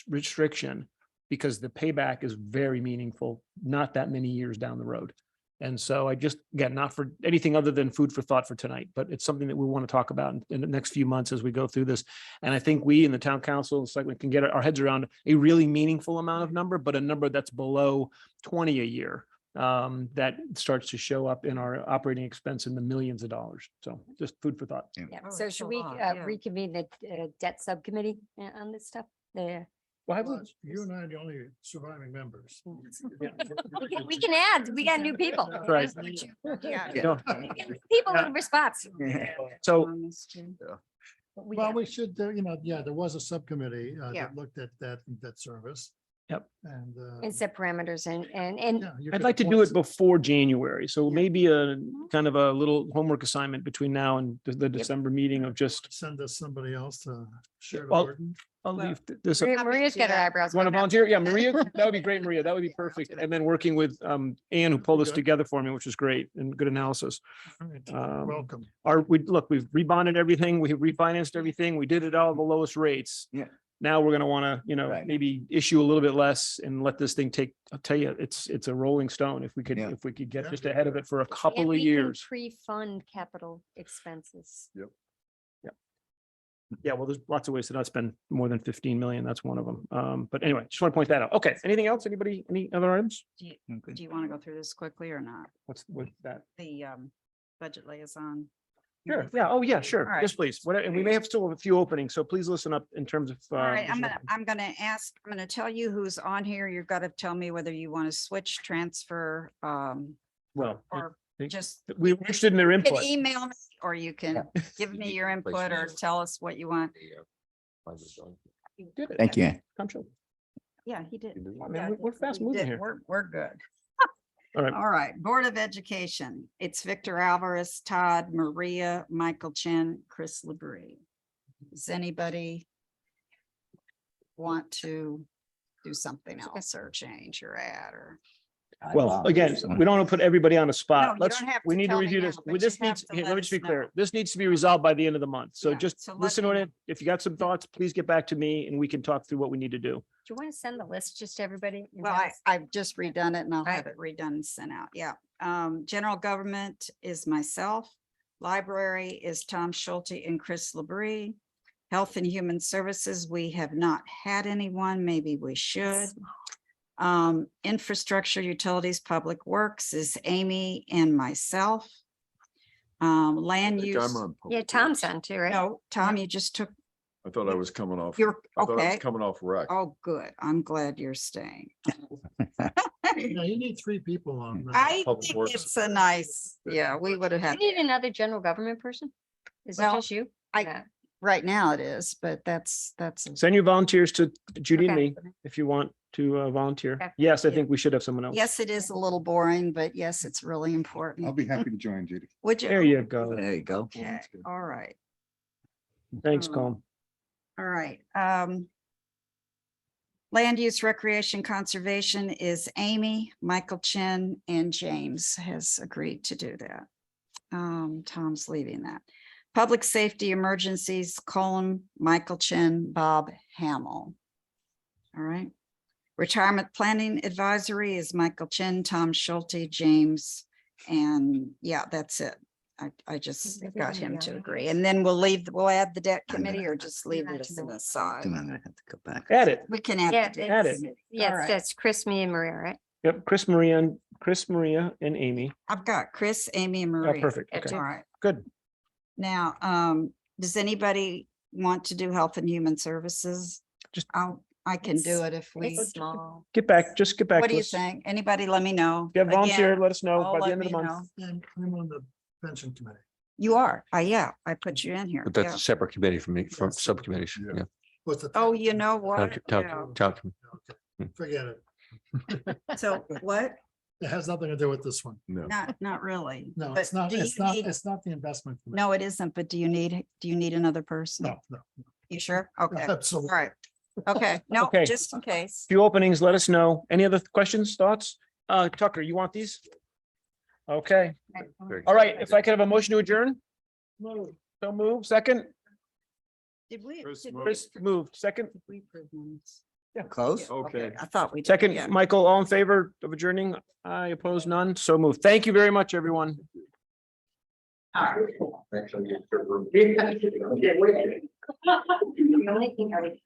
restriction? Because the payback is very meaningful, not that many years down the road. And so I just, again, not for anything other than food for thought for tonight, but it's something that we want to talk about in the next few months as we go through this. And I think we in the town council, it's like we can get our heads around a really meaningful amount of number, but a number that's below 20 a year. That starts to show up in our operating expense in the millions of dollars. So just food for thought. Yeah, Oh, so it's a should we lot, yeah. reconvene the debt subcommittee on this stuff? Yeah. Well, you and I are the only surviving members. We can add, we got new people. Right. Yeah. No, People in response. So On this too. Well, we should, there was a subcommittee Yeah. that looked at that service. Yep. And. And set parameters and yeah, you I'd could like to do appoint- it before January. So Yeah. maybe a kind of a little homework assignment between now and the December meeting of just, Send us somebody else to share the Well, burden. I'll leave this. Maria's got her eyebrows. Want to going up. volunteer? Yeah, Maria, that would be great, Maria. That would be perfect. And then working with Ann, who pulled this Good. together for me, which is great and good analysis. All right, Welcome. Welcome. We've rebonded everything. We refinanced everything. We did it all at the lowest rates. Yeah. Now we're gonna want to, Right. maybe issue a little bit less and let this thing take, I'll tell you, it's a rolling stone. If we could, Yeah. get Yeah. just ahead of it for a couple And of we can years. Pre-fund capital expenses. Yeah, well, there's lots of ways to not spend more than 15 million. That's one of them. But anyway, just want to point that out. Okay, anything else? Anybody, any other items? Do you want to go through this quickly or not? What's that? The budget liaison. Sure. Yeah. Oh, yeah, sure. All right. Yes, please. What, and we may have still have a few openings, so please listen up in terms of. All right, I'm additional- gonna ask, I'm gonna tell you who's on here. You've got to tell me whether you want to switch, transfer, Well, or I- just we're interested in their you can input. email me, or you can give me your input or tell us what you want. Did it. Thank you. Come show. Yeah, he did. I mean, Yeah, we're fast he moving did. here. We're good. All right. All right, Board of Education. It's Victor Alvarez, Todd, Maria, Michael Chen, Chris Labrie. Does anybody want to do something else or change your ad or? Well, again, we don't want to put everybody on a No, spot. you Let's, don't have we to need to tell me review now, this. but you This have needs, to here, let let me us just be clear. know. This needs to be resolved by the end of the month. So Yeah, just so let listen me to know. it. If you got some thoughts, please get back to me and we can talk through what we need to do. Do you want to send the list just to everybody? Is Well, that- I've just redone it and I'll Right. have it redone and sent out. Yeah. General government is myself. Library is Tom Schulte and Chris Labrie. Health and Human Services, we have not had anyone. Maybe we should. Infrastructure, Utilities, Public Works is Amy and myself. Land use. Yeah, Tom's on too, right? No, Tom, you just took, I thought I was coming off. you're, I thought I was okay. coming off rec. Oh, good. I'm glad you're staying. Yeah, you need 3 people on. I Public think Works. it's a nice, yeah, we would have Do had, you need another general government person? Is it Well, just you? I- Yeah. right now it is, but that's. Send your volunteers to Judy and Okay. me if you want to volunteer. Okay. Yes, I Yeah. think we should have someone else. Yes, it is a little boring, but yes, it's really I'll important. be happy to join, Judy. Would you? There you go. There you go. Okay, all right, Thanks, Um, Colm. all right. Land use, recreation, conservation is Amy, Michael Chen, and James has agreed to do that. Tom's leaving that. Public safety emergencies, Colin, Michael Chen, Bob Hamel. All right. Retirement planning advisory is Michael Chen, Tom Schulte, James, and yeah, that's it. I just got him to agree. And then we'll add the debt committee or just leave it to the side. I'm gonna have to go back. Add it. We can add. Yeah, the debt add it. committee. All Yes, right. that's Chris, me and Maria, right? Yep, Chris, Maria and Amy. I've got Chris, Amy and Oh, Maria. perfect. Okay, All right. good. Now, does anybody want to do health and human services? Just- I can do It's- it if we, It's small. Just get back what to do you us. If think? Anybody let me know. you have volunteer, Again, let us know all by the let end of the me month. know. And I'm on the pension committee. You are, yeah, I put you in here. But that's yeah. a separate committee from me, from Yes. subcommittees. Yeah. Yeah. What's the? Oh, you know what? Town- Yeah. town committee. Okay, forget it. So what? It has nothing to do with this one. No. Not really. No, But it's not, do you it's not, need- it's not the investment. committee. No, it isn't, but do you need another person? No, You sure? Okay, all absolutely. right. Okay, no, Okay. just in case. Few openings, let us know. Any other questions, thoughts? Tucker, you want these? Okay, Very all right. If I could have a motion to adjourn? So move, second. Did we? Chris did moved. Chris moved, second. we approve minutes? Close? Okay. I thought we. did, Second, yeah. Michael, all in favor of adjourning? I oppose none. So moved. Thank you very much, everyone. The only thing I would.